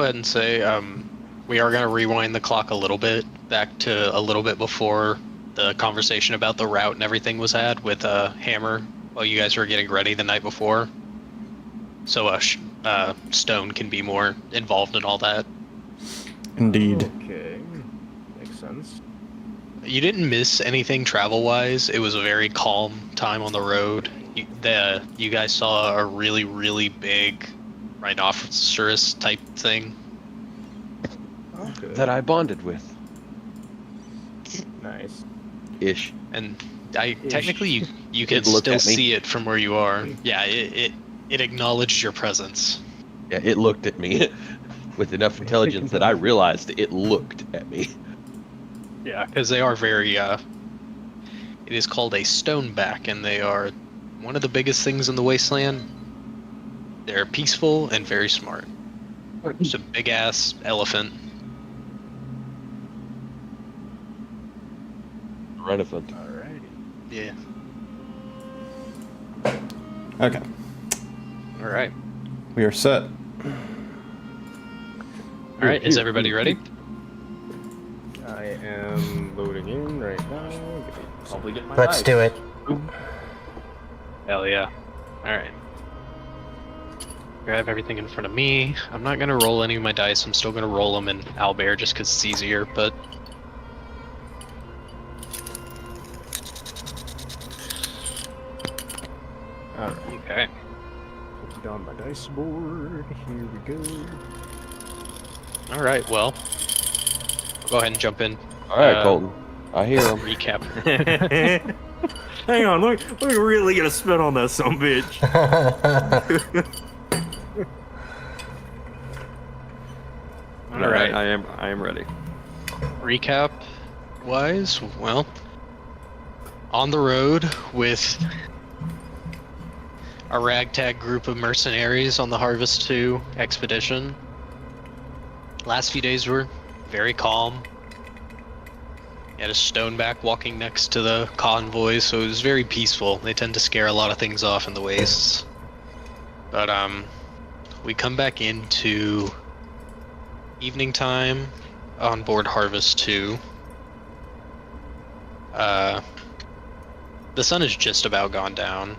ahead and say we are going to rewind the clock a little bit back to a little bit before the conversation about the route and everything was had with Hammer while you guys were getting ready the night before. So Stone can be more involved in all that. Indeed. Okay, makes sense. You didn't miss anything travel-wise. It was a very calm time on the road. You guys saw a really, really big rhinoceros type thing. Okay. That I bonded with. Nice. Ish. And technically you can It looked still at me. see it from where you are. Yeah, it acknowledged your presence. Yeah, it looked at me with enough intelligence that I realized it looked at me. Yeah, because they are very, it is called a stoneback, and they are one of the biggest things in the wasteland. They're peaceful and very smart. Just a big-ass elephant. Relevant. Alrighty. Yeah. Okay. Alright. We are set. Alright, is everybody ready? I am loading in right now. Probably get my Let's dice. do it. Hell yeah. Alright. Grab everything in front of me. I'm not gonna roll any of my dice. I'm still gonna roll them in Owlbear just because it's easier, but... Alright, Okay. put down my dice board. Here we go. Alright, well... I'll go ahead and jump in. Alright, Colton. I hear him. Recap. Hang on, let me really get a spin on that son of a bitch. Alright. I am ready. Recap wise, well, on the road with a ragtag group of mercenaries on the Harvest 2 expedition. Last few days were very calm. You had a stoneback walking next to the convoys, so it was very peaceful. They tend to scare a lot of things off in the wastes. But we come back into evening time on board Harvest 2. The sun has just about gone down,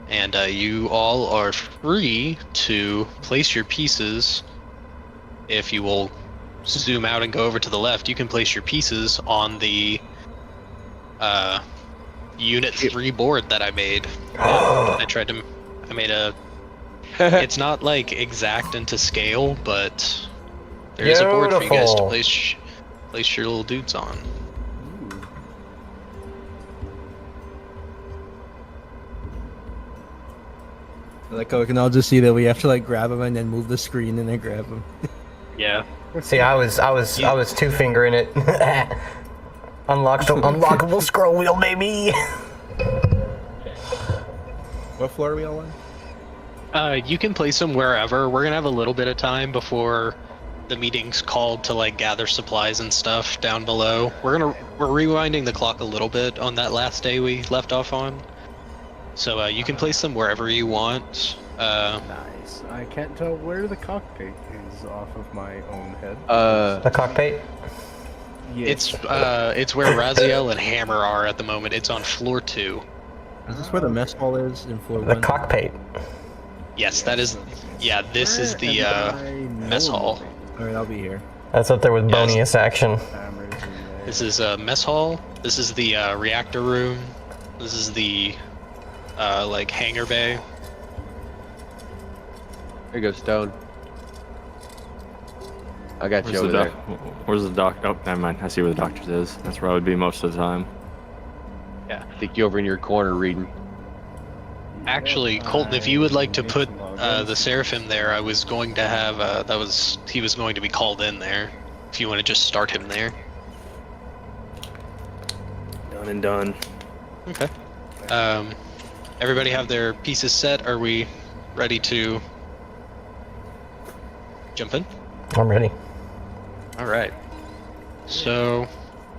and you all are free to place your pieces. If you will zoom out and go over to the left, you can place your pieces on the Unit 3 board that I made. I made a... It's not like exact into scale, but there is a board for you guys to Beautiful. place your little dudes on. Like, I can all just see that we have to like grab him and then move the screen and then grab him. Yeah. See, I was two fingering it. Unlockable scroll wheel, baby. What floor are we all on? You can place them wherever. We're gonna have a little bit of time before the meeting's called to like gather supplies and stuff down below. We're rewinding the clock a little bit on that last day we left off on. So you can place them wherever you want. Nice. I can't tell where the cockpit is off of my own head. The cockpit. Yes. It's where Raziel and Hammer are at the moment. It's on floor 2. Is this where the mess hall is in floor The 1? cockpit. Yes, that is. Yeah, this is the mess hall. Alright, I'll be here. That's up there with bonus action. This is mess hall. This is the reactor room. This is the like hangar bay. There you go, Stone. I got you over there. Where's the doc? Oh, never mind. I see where the doctor's is. That's where I would be most of the time. Yeah. I think you over in your corner reading. Actually, Colton, if you would like to put the Seraphim there, I was going to have he was going to be called in there. If you want to just start him there. Done and done. Okay. Everybody have their pieces set? Are we ready to jump in? I'm ready. Alright. So,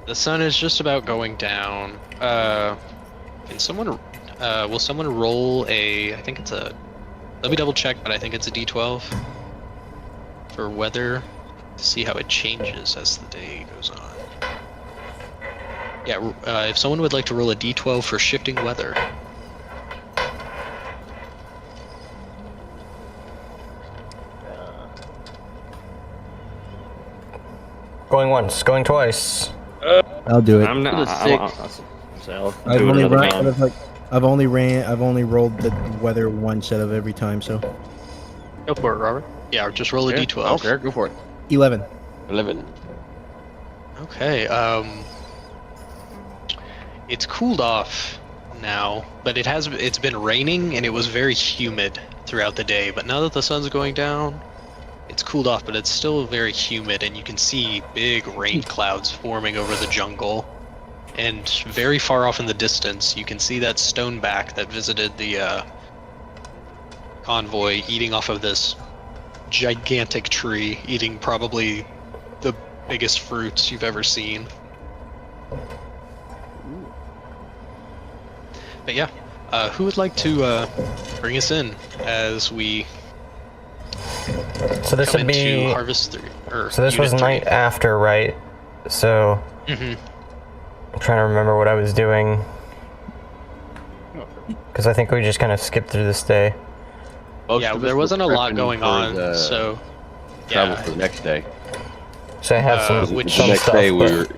the sun is just about going down. Can someone, will someone roll a, I think it's a, let me double check, but I think it's a D12. for weather to see how it changes as the day goes on. Yeah, if someone would like to roll a d12 for shifting weather. Going once, going twice. I'll do it. I'm not. So I've do it only another run, time. I've only rolled the weather once out of every time, so Go for it, Robert. Yeah, just roll a Yeah, d12. I don't care. Go for it. 11. 11. Okay, it's cooled off now, but it's been raining and it was very humid throughout the day, but now that the sun's going down, it's cooled off, but it's still very humid and you can see big rain clouds forming over the jungle. And very far off in the distance, you can see that stoneback that visited the convoy eating off of this gigantic tree, eating probably the biggest fruits you've ever seen. But yeah, who would like to bring us in as we So this come would into be. Harvest 3? So this was night after, right? So Mm-hmm. I'm trying to remember what I was doing. Because I think we just kind of skipped through this day. Most Yeah, of us there were wasn't a lot prepping going for on, the so travel yeah. for the next day. So I have some, which- The some next stuff. day, but-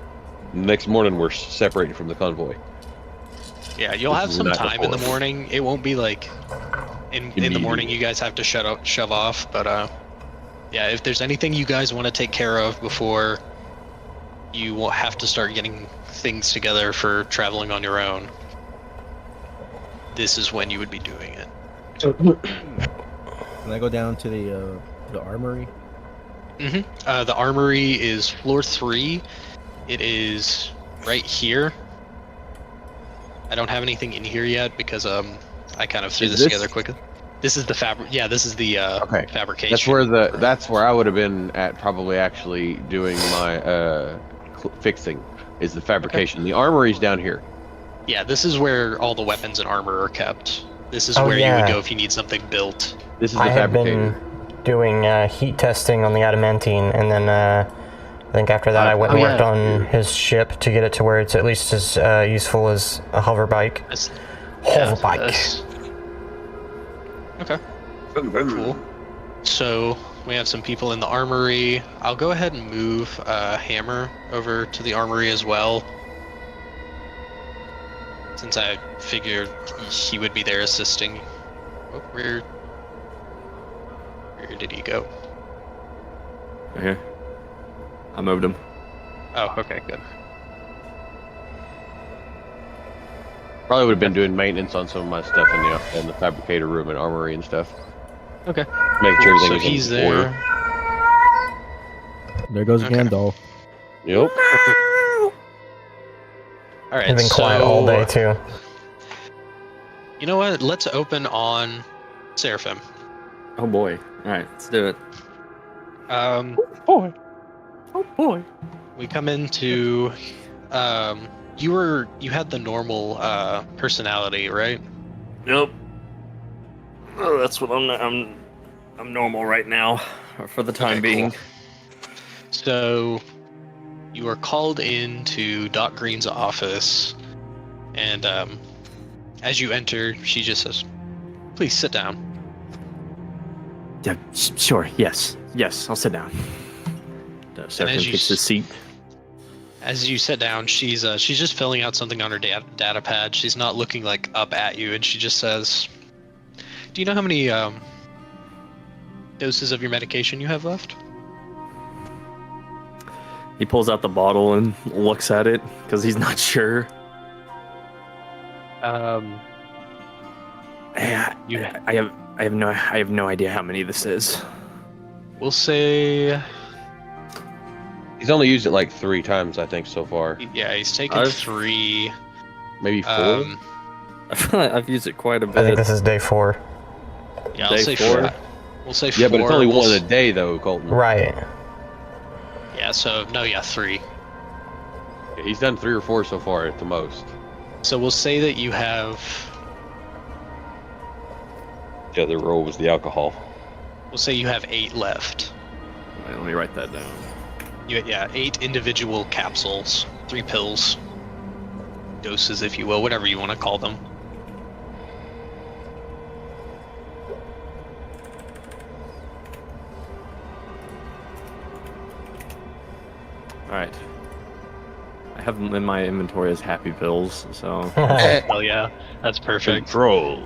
next morning, we're separated from the convoy. Yeah, you'll This have is some the night time in the before. morning. It won't be like in the morning you guys have to shove off, but yeah, if there's anything you guys want to take care of before you will have to start getting things together for traveling on your own, this is when you would be doing it. Can I go down to the armory? Mm-hmm. The armory is floor 3. It is right here. I don't have anything in here yet because I kind of threw Is this this- together quickly. This is the fabric. Yeah, this is the Okay. fabrication. That's where I would have been at, probably actually doing my fixing. Is the fabrication? The armory's down here. Yeah, this is where all the weapons and armor are kept. This is Oh, where you yeah. would go if you need something built. This is the I had fabricator. been doing heat testing on the adamantine, and then I think after that I went and oh, worked yeah. on his ship to get it to where it's at least as useful as a hover bike. That's- Hover bike. that's- Okay. Cool. So we have some people in the armory. I'll go ahead and move Hammer over to the armory as well, since I figured he would be there assisting. Oh, where did he go? Right here. I moved him. Oh, okay, good. Probably would have been doing maintenance on some of my stuff in the fabricator room and armory and stuff. Okay. Making sure everything So was he's in there. order. There goes Okay. Gandalf. Yep. All right. He's been quiet all day too. You know what? Let's open on Seraphim. Oh boy. All right, let's do it. Boy. Oh boy. We come into you had the normal personality, right? Yep. Oh, that's what I'm normal right now, for the time Okay, being. cool. So you are called into Doc Green's office, and as you enter, she just says, "Please sit down." Yeah, sure. Yes. Yes, I'll sit down. Seraphim as you takes his seat. As you sit down, she's just filling out something on her data pad. She's not looking like up at you, and she just says, "Do you know how many doses of your medication you have left?" He pulls out the bottle and looks at it because he's not sure. Yeah, You I have no idea how many this is. we'll say, He's only used it like 3 times, I think, so far. yeah, he's taken I've- 3. Maybe 4. I feel like I've used it quite a bit. I think this is day 4. Yeah, Day I'll say 4? 4. We'll say 4. Yeah, but it's only We'll one a s- day, though, Colton. Right. Yeah, so no, yeah, 3. Yeah, he's done 3 or 4 so far at the most. So we'll say that you have, The other roll was the alcohol. we'll say you have 8 left. write that down. Yeah, 8 individual capsules, 3 pills, doses, if you will, whatever you want to call them. All right. I have them in my inventory as happy pills, so. Hell yeah, that's perfect. Control.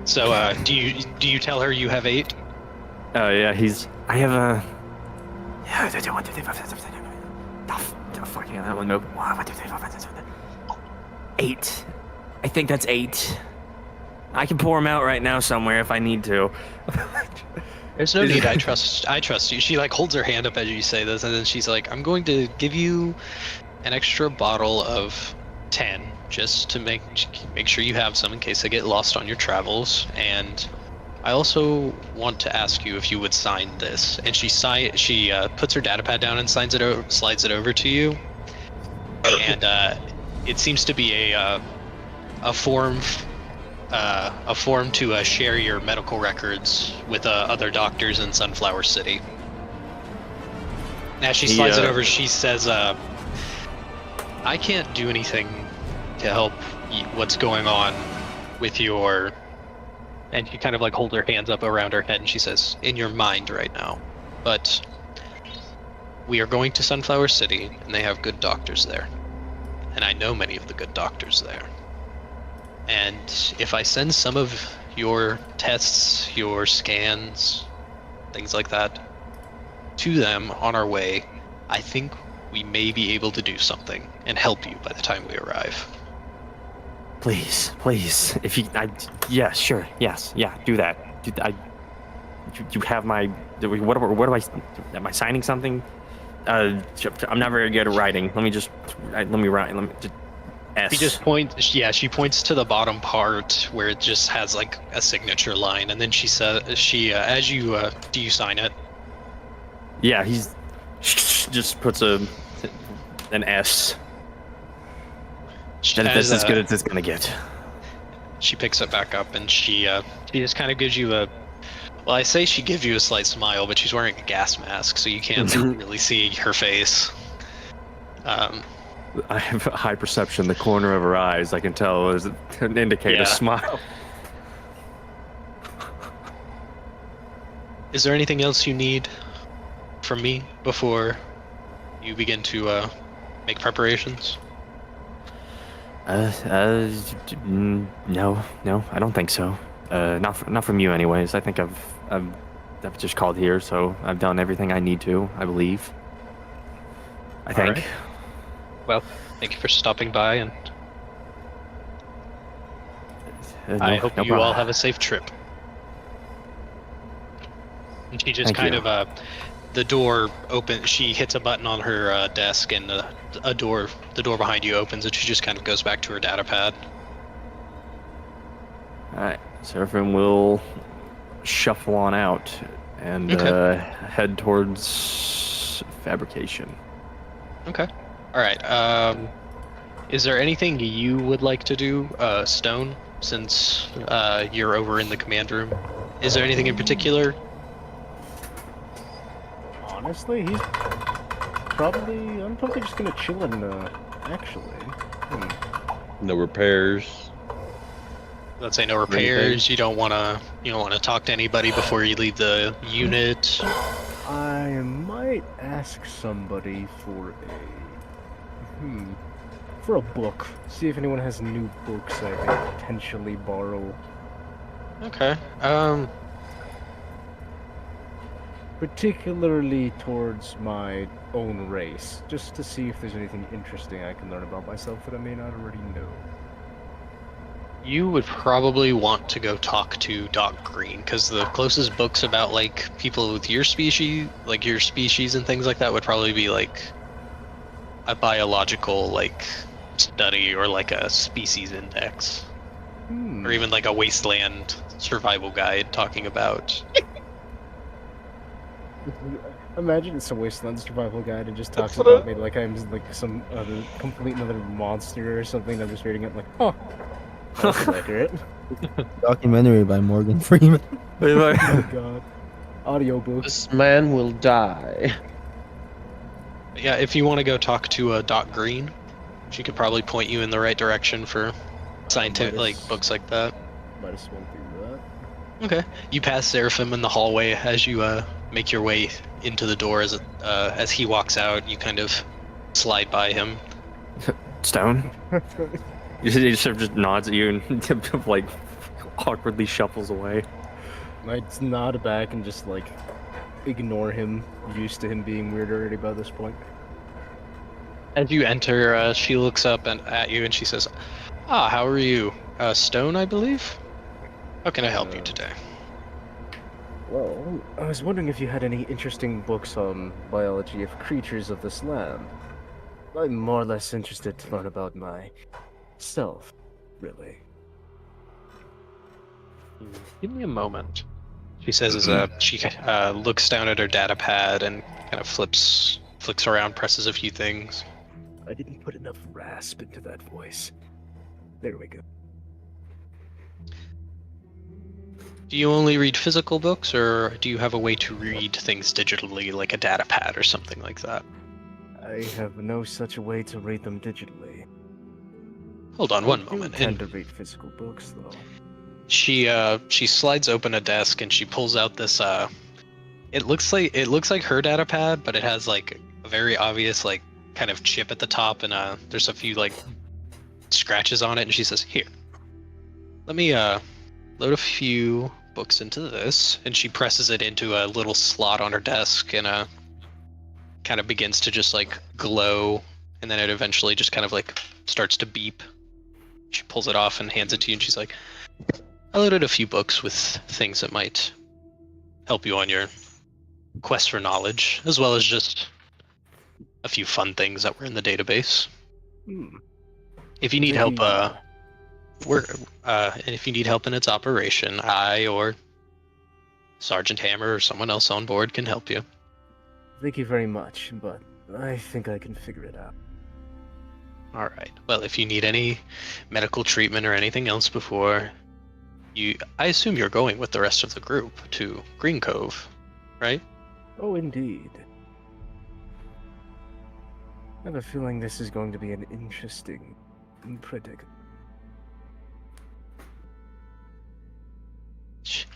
So, do you tell her you have 8? Oh yeah, I have a. Yeah, 8. I think that's 8. I can pour them out right now somewhere if I need to. There's no need. I trust you. She like holds her hand up as you say this, and then she's like, "I'm going to give you an extra bottle of 10, just to make sure you have some in case they get lost on your travels. And I also want to ask you if you would sign this." And she puts her data pad down and slides it over to you. And it seems to be a form. A form to share your medical records with other doctors in Sunflower City. As she slides it over, she says, "I can't do anything to help what's going on with your..." And she kind of like holds her hands up around her head and she says, "In your mind right now. But we are going to Sunflower City and they have good doctors there. And I know many of the good doctors there. And if I send some of your tests, your scans, things like that, to them on our way, I think we may be able to do something and help you by the time we arrive." Please, if you, yeah, sure, yes, yeah, do that. You have my, what do I, am I signing something? I'm not very good at writing. Let me write, S. She just points. Yeah, she points to the bottom part where it just has like a signature line, and then she says, as you do you sign it? Yeah, he's just puts an S. That's as good as it's gonna get. She picks it back up and she just kind of gives you a. Well, I say she gives you a slight smile, but she's wearing a gas mask, so you can't really see her face. I have a high perception. The corner of her eyes, I can tell, is an indicate a smile. Is there anything else you need from me before you begin to make preparations? No, I don't think so. Not from you, anyways. I think I've just called here, so I've done everything I need to. I believe. I think. Right. Well, thank you for stopping by, and I hope you all have a safe trip. And she just kind of the door opens. She hits a button on her desk, and the door behind you opens, and she just kind of goes back to her data pad. All right, so everyone will shuffle on out and head towards fabrication. Okay. All right. Is there anything you would like to do, Stone, since you're over in the command room? Is there anything in particular? Honestly, I'm probably just gonna chill and, actually. No repairs. Let's say no repairs. You don't wanna talk to anybody before you leave the unit. I might ask somebody for a book. See if anyone has new books I can potentially borrow. Okay. Particularly towards my own race, just to see if there's anything interesting I can learn about myself that I may not already know. You would probably want to go talk to Doc Green, because the closest books about like people with your species, and things like that, would probably be like a biological like study or like a species index, or even like a wasteland survival guide talking about. Imagine it's a wasteland survival guide and just talks about maybe like I'm like some other complete another monster or something. I'm just reading it like, oh, that's accurate. Documentary by Morgan Freeman. Oh god. Audiobook. This man will die. Yeah, if you want to go talk to Doc Green, she could probably point you in the right direction for scientific books like that. Might have swung through that. Okay. You pass Seraphim in the hallway as you make your way into the door. As he walks out, you kind of slide by him. Stone? He sort of just nods at you and like awkwardly shuffles away. I'd nod back and just like ignore him, used to him being weird already by this point. As you enter, she looks up at you and she says, "Ah, how are you? Stone, I believe? How can I help you today?" Well, I was wondering if you had any interesting books on biology of creatures of this land. I'm more or less interested to learn about myself, really. Give me a moment. She says as she looks down at her data pad and kind of flicks around, presses a few things. I didn't put enough rasp into that voice. There we go. Do you only read physical books, or do you have a way to read things digitally, like a data pad or something like that? I have no such a way to read them digitally. Hold on one I moment. tend to read physical books, though. She slides open a desk and she pulls out this it looks like her data pad, but it has like a very obvious like kind of chip at the top, and there's a few like scratches on it, and she says, "Here, let me load a few books into this," and she presses it into a little slot on her desk, and kind of begins to just like glow, and then it eventually just kind of like starts to beep. She pulls it off and hands it to you, and she's like, "I loaded a few books with things that might help you on your quest for knowledge, as well as just a few fun things that were in the database. If you need help, and if you need help in its operation, I or Sergeant Hammer or someone else on board can help you." Thank you very much, but I think I can figure it out. All right. Well, if you need any medical treatment or anything else before I assume you're going with the rest of the group to Green Cove, right? Oh, indeed. I have a feeling this is going to be an interesting predicament.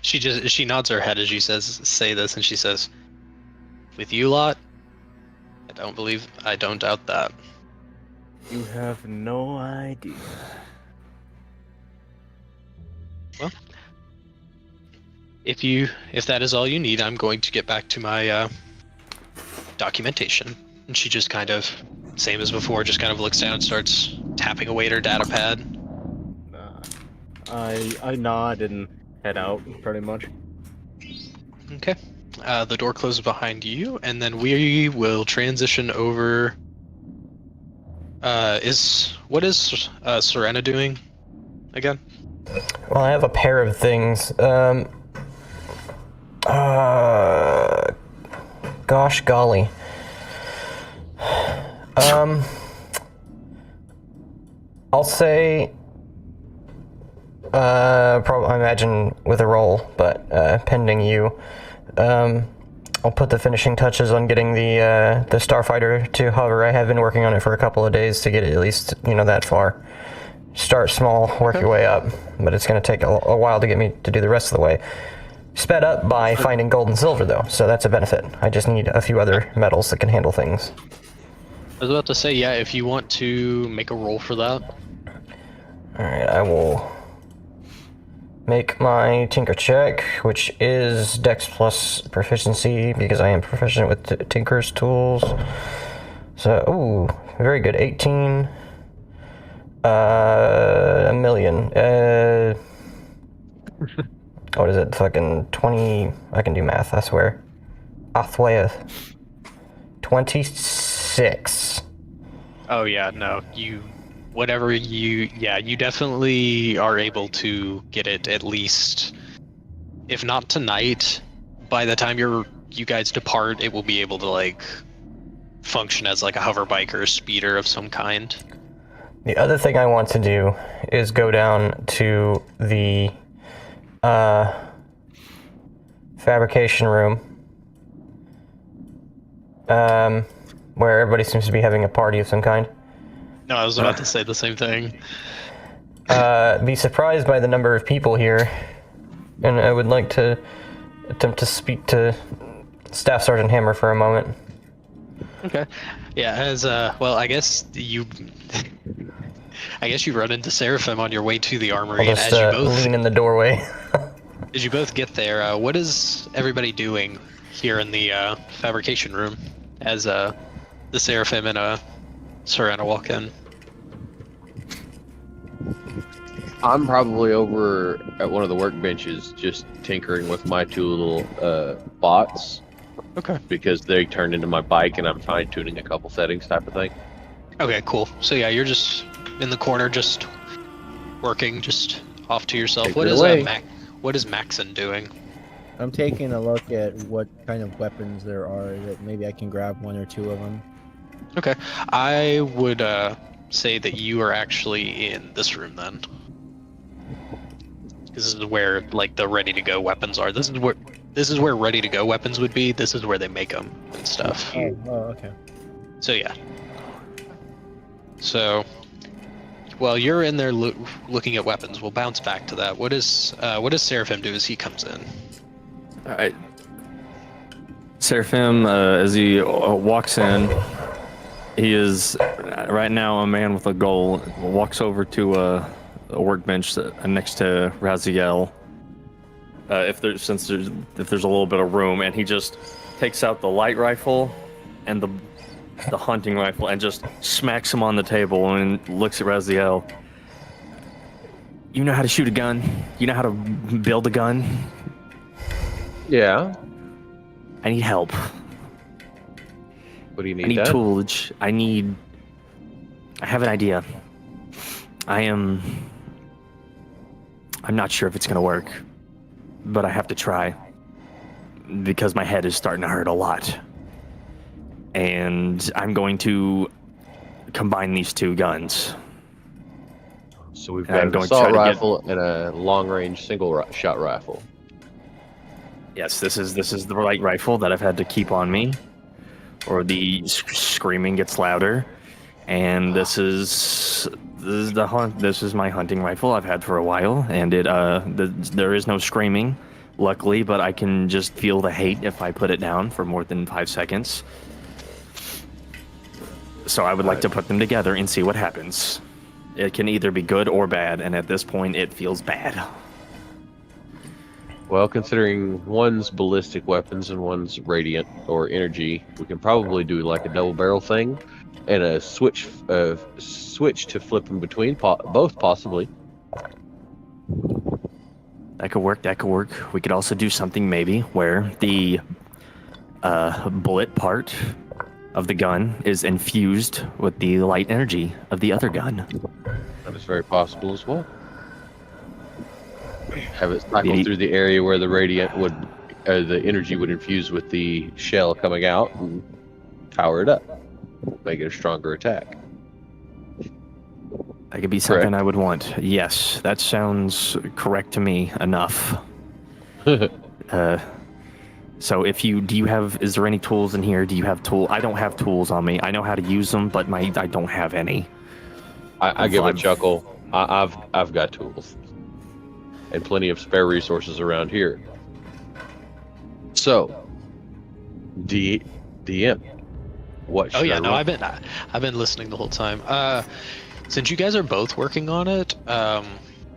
She nods her head as you say this, and she says, "With you lot, I don't doubt that." You have no idea. Well, if that is all you need, I'm going to get back to my documentation. And she just kind of, same as before, just kind of looks down and starts tapping away at her data pad. I nod and head out, pretty much. Okay. The door closes behind you, and then we will transition over. What is Serena doing again? Well, I have a pair of things. Gosh golly. I'll say, I imagine with a roll, but pending you, I'll put the finishing touches on getting the Starfighter to hover. I have been working on it for a couple of days to get it at least, that far. Start small, work your way up, but it's going to take a while to get me to do the rest of the way. Sped up by finding gold and silver, though, so that's a benefit. I just need a few other metals that can handle things. I was about to say, yeah, if you want to make a roll for that. Alright, I will make my Tinker check, which is Dex plus proficiency, because I am proficient with Tinker's tools. So, ooh, very good. 18. A million. What is it? Fucking 20. I can do math, I swear. 26. Oh yeah, no, you definitely are able to get it at least, if not tonight, by the time you guys depart, it will be able to like function as like a hover bike or a speeder of some kind. The other thing I want to do is go down to the fabrication room, where everybody seems to be having a party of some kind. No, I was about to say the same thing. Be surprised by the number of people here, and I would like to attempt to speak to Staff Sergeant Hammer for a moment. Okay. Yeah, as well, I guess you run into Seraphim on your way to the armory, I'll just and as you both lean in the doorway. as you both get there, what is everybody doing here in the fabrication room as the Seraphim and Serena walk in? I'm probably over at one of the workbenches just tinkering with my two little bots. Okay. Because they turned into my bike and I'm fine tuning a couple settings type of thing. Okay, cool. So yeah, you're just in the corner, just working, just off to yourself. Take What it is away. What is Maxon doing? I'm taking a look at what kind of weapons there are. That maybe I can grab one or two of them. Okay, I would say that you are actually in this room then. This is where like the ready to go weapons are. This is where ready to go weapons would be. This is where they make them and stuff. Oh, okay. So yeah. So, while you're in there looking at weapons, we'll bounce back to that. What does Seraphim do as he comes in? All right. Seraphim, as he walks in, he is right now a man with a goal. Walks over to a workbench next to Raziel. If there's a little bit of room, and he just takes out the light rifle and the hunting rifle and just smacks them on the table and looks at Raziel. You know how to shoot a gun? You know how to build a gun? Yeah. I need help. What do you need? I need done? toolage. I have an idea. I'm not sure if it's gonna work, but I have to try because my head is starting to hurt a lot. And I'm going to combine these two guns. So we've And got I'm an going to assault try to get- rifle and a long-range single-shot rifle. Yes, this is the light rifle that I've had to keep on me, or the screaming gets louder. And this is my hunting rifle I've had for a while, and there is no screaming, luckily, but I can just feel the hate if I put it down for more than 5 seconds. So I would like to put them together and see what happens. It can either be good or bad, and at this point, it feels bad. Well, considering one's ballistic weapons and one's radiant or energy, we can probably do like a double barrel thing, and a switch to flip in between, both possibly. That could work. We could also do something maybe where the bullet part of the gun is infused with the light energy of the other gun. That is very possible as well. Have it cycle through the area where the radiant the energy would infuse with the shell coming out and power it up. Make it a stronger attack. That could be something I would want. Yes, that sounds correct to me enough. So is there any tools in here? Do you have I don't have tools on me. I know how to use them, but I don't have any. I give a chuckle. I've got tools. And plenty of spare resources around here. So, DM, what should Oh yeah, I no, roll? I've been listening the whole time. Since you guys are both working on it,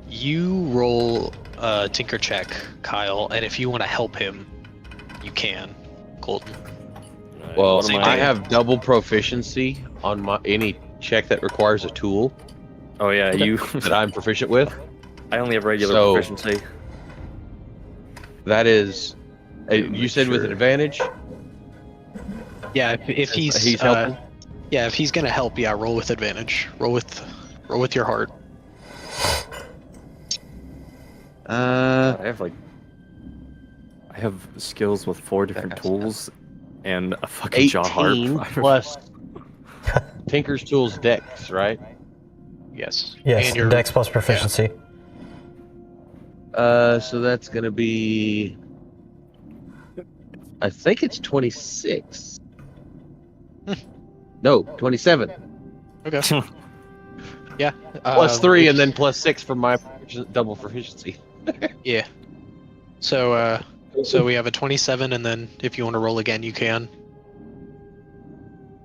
you roll a tinker check, Kyle, and if you want to help him, you can, Colton. Well, What am I have double proficiency on any check that requires a tool Oh yeah, you. that I'm proficient with. I only have regular So- proficiency. That is, you said with sure. advantage. Yeah, if he's helping. yeah, if he's gonna help, yeah, roll with advantage. Roll with your heart. I have skills with 4 different That's tools and a fucking jaw 18 harp. plus Tinker's Tools Dex, right? Yes. Yes, And your Dex plus proficiency. So that's gonna be I think it's 26. No, 27. Okay. Yeah. Plus 3 and then plus 6 for my double proficiency. Yeah. So we have a 27, and then if you want to roll again, you can.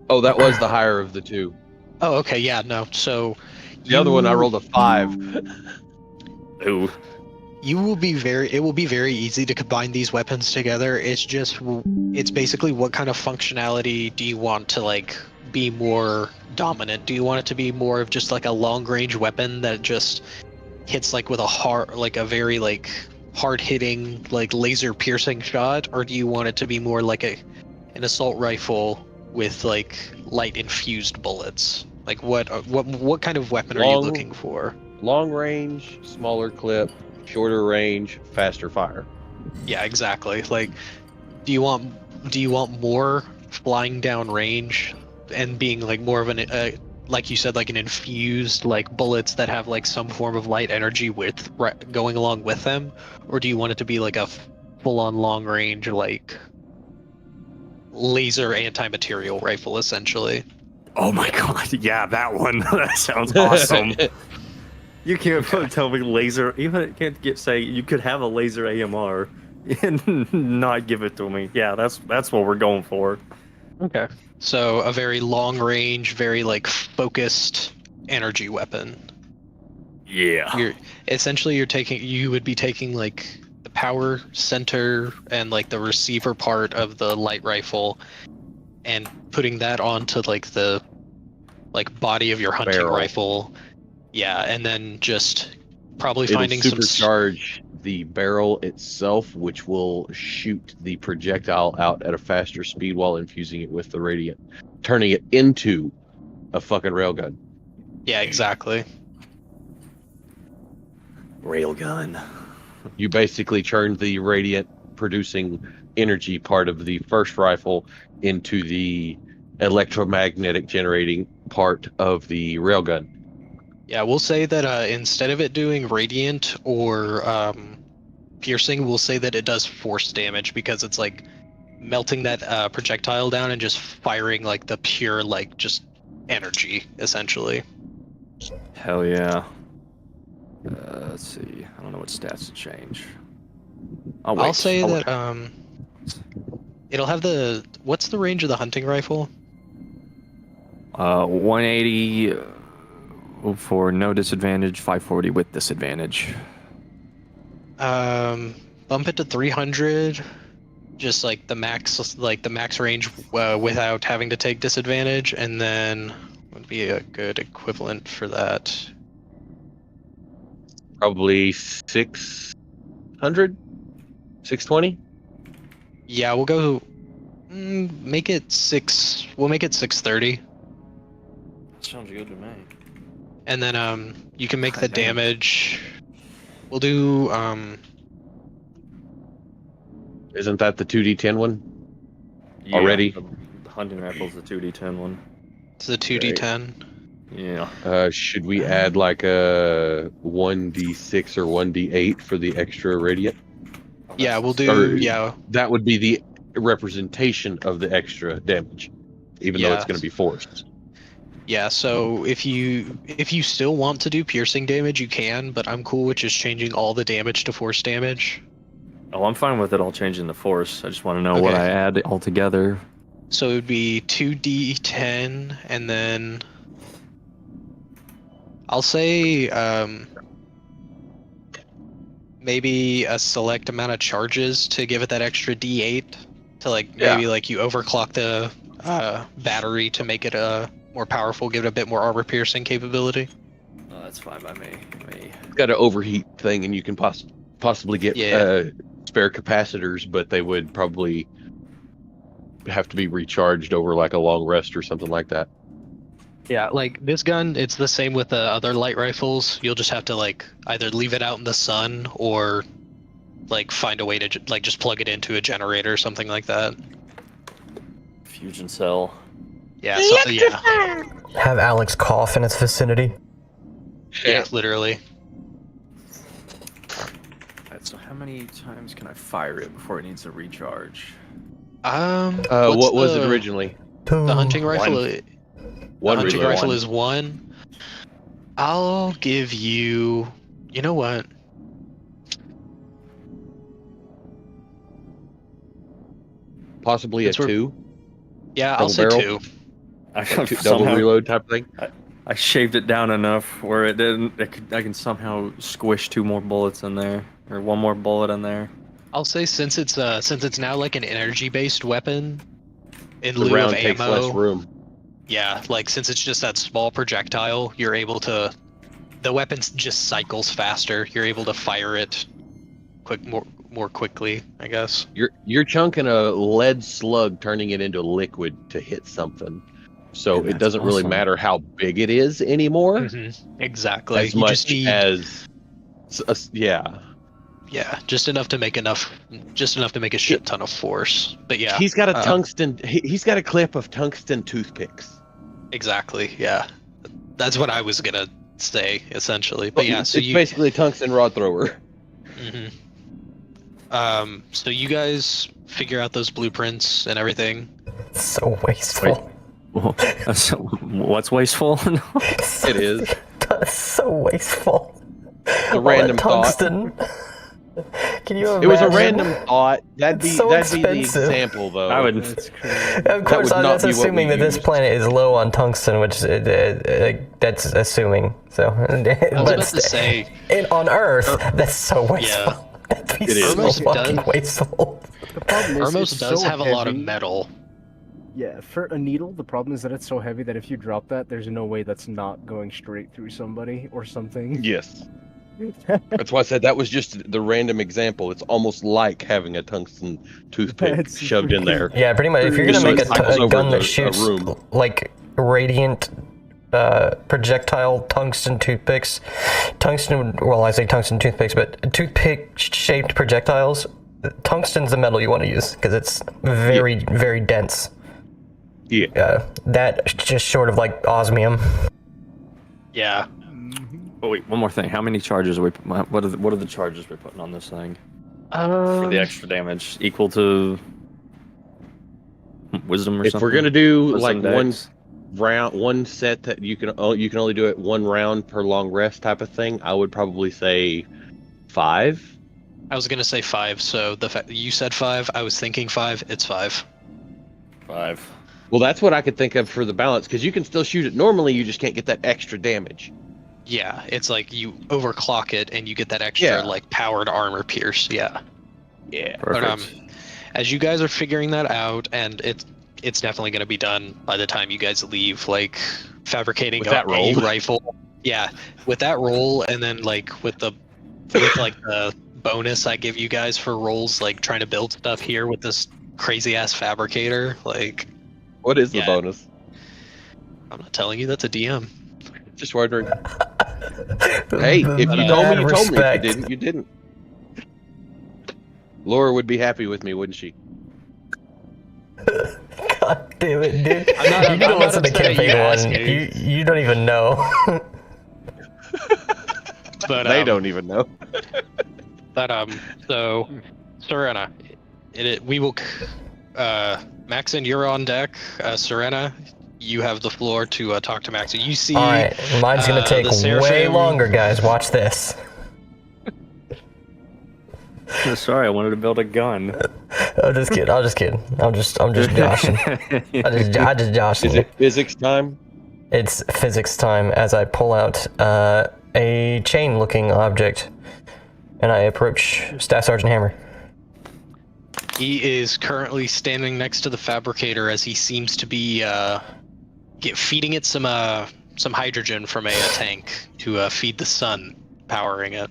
Oh, that was the higher of the two. Oh, okay. Yeah. No. So The other one I rolled a 5. Ooh. It will be very easy to combine these weapons together. It's basically what kind of functionality do you want to like be more dominant? Do you want it to be more of just like a long range weapon that just hits like with a very like hard hitting like laser piercing shot, or do you want it to be more like an assault rifle with like light infused bullets? Like what kind of weapon are you looking for? Long range, smaller clip, shorter range, faster fire. Yeah, exactly. Like, do you want more flying down range and being like more of an like you said, like an infused like bullets that have like some form of light energy going along with them, or do you want it to be like a full-on long range like laser anti-material rifle essentially? Oh my god, yeah, that one. That sounds awesome. You can't tell me laser. Even it can't say you could have a laser AMR and not give it to me. Yeah, that's what we're going for. Okay. So a very long range, very like focused energy weapon. Yeah. You would be taking like the power center and like the receiver part of the light rifle and putting that onto like the like body of your hunting Barrel. rifle. Yeah, and then just probably It'll finding some supercharge the barrel itself, which will shoot the projectile out at a faster speed while infusing it with the radiant, turning it into a fucking railgun. Yeah, exactly. Railgun. You basically turned the radiant producing energy part of the first rifle into the electromagnetic generating part of the railgun. Yeah, we'll say that instead of it doing radiant or piercing, we'll say that it does force damage because it's like melting that projectile down and just firing like the pure like just energy essentially. Hell yeah. Let's see. I don't know what stats to change. Oh, wait. I'll say that it'll have what's the range of the hunting rifle? 180 for no disadvantage, 540 with disadvantage. Bump it to 300, just like the max range without having to take disadvantage, and then would be a good equivalent for that. Probably 600, 620. Yeah, we'll go. Make it 6. We'll make it 630. Sounds good to me. And then you can make the damage. We'll do Isn't that the 2d10 one? Yeah, Already? The hunting rifle's the 2d10 one. It's the 2d10. Yeah. Should we add like a 1d6 or 1d8 for the extra radiant? Yeah, we'll do. That would be the representation of the extra damage, even though it's going to be forced. Yeah, so if you still want to do piercing damage, you can, but I'm cool with just changing all the damage to force damage. Oh, I'm fine with it all changing the force. I just want to know what I add altogether. So it would be 2d10, and then I'll say maybe a select amount of charges to give it that extra d8 to maybe like you overclock the battery to make it more powerful, give it a bit more armor piercing capability. Oh, that's fine by me. It's got an overheat thing, and you can possibly get spare capacitors, but they would probably have to be recharged over like a long rest or something like that. Yeah, like this gun, it's the same with the other light rifles. You'll just have to like either leave it out in the sun or like find a way to like just plug it into a generator or something like that. Fusion cell. Yeah, yeah. Have Alex cough in its vicinity. Yeah, literally. Alright, so how many times can I fire it before it needs a recharge? What's what was it the- originally? The hunting rifle. One. The One hunting really rifle one. is 1. I'll give you. You know what? Possibly a Since we're- 2, Yeah, Double I'll say barrel? 2. I double somehow reload type thing. I shaved it down enough where it didn't. I can somehow squish 2 more bullets in there, or 1 more bullet in there. I'll say since it's now like an energy-based weapon in The lieu of round takes ammo. less room. Yeah, like since it's just that small projectile, you're able to. The weapon just cycles faster. You're able to fire it more quickly, I guess. You're chunking a lead slug, turning it into liquid to hit something. So Man, it doesn't that's really awesome. matter how big it is anymore, Exactly. as You much just need, as yeah. yeah, just enough to make a shit ton of force. But yeah, He's got a tungsten. He's got a clip of tungsten toothpicks. exactly. Yeah, that's what I was gonna say essentially. But yeah, so it's basically a tungsten rod thrower. So you guys figure out those blueprints and everything. So wasteful. So, what's wasteful? It is That's so wasteful. a All random that thought. tungsten. Can you imagine? It was a random thought. That'd be It's so the expensive. example, though. I would. That's crazy. Of course, would not that's be what assuming we that this used. planet is low on tungsten, which that's assuming. So, I was about to say, on Earth, that's so wasteful. That'd be It is. so Almost fucking done. wasteful. The problem is Hermos it's does so have a lot of heavy. metal. Yeah, for a needle, the problem is that it's so heavy that if you drop that, there's no way that's not going straight through somebody or something. Yes. That's why I said that was just the random example. It's almost like having a tungsten toothpick That's shoved in there. Yeah, pretty much. If you're Just gonna so make it cycles a over gun the- that a shoots room. like radiant projectile tungsten toothpicks, well, I say tungsten toothpicks, but toothpick-shaped projectiles, tungsten's the metal you want to use because it's very, very dense. Yeah. That just short of like osmium. Yeah. Oh wait, one more thing. How many charges are we? What are the charges we're putting on this thing for the extra damage? Equal to wisdom or If something? we're gonna do Wisdom like one dex? round, one set that you can only do it 1 round per long rest type of thing, I would probably say 5. I was gonna say 5, so the fact you said 5, I was thinking 5. It's 5. 5. Well, that's what I could think of for the balance, because you can still shoot it normally, you just can't get that extra damage. Yeah, it's like you overclock it and you get that extra Yeah. like powered armor pierce. Yeah. Yeah. Perfect. But as you guys are figuring that out, and it's definitely gonna be done by the time you guys leave, like fabricating With that a roll. rifle. Yeah, with that roll, and then like with the bonus I give you guys for rolls, like trying to build stuff here with this crazy ass fabricator. Like, What is the Yeah. bonus? I'm not telling you, that's a DM. Just wondering. Hey, if you told me, you told me. If you didn't, you didn't. Laura would be happy with me, wouldn't she? God damn it, dude. I'm not- you I'm don't not listen to upset at you campaign one. asking. You don't even know. But They don't even know. So Serena, we will Maxon, you're on deck. Serena, you have the floor to talk to Maxon. You see, All right, mine's gonna take the way Seraphim- longer, guys. Watch this. Sorry, I wanted to build a gun. I'm just kidding. I'm just joshing. I just joshing. Is it physics time? It's physics time as I pull out a chain-looking object, and I approach Staff Sergeant Hammer. he is currently standing next to the fabricator as he seems to be feeding it some hydrogen from a tank to feed the sun, powering it.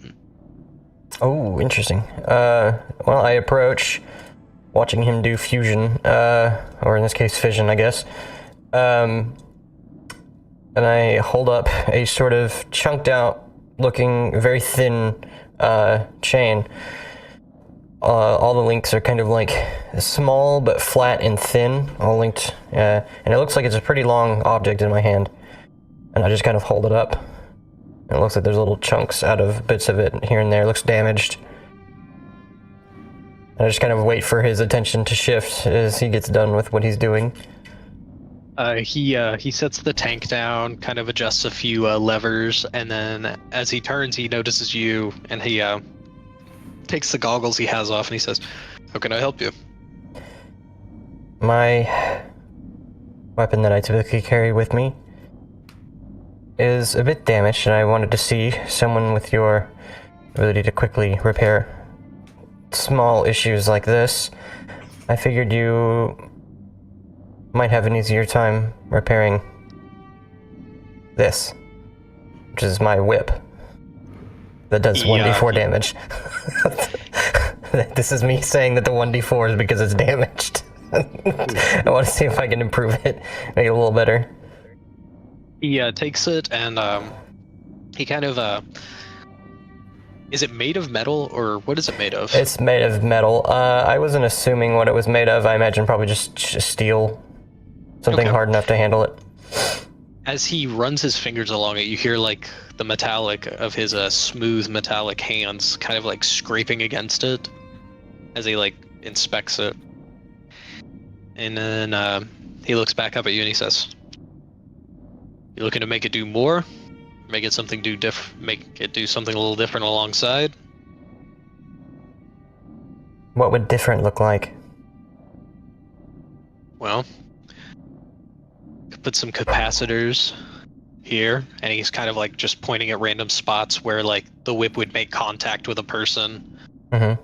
Oh, interesting. Well, I approach, watching him do fusion, or in this case, fission, I guess. And I hold up a sort of chunked out looking, very thin chain. All the links are kind of like small but flat and thin, all linked. And it looks like it's a pretty long object in my hand. And I just kind of hold it up. And it looks like there's little chunks out of bits of it here and there. It looks damaged. I just kind of wait for his attention to shift as he gets done with what he's doing. He sets the tank down, kind of adjusts a few levers, and then as he turns, he notices you, and he takes the goggles he has off, and he says, "How can I help you?" My weapon that I typically carry with me is a bit damaged, and I wanted to see someone with your ability to quickly repair small issues like this. I figured you might have an easier time repairing this, which is my whip that does 1d4 damage. This is me saying that the 1d4 is because it's damaged. I want to see if I can improve it, make it a little better. He takes it and he kind of is it made of metal or what is it made of? It's made of metal. I wasn't assuming what it was made of. I imagine probably just steel. Something hard enough to handle it. As he runs his fingers along it, you hear like the metallic of his smooth metallic hands kind of like scraping against it as he like inspects it. And then he looks back up at you and he says, "You looking to make it do more? Make it something make it do something a little different alongside?" What would different look like? Well, could put some capacitors here, and he's kind of like just pointing at random spots where like the whip would make contact with a person. Mm-hmm.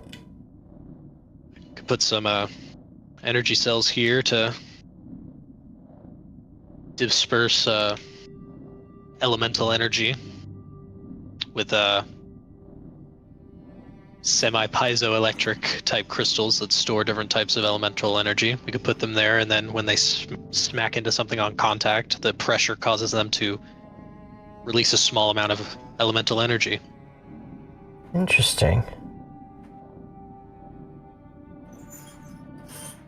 Could put some energy cells here to disperse elemental energy with semi-piezoelectric type crystals that store different types of elemental energy. We could put them there, and then when they smack into something on contact, the pressure causes them to release a small amount of elemental energy. Interesting.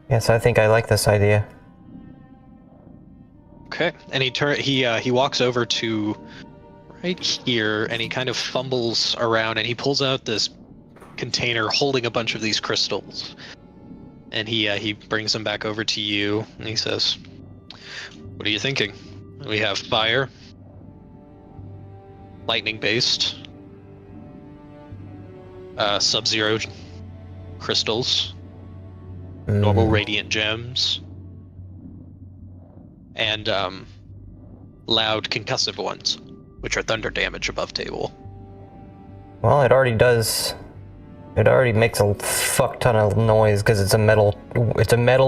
Yes, I think I like this idea. Okay, and he walks over to right here, and he kind of fumbles around, and he pulls out this container holding a bunch of these crystals, and he brings them back over to you, and he says, "What are you thinking? We have fire, lightning based, sub-zero crystals, normal radiant gems, and loud concussive ones, which are thunder damage above table." Well, it already does. It already makes a fuck ton of noise because it's a metal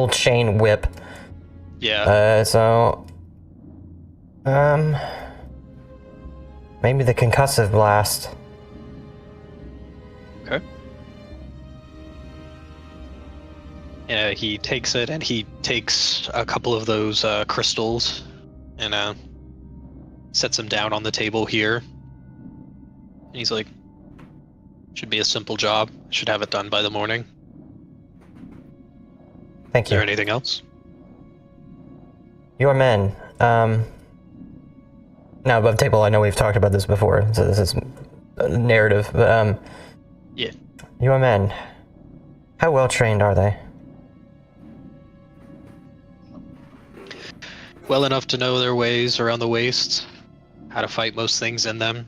chain whip. Yeah. Maybe the concussive blast. Okay. He takes it, and he takes a couple of those crystals and sets them down on the table here. And he's like, "Should be a simple job. Should have it done by the morning." Thank Is you. there anything else? Your men. Now, above table, I know we've talked about this before, so this is a narrative, but, Yeah. Your men. How well trained are they? Well enough to know their ways around the wastes, how to fight most things in them,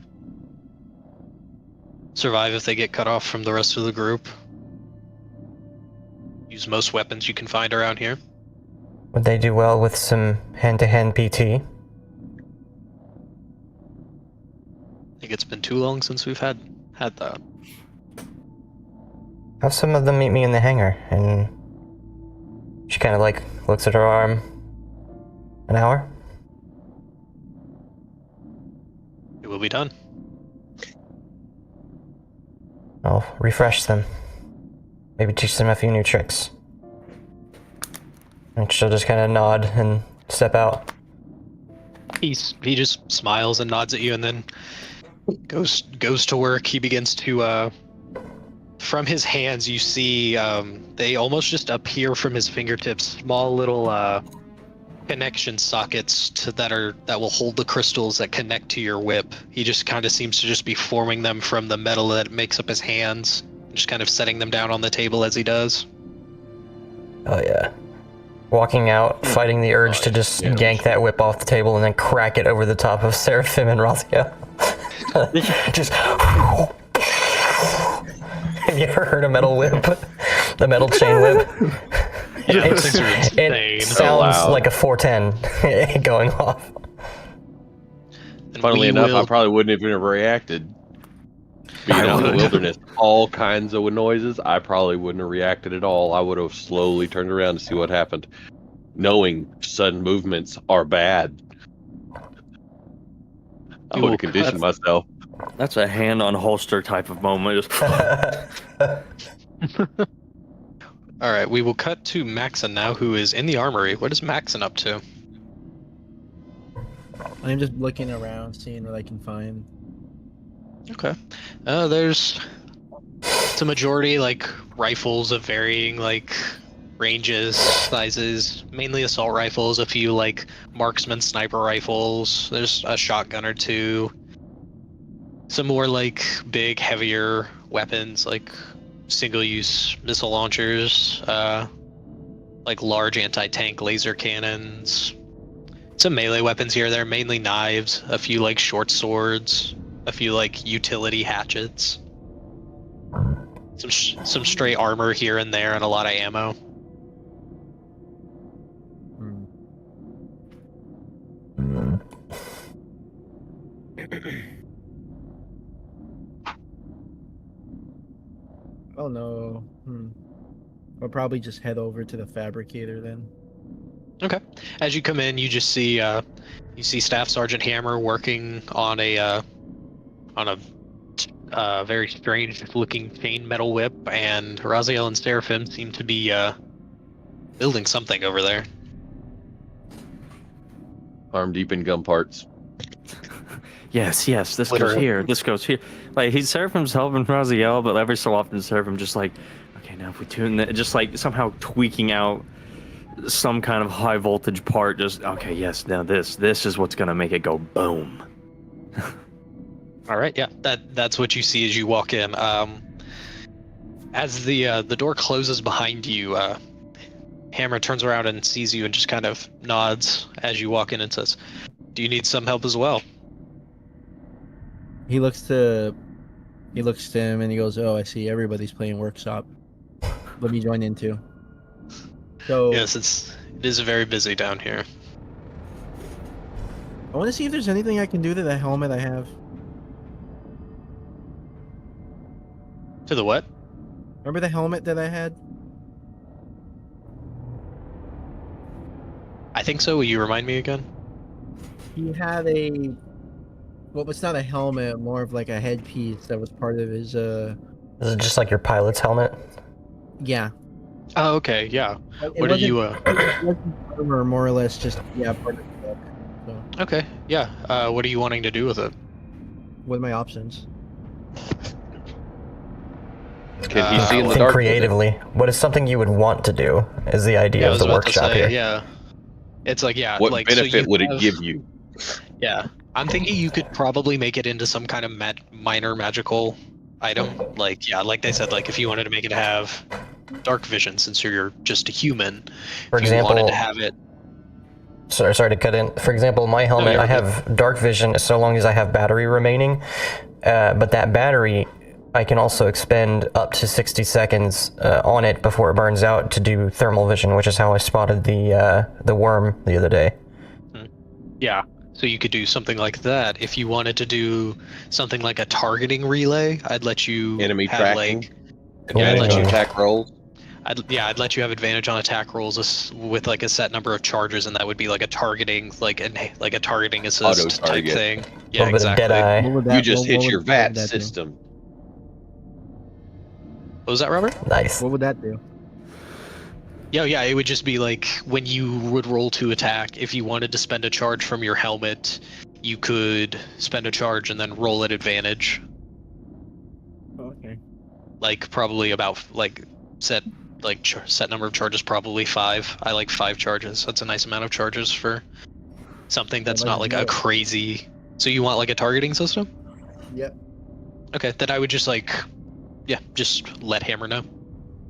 survive if they get cut off from the rest of the group, use most weapons you can find around here. Would they do well with some hand-to-hand PT? I think it's been too long since we've had that. Have some of them meet me in the hangar, and she kind of like looks at her arm. An hour? It will be done. I'll refresh them. Maybe teach them a few new tricks. And she'll just kind of nod and step out. He just smiles and nods at you, and then goes to work. He begins to from his hands you see they almost just appear from his fingertips, small little connection sockets that will hold the crystals that connect to your whip. He just kind of seems to just be forming them from the metal that makes up his hands, just kind of setting them down on the table as he does. Oh yeah. Walking out, fighting the urge to just yank that whip off the table and then crack it over the top of Seraphim and Raziel. Just. Have you ever heard a metal whip? The metal chain whip? Yeah, those things are insane. It sounds like a 410 going off. And Funnily we enough, will- I probably wouldn't have even reacted. Being out in the wilderness, all kinds of noises, I probably wouldn't have reacted at all. I would have slowly turned around to see what happened, knowing sudden movements are bad. I would have conditioned myself. That's a hand on holster type of moment. Just All right, we will cut to Maxon now, who is in the armory. What is Maxon up to? I'm just looking around, seeing what I can find. Okay. There's a majority like rifles of varying like ranges, sizes, mainly assault rifles, a few like marksman sniper rifles. There's a shotgun or two. Some more like big, heavier weapons like single-use missile launchers, like large anti-tank laser cannons. Some melee weapons here. There, mainly knives, a few like short swords, a few like utility hatchets, some stray armor here and there, and a lot of ammo. Oh no. I'll probably just head over to the fabricator then. Okay. As you come in, you just see Staff Sergeant Hammer working on a very strange-looking chain metal whip, and Raziel and Seraphim seem to be building something over there. Arm deep in gun parts. yes, this goes Literally. here, this goes here. Like Seraphim's helping Raziel, but every so often Seraphim just like, okay, now if we tune that, just like somehow tweaking out some kind of high voltage part. Just okay, yes, now this is what's gonna make it go boom. All right, yeah, that's what you see as you walk in. As the door closes behind you, Hammer turns around and sees you and just kind of nods as you walk in and says, "Do you need some help as well?" He looks to him and he goes, "Oh, I see everybody's playing workshop. Let me join in too." So Yes, it is very busy down here. I want to see if there's anything I can do to the helmet I have. To the what? Remember the helmet that I had? I think so. Will you remind me again? He had well, it's not a helmet, more of like a headpiece that was part of his Is it just like your pilot's helmet? yeah. Oh, okay, yeah. It What are wasn't- you? it wasn't armor, more or less just part of the book. So Okay, yeah. What are you wanting to do with it? what are my options? Can he see in the Think dark? creatively. What is something you would want to do? Is the idea I of was the about to workshop say, here? yeah. It's like, yeah, What like so benefit you would it have- give you? Yeah, I'm thinking you could probably make it into some kind of minor magical item. Like, yeah, like they said, like if you wanted to make it have dark vision, since you're just a human. For if you wanted example, to have it. sorry to cut in. For example, my helmet, you're I have dark vision so long as I have battery remaining. But that battery, I can also expend up to 60 seconds on it before it burns out to do thermal vision, which is how I spotted the worm the other day. Yeah, so you could do something like that. If you wanted to do something like a targeting relay, I'd let you Enemy have tracking? like Advantage let on you- attack rolls? I'd let you have advantage on attack rolls with like a set number of charges, and that would be like a targeting like a targeting assist type Auto-target. thing. A Yeah, little bit of exactly. Deadeye. What would You that- just what hit would- your what VAT would that do? system. What was that, Robert? Nice. What would that do? Yeah, it would just be like when you would roll to attack, if you wanted to spend a charge from your helmet, you could spend a charge and then roll at advantage. Okay. Like probably about like set number of charges, probably 5. I like 5 charges. That's a nice amount of charges for something that's like not like that. a crazy. So you want like a targeting system? Yep. Okay, then I would just like yeah, just let Hammer know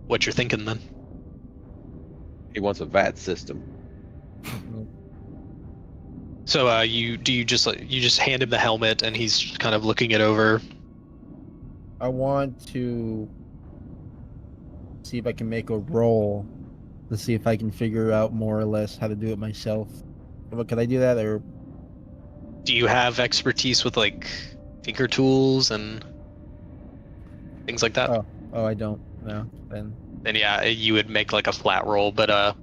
what you're thinking then. He wants a VAT system. So you just hand him the helmet and he's kind of looking it over. I want to see if I can make a roll to see if I can figure out more or less how to do it myself. But could I do that, or Do you have expertise with like tinker tools and things like that? oh, I don't. No, then Then yeah, you would make like a flat roll, but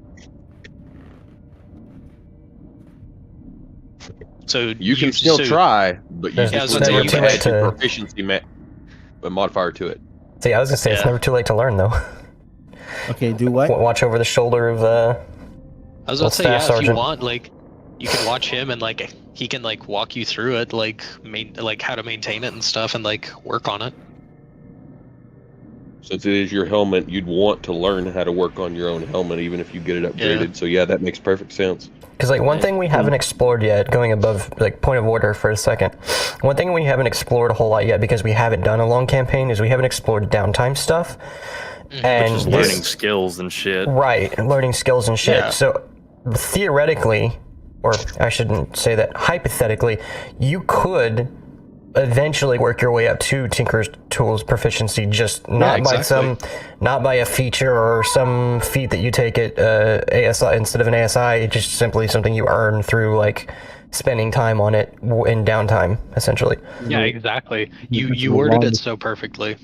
so You can still try, but you Yeah, just so would you have to can- add your proficiency a modifier to it. See, I was gonna say it's Yeah. never too late to learn, though. okay. Do what? Watch over the shoulder of I was Well, about to say, staff yeah, if you sergeant. want, like, you can watch him and like he can like walk you through it, like like how to maintain it and stuff, and like work on it. Since it is your helmet, you'd want to learn how to work on your own helmet, even if you get it upgraded. Yeah. So yeah, that makes perfect sense. Because, like, one thing we haven't explored yet, going above, like, point of order for a second, one thing we haven't explored a whole lot yet, because we haven't done a long campaign, is we haven't explored downtime stuff. And Just this- learning skills and shit. Right, learning skills and shit. Yeah. So, theoretically, or I shouldn't say that, hypothetically, you could eventually work your way up to Tinker's Tools proficiency, just not by not by a feature or some feat that you take at ASI instead of an ASI. It's just simply something you earn through like spending time on it in downtime, essentially. Yeah, exactly. This You is worded it longest- so perfectly.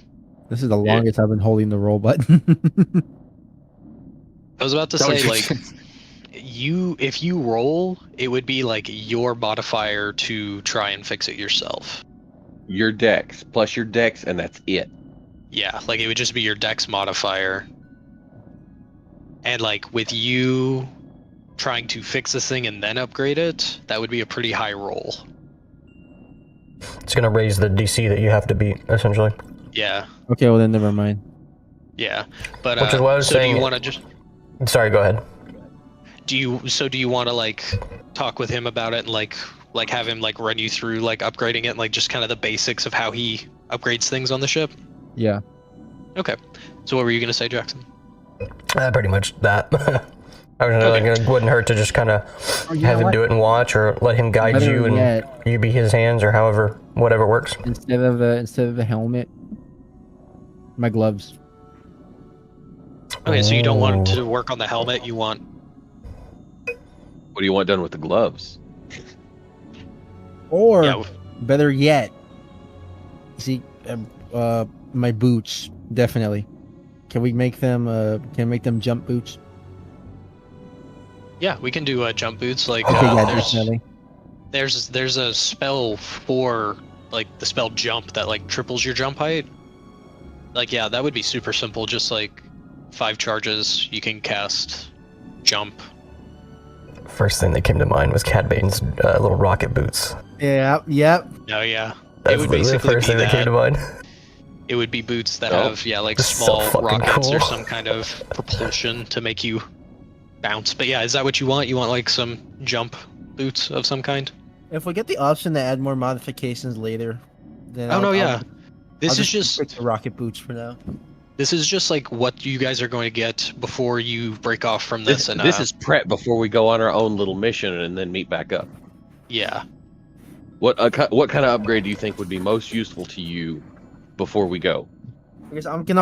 This is the longest I've been holding the roll button. I was about to say, like, if you roll, it would be like your modifier to try and fix it yourself. Your dex plus your dex, and that's it. Yeah, like it would just be your dex modifier. And like with you trying to fix this thing and then upgrade it, that would be a pretty high roll. It's gonna raise the DC that you have to beat, essentially. Yeah, Okay, well then never mind. yeah. But Which is what I was so do saying- you want to just Sorry, go ahead. do you want to like talk with him about it and like have him like run you through like upgrading it and like just kind of the basics of how he upgrades things on the ship? Yeah. Okay. So what were you gonna say, Jackson? Pretty much that. I was like, it wouldn't hurt to just kind of you have know him what? do it and watch, or let him guide Better you and yet. you be his hands, or however, whatever works. Instead of the helmet, my gloves. Okay, so you don't want to work on the helmet. You want What do you want done with the gloves? Or yeah. better yet, see, my boots definitely. Can we make them? Jump boots? Yeah, we can do jump boots. Like Okay, yeah, there's definitely. there's a spell for like the spell jump that like triples your jump height. Like yeah, that would be super simple. Just like 5 charges, you can cast jump. First thing that came to mind was Cad Bane's little rocket boots. Yeah. Yep. Oh yeah, That's it would the basically first be thing that came to mind. It would be boots that Oh. have like That's so small fucking rockets or cool. some kind of propulsion to make you bounce. But yeah, is that what you want? You want like some jump boots of some kind? If we get the option to add more modifications later, then Oh no, yeah. I'll This is stick just to rocket boots for now. this is just like what you guys are going to get before you break off from this. And This is prep before we go on our own little mission and then meet back up. yeah. What kind of upgrade do you think would be most useful to you before we go? Because I can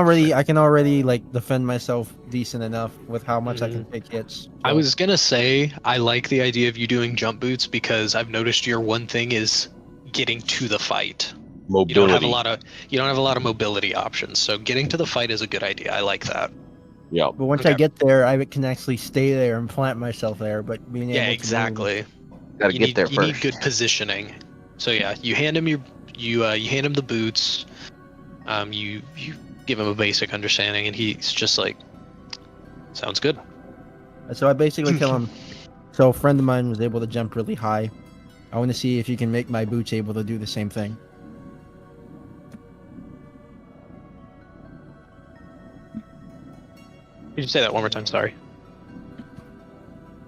already like defend myself decent enough with how much I can take hits. I so- was gonna say I like the idea of you doing jump boots because I've noticed your one thing is getting to the fight. Mobility. You don't have a lot of mobility options, so getting to the fight is a good idea. I like that. Yeah. But once I Okay. get there, I can actually stay there and plant myself there. But being able Yeah, to move- exactly. Gotta You get need, there you first. need good positioning. So yeah, you hand him you hand him the boots. You give him a basic understanding, and he's just like, sounds good. So I basically tell him. So a friend of mine was able to jump really high. I want to see if you can make my boots able to do the same thing. Could you say that one more time? Sorry.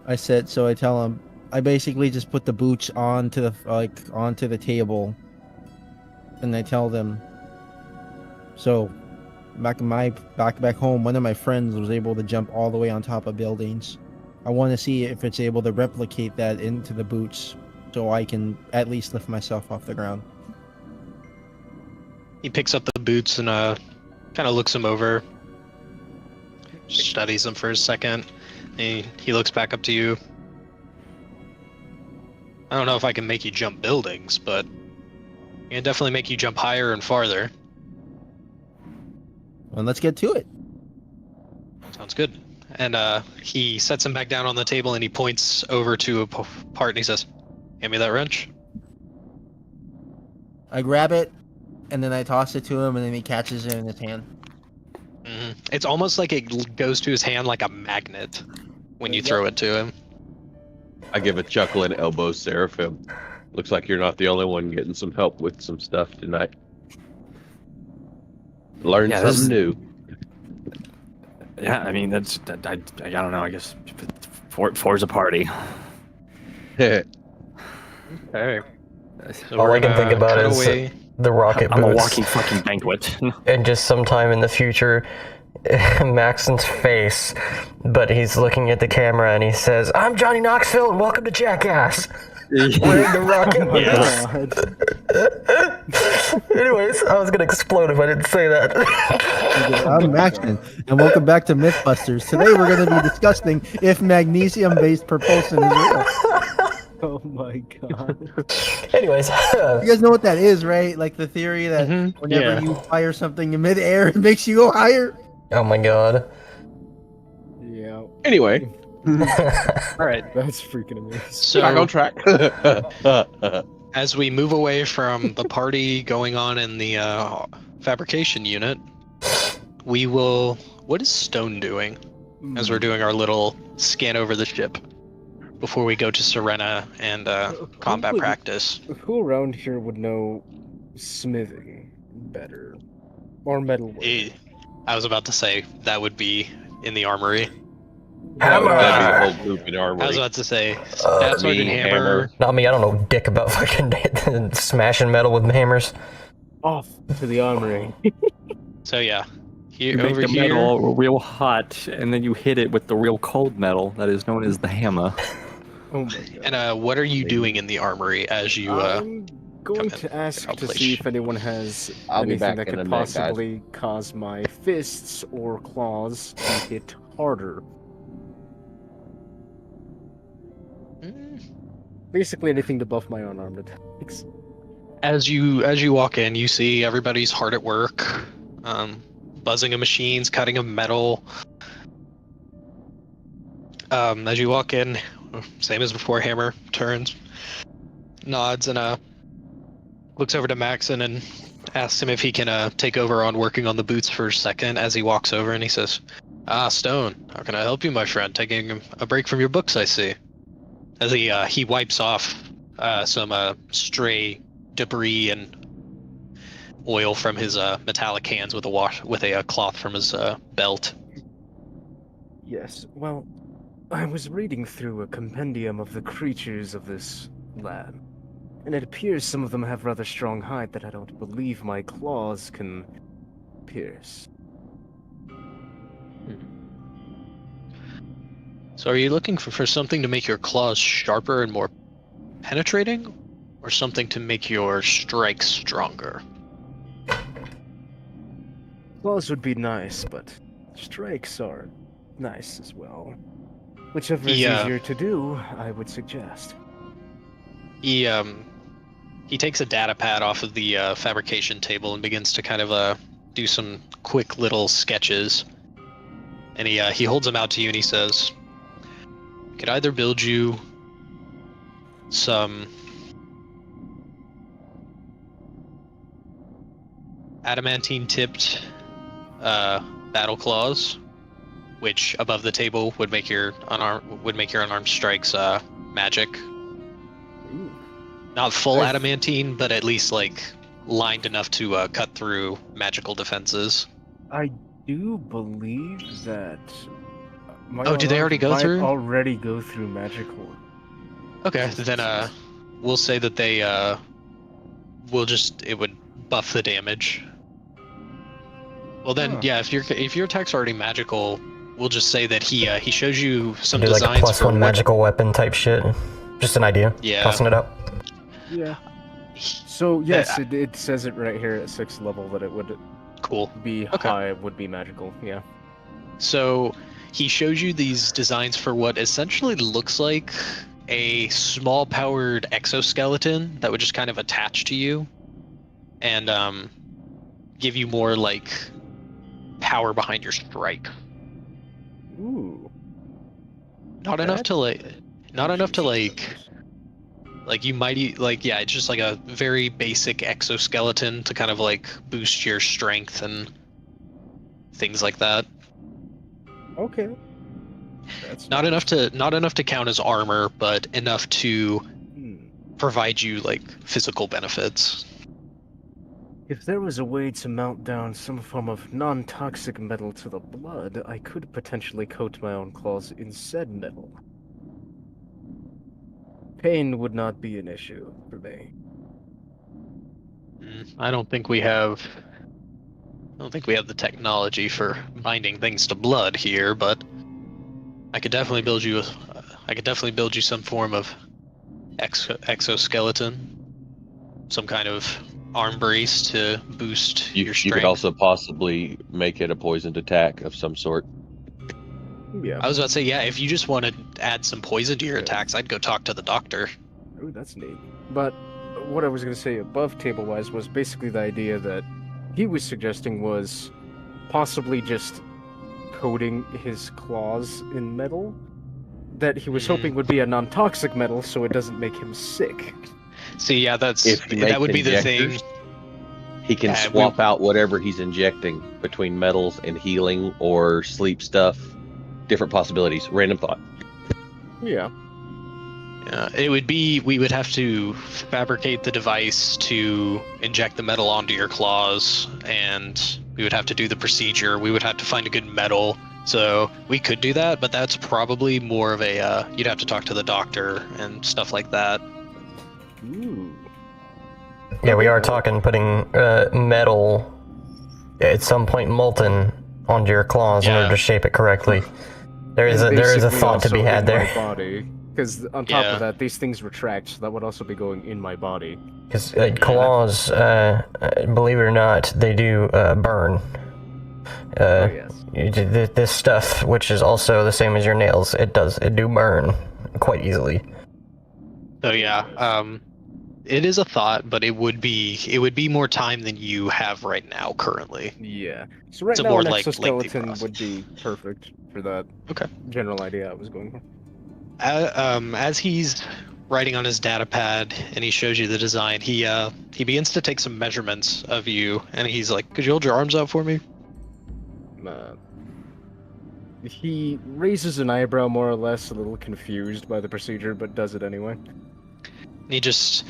I said, so I tell him, I basically just put the boots onto the table, and I tell them, so back home, one of my friends was able to jump all the way on top of buildings. I want to see if it's able to replicate that into the boots, so I can at least lift myself off the ground. He picks up the boots and kind of looks them over, studies them for a second. And he looks back up to you. I don't know if I can make you jump buildings, but I can definitely make you jump higher and farther. Well, let's get to it. Sounds good. And he sets him back down on the table and he points over to a part and he says, "Hand me that wrench." I grab it, and then I toss it to him, and then he catches it in his hand. Mm-hmm. It's almost like it goes to his hand like a magnet when you throw it to him. I give a chuckle and elbow Seraphim. Looks like you're not the only one getting some help with some stuff tonight. Learn something new. Yeah, I mean, I don't know. I guess four's a party. Okay. So All we're I can gonna think about cut is away. the rocket I'm a boots. walking fucking banquet. And just sometime in the future, Maxon's face, but he's looking at the camera and he says, "I'm Johnny Knoxville and welcome to Jackass." Wearing the rocket boots. Anyways, I was gonna explode if I didn't say that. I'm Maxton, and welcome back to Mythbusters. Today we're going to be discussing if magnesium-based propulsion is real. Oh my god. Anyways, You guys know what that is, right? Like the theory that whenever you fire something in midair, it makes you go higher. oh my god. Yeah, Anyway, All right. that's freaking amazing. back on So track. as we move away from the party going on in the fabrication unit, we will. What is Stone doing as we're doing our little scan over the ship before we go to Serena and combat practice? Who around here would know smithing better? Or metalwork? I was about to say that would be in the armory. That'd be Hammer! a whole loop in I was armory. about to say Staff Sergeant Hammer. Not me, I don't know dick about fucking smashing metal with hammers. Off to the armory. So yeah, You here make over the here. metal real hot, and then you hit it with the real cold metal that is known as the hammer. Oh my god. And what are you doing in the armory as you? I'm going come in to ask help to place. see if anyone has I'll be anything back that in a could minute, guys. possibly cause my fists or claws to hit harder. Basically anything to buff my unarmed attacks. As you walk in, you see everybody's hard at work, buzzing of machines, cutting of metal. As you walk in, same as before, Hammer turns, nods, and looks over to Maxon and asks him if he can take over on working on the boots for a second. As he walks over, and he says, "Ah, Stone, how can I help you, my friend? Taking a break from your books, I see." As he wipes off some stray debris and oil from his metallic hands with a cloth from his belt. Yes, well, I was reading through a compendium of the creatures of this lab, and it appears some of them have rather strong hide that I don't believe my claws can pierce. So are you looking for something to make your claws sharper and more penetrating, or something to make your strikes stronger? Claws would be nice, but strikes are nice as well. Whichever is Yeah. easier to do, I would suggest. He takes a data pad off of the fabrication table and begins to kind of do some quick little sketches. And he holds them out to you and he says, "Could either build you some adamantine tipped battle claws, which above the table would make your unarmed strikes magic. Ooh. Not full I've- adamantine, but at least like lined enough to cut through magical defenses." I do believe that. My Oh, do they already go might through? Already go through magical. Okay, then we'll say that they it would buff the damage. Well then, yeah. If your attack's already magical, we'll just say that he shows you some Do like designs a +1 for magical weapon type shit. Just an idea. Yeah. Tossing it up. Yeah. So yes, it says it right here at 6th level that it would Cool. be high, would be magical. Yeah. So he shows you these designs for what essentially looks like a small powered exoskeleton that would just kind of attach to you and give you more like power behind your strike. Ooh. Not enough to like you might like, yeah, it's just like a very basic exoskeleton to kind of like boost your strength and things like that. Okay. That's Not enough to count as armor, but enough to provide you like physical benefits. If there was a way to melt down some form of non-toxic metal to the blood, I could potentially coat my own claws in said metal. Pain would not be an issue for me. I don't think we have the technology for binding things to blood here, but I could definitely build you some form of exoskeleton, some kind of arm brace to boost your strength. You could also possibly make it a poisoned attack of some sort. Yeah. I was about to say, yeah, if you just want to add some poison to your attacks, I'd go talk to the doctor. Ooh, that's neat. But what I was going to say above table-wise was basically the idea that he was suggesting was possibly just coating his claws in metal that he was hoping would be a non-toxic metal so it doesn't make him sick. See, yeah, that would be the thing. He can swap out whatever he's injecting between metals and healing or sleep stuff. Different possibilities. Random thought. Yeah. It would be, we would have to fabricate the device to inject the metal onto your claws, and we would have to do the procedure. We would have to find a good metal. So we could do that, but that's probably more of a, you'd have to talk to the doctor and stuff like that. Ooh. Yeah, we are talking putting metal at some point molten onto your claws in order to shape it correctly. There is a thought to be had there. Because on top of that, these things retract, so that would also be going in my body. Because claws, believe it or not, they do burn. Yes. This stuff, which is also the same as your nails, it do burn quite easily. So yeah, it is a thought, but it would be more time than you have right now currently. Yeah. So right It's a now more, an like, lengthy exoskeleton process. would be perfect for that general idea I was going for. As he's writing on his data pad and he shows you the design, he begins to take some measurements of you, and he's like, "Could you hold your arms out for me?" He raises an eyebrow, more or less, a little confused by the procedure, but does it anyway. He just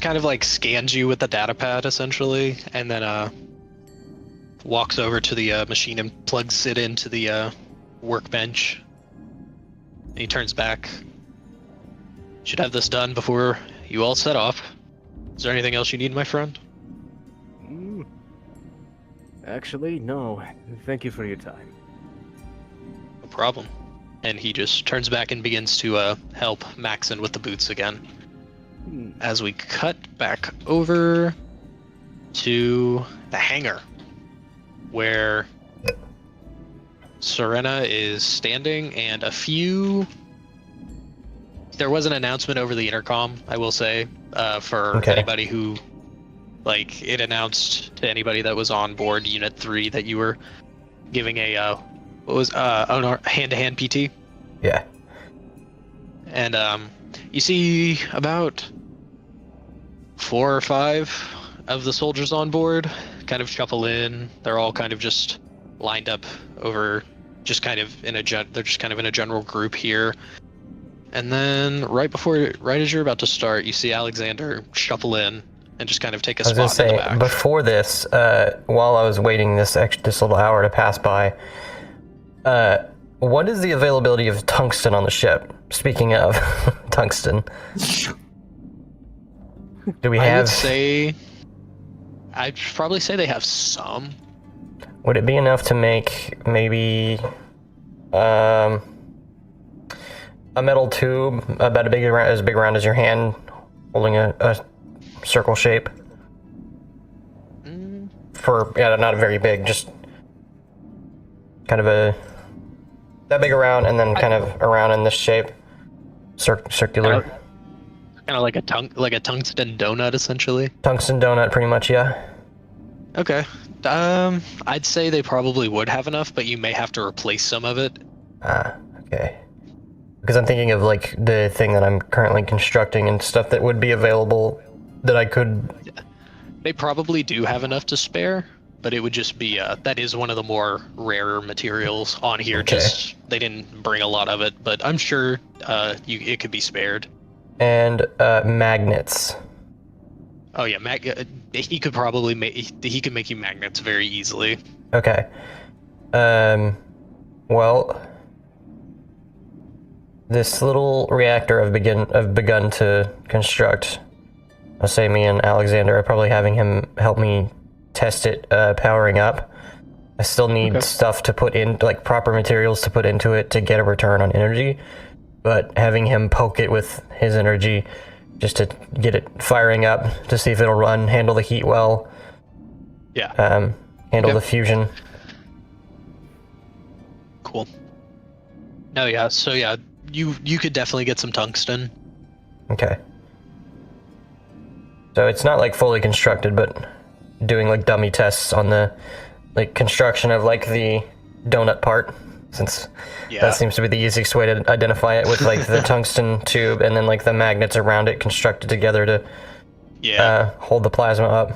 kind of like scans you with the data pad essentially, and then walks over to the machine and plugs it into the workbench. And he turns back. Should have this done before you all set off. Is there anything else you need, my friend? Actually, no. Thank you for your time. No problem. And he just turns back and begins to help Maxon with the boots again. As we cut back over to the hangar, where Serena is standing, and there was an announcement over the intercom, I will say, for anybody who, like, it announced to anybody that was on board Unit 3 that you were giving a, hand-to-hand PT? Yeah. And, you see about 4 or 5 of the soldiers on board kind of shuffle in. They're all kind of just lined up over, just kind of in a general group here. And then right as you're about to start, you see Alexander shuffle in and just kind of take a spot in the back. Before this, while I was waiting this little hour to pass by, what is the availability of tungsten on the ship? Speaking of tungsten, do we have? I'd probably say they have some. Would it be enough to make maybe a metal tube about as big around as your hand, holding a circle shape? For not very big, just kind of that big around, and then kind of around in this shape, circular. Kind of like a tungsten donut, essentially. Tungsten donut, pretty much, yeah. Okay. I'd say they probably would have enough, but you may have to replace some of it. Okay. Because I'm thinking of like the thing that I'm currently constructing and stuff that would be available that I could. They probably do have enough to spare, but it would just be that is one of the more rarer materials on here. Okay. Just they didn't bring a lot of it, but I'm sure it could be spared. And magnets. Oh yeah, he could probably make you magnets very easily. Okay. Well, this little reactor I've begun to construct. I'll say me and Alexander are probably having him help me test it, powering up. I still need stuff to put in, like proper materials to put into it to get a return on energy, but having him poke it with his energy just to get it firing up to see if it'll run, handle the heat well. Yeah. Handle the fusion. Cool. No, yeah. So yeah, you could definitely get some tungsten. Okay. So it's not like fully constructed, but doing like dummy tests on the like construction of like the donut part, since that seems to be the easiest way to identify it, with like the tungsten tube and then like the magnets around it constructed together to hold the plasma up.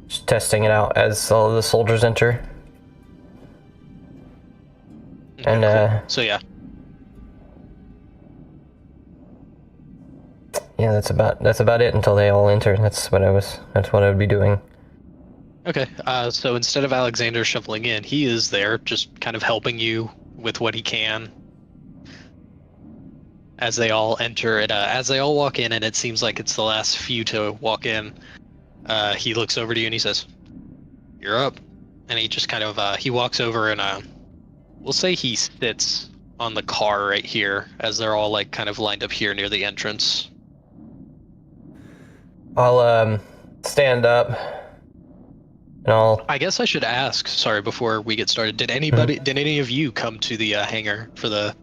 Just testing it out as all of the soldiers enter. Okay, And cool. So yeah. Yeah, that's about it until they all enter. That's what I would be doing. Okay, so instead of Alexander shuffling in, he is there, just kind of helping you with what he can. As they all enter, as they all walk in, and it seems like it's the last few to walk in, he looks over to you and he says, "You're up." And he just kind of, he walks over and, we'll say he sits on the car right here, as they're all like kind of lined up here near the entrance. I'll stand up, and I guess I should ask, sorry, before we get started, did any of you come to the hangar for the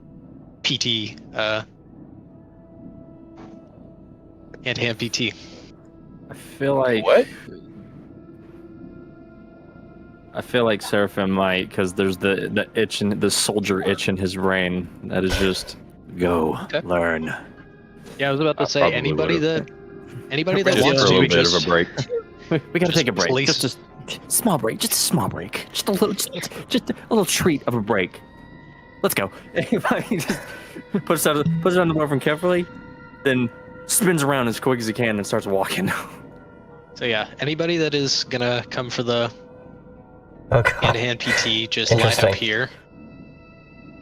PT, hand PT? I feel like What? I feel like Seraphim might, because there's the itch in the soldier itch in his brain that is just go learn. Yeah, I was about to say anybody that Just wants for a to little bit of a break. We gotta take a break. place- Just a small break. Just a small break. Just a little treat of a break. Let's go. He just puts it on the board carefully, then spins around as quick as he can and starts walking. So yeah, anybody that is gonna come for the hand-to-hand PT, just line up Interesting. here.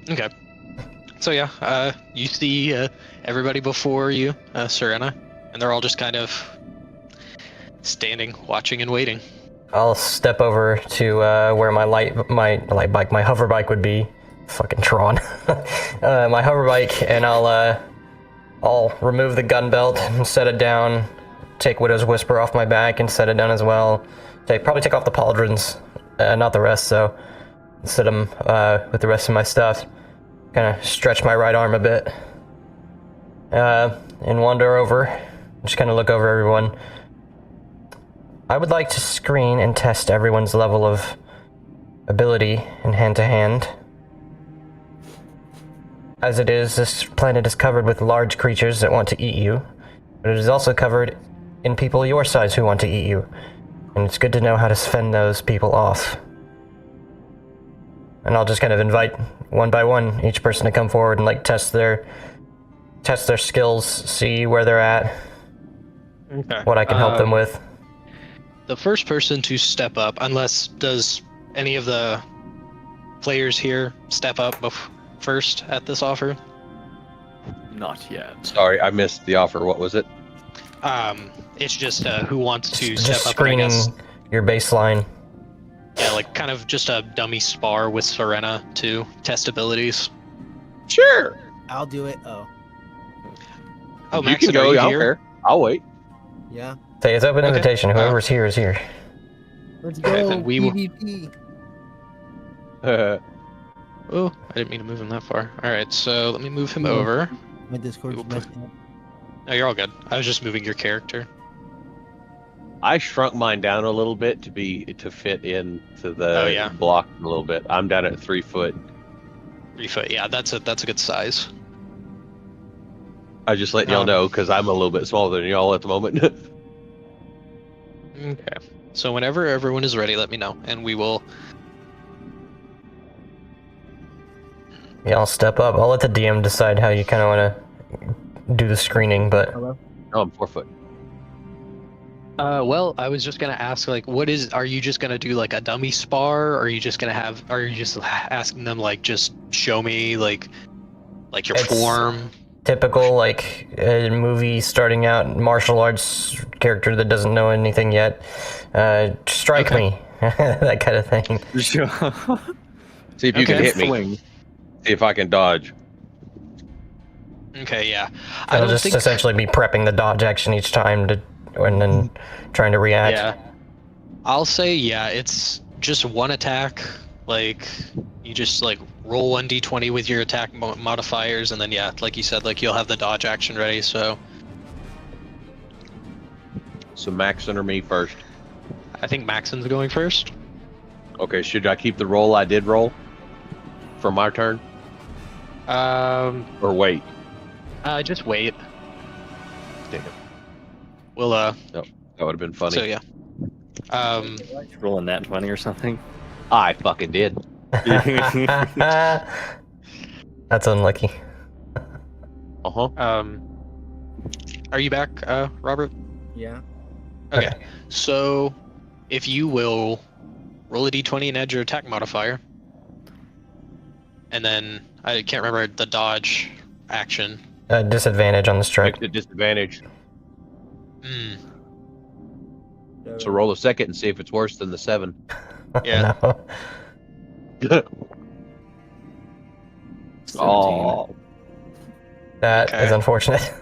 Okay. So yeah, you see everybody before you, Serena, and they're all just kind of standing, watching, and waiting. I'll step over to where my hover bike would be. Fucking Tron. My hover bike, and I'll remove the gun belt and set it down. Take Widow's Whisper off my back and set it down as well. Probably take off the pauldrons, not the rest. So set them with the rest of my stuff. Kind of stretch my right arm a bit, and wander over. Just kind of look over everyone. I would like to screen and test everyone's level of ability in hand-to-hand. As it is, this planet is covered with large creatures that want to eat you, but it is also covered in people your size who want to eat you, and it's good to know how to fend those people off. And I'll just kind of invite one by one each person to come forward and like test their skills, see where they're at, Okay. what I can help them with. The first person to step up, does any of the players here step up first at this offer? Not yet. Sorry, I missed the offer. What was it? It's just who wants to Just step up. And I screening guess your baseline. like kind of just a dummy spar with Serena to test abilities. Sure. I'll do it. Oh, Oh, You Maxon, can go. are you I don't here? care. I'll wait. yeah. Say it's open Okay. invitation. Whoever's here is here. Let's Okay, go. then we will- PvP. Oh, I didn't mean to move him that far. All right, so let me move him Yeah. over. My Discord's We'll put- messing up. No, you're all good. I was just moving your character. I shrunk mine down a little bit to fit into the Oh, yeah. block a little bit. I'm down at 3 foot. 3 foot. Yeah, that's a good size. I just letting y'all know because I'm a little bit smaller than y'all at the moment. Okay. So whenever everyone is ready, let me know, and we will. Yeah, I'll step up. I'll let the DM decide how you kind of want to do the screening, but Hello. Oh, I'm 4 foot. Well, I was just gonna ask, like, are you just gonna do like a dummy spar, or are you just asking them like, just show me like your It's- form? typical like movie starting out martial arts character that doesn't know anything yet. Strike Okay. me, that kind of thing. See if you Okay. can hit me. Swing. See if I can dodge. Okay, yeah. I I'll don't just think. essentially be prepping the dodge action each time and then trying to react. Yeah. I'll say yeah. It's just one attack. Like you just like roll 1d20 with your attack modifiers, and then yeah, like you said, like you'll have the dodge action ready. So So Maxon or me first. I think Maxon's going first. Okay, should I keep the roll I did roll for my turn or wait? Just wait. Damn it. We'll That would have been funny. So yeah. Rolling that 20 or something. I fucking did. That's unlucky. Uh-huh. Are you back, Robert? Yeah. Okay. So, if you will roll a d20 and add your attack modifier, and then I can't remember the dodge action. Disadvantage on the strike. Make the disadvantage. Hmm. So roll a second and see if it's worse than the 7. Yeah. No. 17. Oh. That Okay. is unfortunate.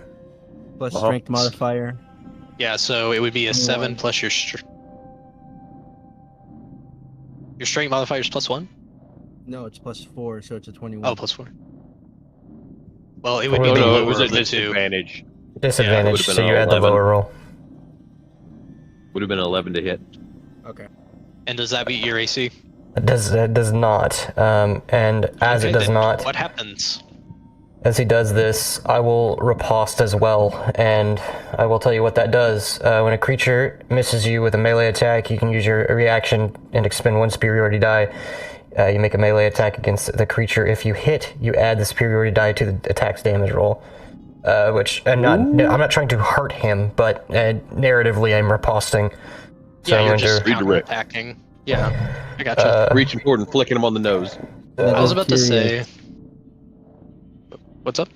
Plus Uh-huh. strength modifier. Yeah. So it would be a 7 One. plus your strength modifier is +1. No, it's +4, so it's a 21. Oh, +4. Well, it would be Oh, the no, lower it was a of the two. disadvantage. Disadvantage, would've been so you an add the 11. lower roll. Would have been 11 to hit. Okay. And does that beat your AC? It does not. And as Okay, it does then not, What happens? as he does this, I will riposte as well, and I will tell you what that does. When a creature misses you with a melee attack, you can use your reaction and expend 1 superiority die. You make a melee attack against the creature. If you hit, you add the superiority die to the attack's damage roll. Which I'm not trying to hurt him, but narratively I'm riposting. So Yeah, I'm you're going just to counter-attacking. Yeah, I gotcha. Reaching forward and flicking him on the nose. I was about to curious. say. What's up?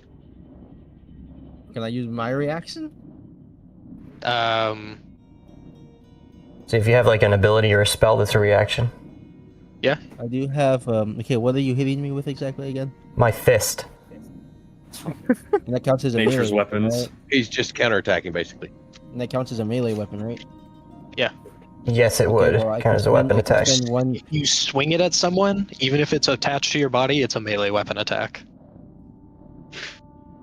Can I use my reaction? Um, see if you have like an ability or a spell that's a reaction. I do have. Okay, what are you hitting me with exactly again? My fist. And that counts as a Nature's melee weapon, weapons. right? He's just counterattacking, basically. And that counts as a melee weapon, right? Yes, it Okay, would. well, I Count can as a spend- weapon I can attack. spend one. if you swing it at someone, even if it's attached to your body, it's a melee weapon attack.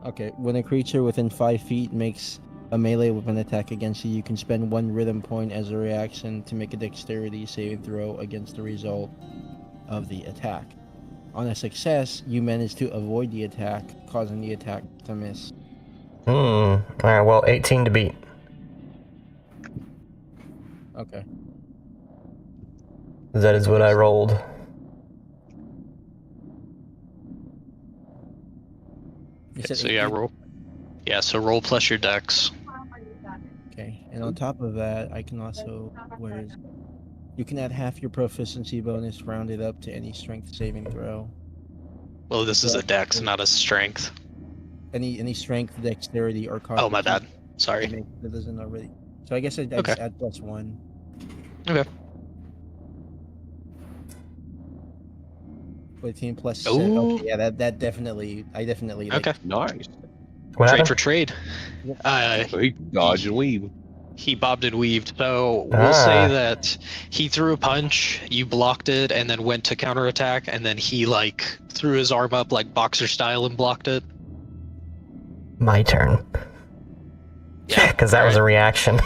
Okay, when a creature within 5 feet makes a melee weapon attack against you, you can spend 1 rhythm point as a reaction to make a dexterity saving throw against the result of the attack. On a success, you manage to avoid the attack, causing the attack to miss. Alright, well, 18 to beat. Okay. That is what I rolled. You said So yeah, 18? roll. Yeah, so roll plus your dex. Okay, and on top of that, I can also, where is, you can add half your proficiency bonus rounded up to any strength saving throw. Well, this is a dex, not a strength. Any strength, dexterity, or Oh, my bad. constitution Sorry. that doesn't already. So I guess I Okay. just add +1. Okay. 14 plus 6. Ooh. Okay, yeah, that definitely. I definitely. Like, Okay. Nice. What Trade happened? for trade. So he can dodge and weave. He bobbed and weaved. So we'll say Ah. that he threw a punch, you blocked it, and then went to counterattack, and then he like threw his arm up like boxer style and blocked it. My turn. Yeah, Because that was a reaction.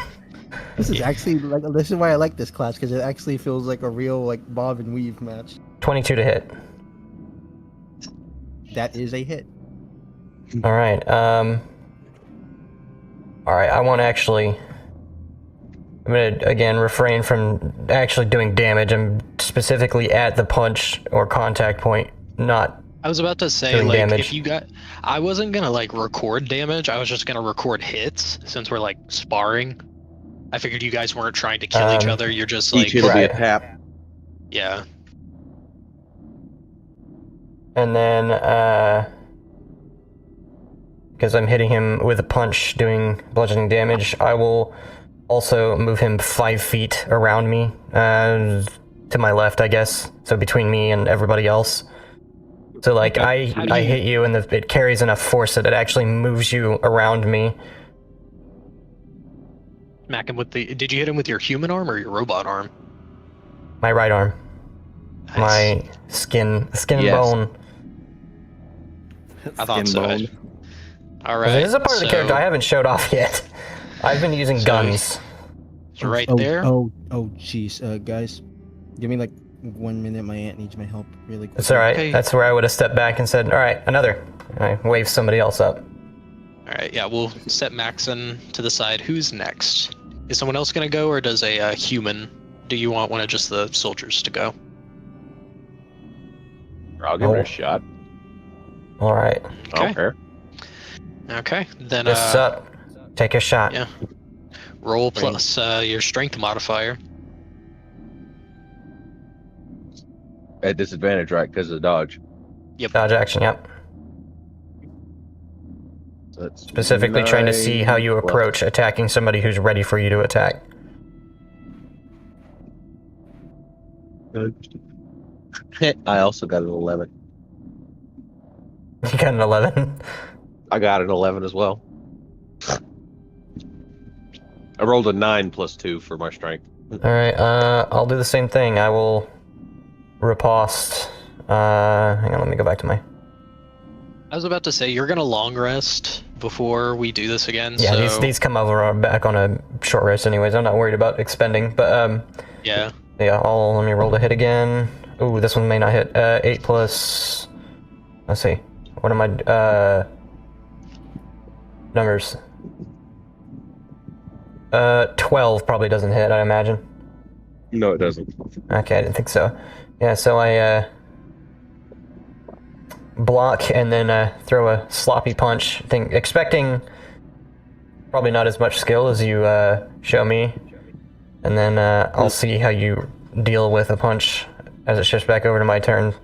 This is actually like. This is why I like this class because it actually feels like a real like bob and weave match. 22 to hit. That is a hit. All right. All right. I want to actually. I'm gonna again refrain from actually doing damage. I'm specifically at the punch or contact point, not. I was about to say, Doing like, damage. if you got, I wasn't gonna like record damage. I was just gonna record hits since we're like sparring. I figured you guys weren't trying to kill each other. You're just like, Each hit will be a Right. tap. yeah. And then, because I'm hitting him with a punch, doing bludgeoning damage, I will also move him 5 feet around me, to my left, I guess. So between me and everybody else. So like Okay. I hit you, and it carries enough force that it actually moves you around me. Smack him with the. Did you hit him with your human arm or your robot arm? My right arm, Nice. my skin and Yes. bone. I thought Skin so. bone. All right. This is a part of the character I haven't showed off yet. I've been using So- guns. It's right oh, there. Oh, jeez, guys, give me like 1 minute. My aunt needs my help really quick. It's all right. Okay. That's where I would have stepped back and said, "All right, another." I wave somebody else up. All right. Yeah, we'll set Maxon to the side. Who's next? Is someone else gonna go, or does a human? Do you want one of just the soldiers to go? I'll give it Oh. a shot. All right. I don't care. Okay. Then Fists up. Take a shot. yeah. Roll plus your strength modifier. At disadvantage, right? Because of dodge. Dodge action. Yep. So that's Specifically trying to see how you 9 plus- approach attacking somebody who's ready for you to attack. I also got an 11. You got an 11. I got an 11 as well. I rolled a 9 plus 2 for my strength. All right. I'll do the same thing. I will riposte. Hang on. Let me go back to my. I was about to say you're gonna long rest before we do this again. Yeah. So, These come over back on a short rest, anyways. I'm not worried about expending, but yeah. yeah. Let me roll to hit again. Ooh, this one may not hit. 8 plus. Let's see. What are my numbers? 12 probably doesn't hit, I imagine. No, it doesn't. Okay, I didn't think so. Yeah, so I block and then throw a sloppy punch, expecting probably not as much skill as you show me. And then I'll see how you deal with a punch as it shifts back over to my turn.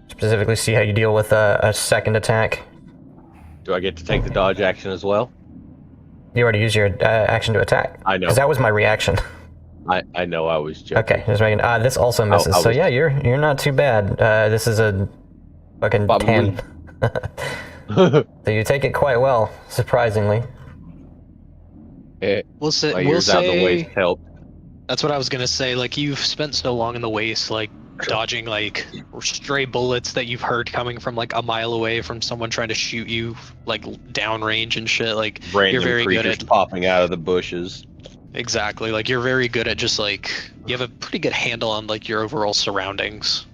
Specifically see how you deal with a second attack. Do I get to take the dodge action as well? You already used your action to attack. I know. Because that was my reaction. I know I was joking. Okay, just making. This also misses. I So was- yeah, you're not too bad. This is a fucking Probably. 10. So you take it quite well, surprisingly. We'll say. My We'll ears out of the waist say. helped. That's what I was gonna say. Like you've spent so long in the waste, like dodging like stray bullets that you've heard coming from like a mile away from someone trying to shoot you, like downrange and shit. Like Random you're very good creatures at popping out of the bushes. exactly. Like you're very good at just like you have a pretty good handle on like your overall surroundings.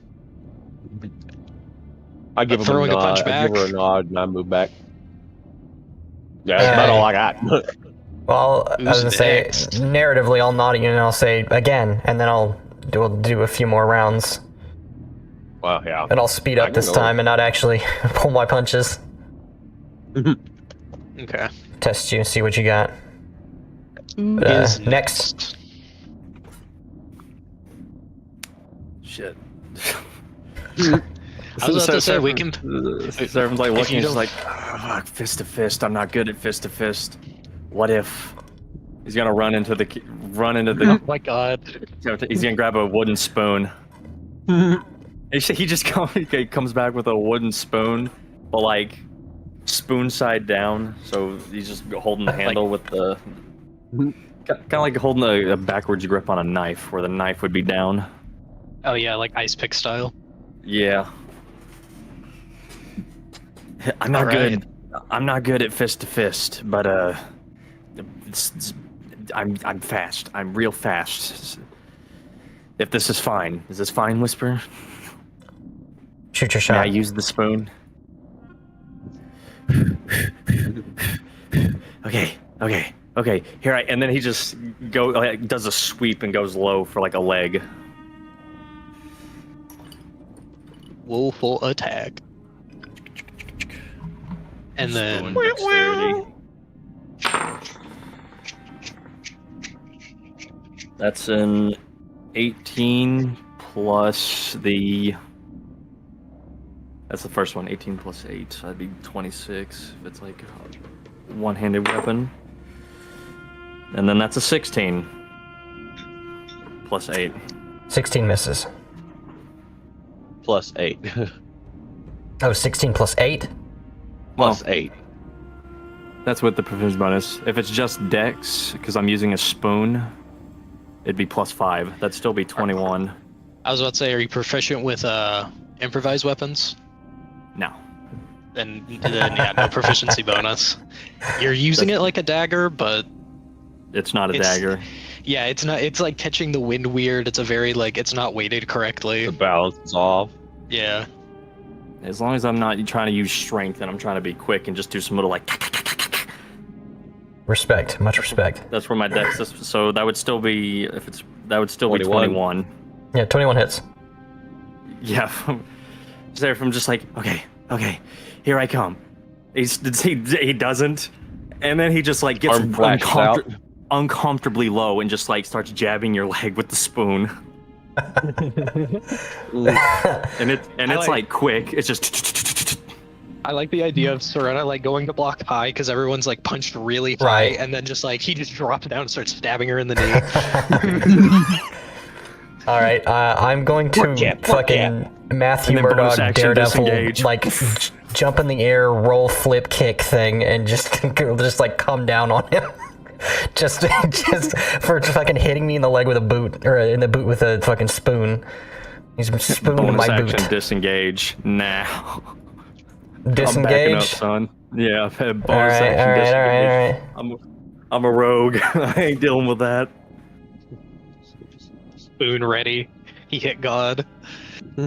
I give But him throwing a a nod. punch I give her a back? nod and I move back. Yeah, that's about all I got. Well, I was Who's gonna say, next? narratively, I'll nod at you and I'll say again, and then we'll do a few more rounds, Well, yeah. and I'll speed I up can this go. time and not actually pull my punches. Okay. Test you, see what you got. Who But, is next. Shit. I was about to say we can. Servant's like if looking, you just don't- like, "Oh, fuck, fist to fist. I'm not good at fist to fist. What if he's gonna run into the Oh my god. he's gonna grab a wooden spoon. He just comes back with a wooden spoon, but like spoon side down. So he's just holding the handle with the kind of like holding a backwards grip on a knife, where the knife would be down. Oh yeah, like ice pick style. Yeah. I'm not Alright. good. I'm not good at fist to fist, but I'm fast. I'm real fast. If this is fine, is this fine, Whisper? Shoot your May shot. I use the spoon? Okay. Here and then he just does a sweep and goes low for like a leg. Willful attack. And then Spoon dexterity. That's an 18 plus the. That's the first one. 18 plus 8. So that'd be 26 if it's like a one-handed weapon. And then that's a 16 plus 8. 16 misses. Plus 8. Oh, 16 plus 8? Plus 8. That's with the proficiency bonus. If it's just dex, because I'm using a spoon, it'd be plus 5. That'd still be 21. I was about to say, are you proficient with improvised weapons? No. Then yeah, no proficiency bonus. You're using it like a dagger, but It's not a It's- dagger. yeah, it's not. It's like catching the wind weird. It's a very like it's not weighted correctly. The balance is off. Yeah. As long as I'm not trying to use strength and I'm trying to be quick and just do some little like. Respect. Much respect. That's where my dex is. So that would still be be 21. 21. Yeah, 21 hits. Yeah. From just like okay, here I come. He doesn't, and then he just like gets Arm flashes out. uncomfortably low and just like starts jabbing your leg with the spoon. and it's like quick. It's just. I like the idea of Serena like going to block high because everyone's like punched really high, Right. and then just like he just drops down and starts stabbing her in the knee. All right, I'm going to fucking Matthew And then bonus Murdoch action Daredevil disengage. like jump in the air, roll, flip, kick thing, and just like come down on him. just for fucking hitting me in the leg with a boot or in the boot with a fucking spoon. He's spooning Bonus my action boot. disengage. Nah. I'm backing up, Disengage. son. Yeah, bonus All right, action all right, disengage. all right. I'm a rogue. I ain't dealing with that. Spoon ready. He hit God. All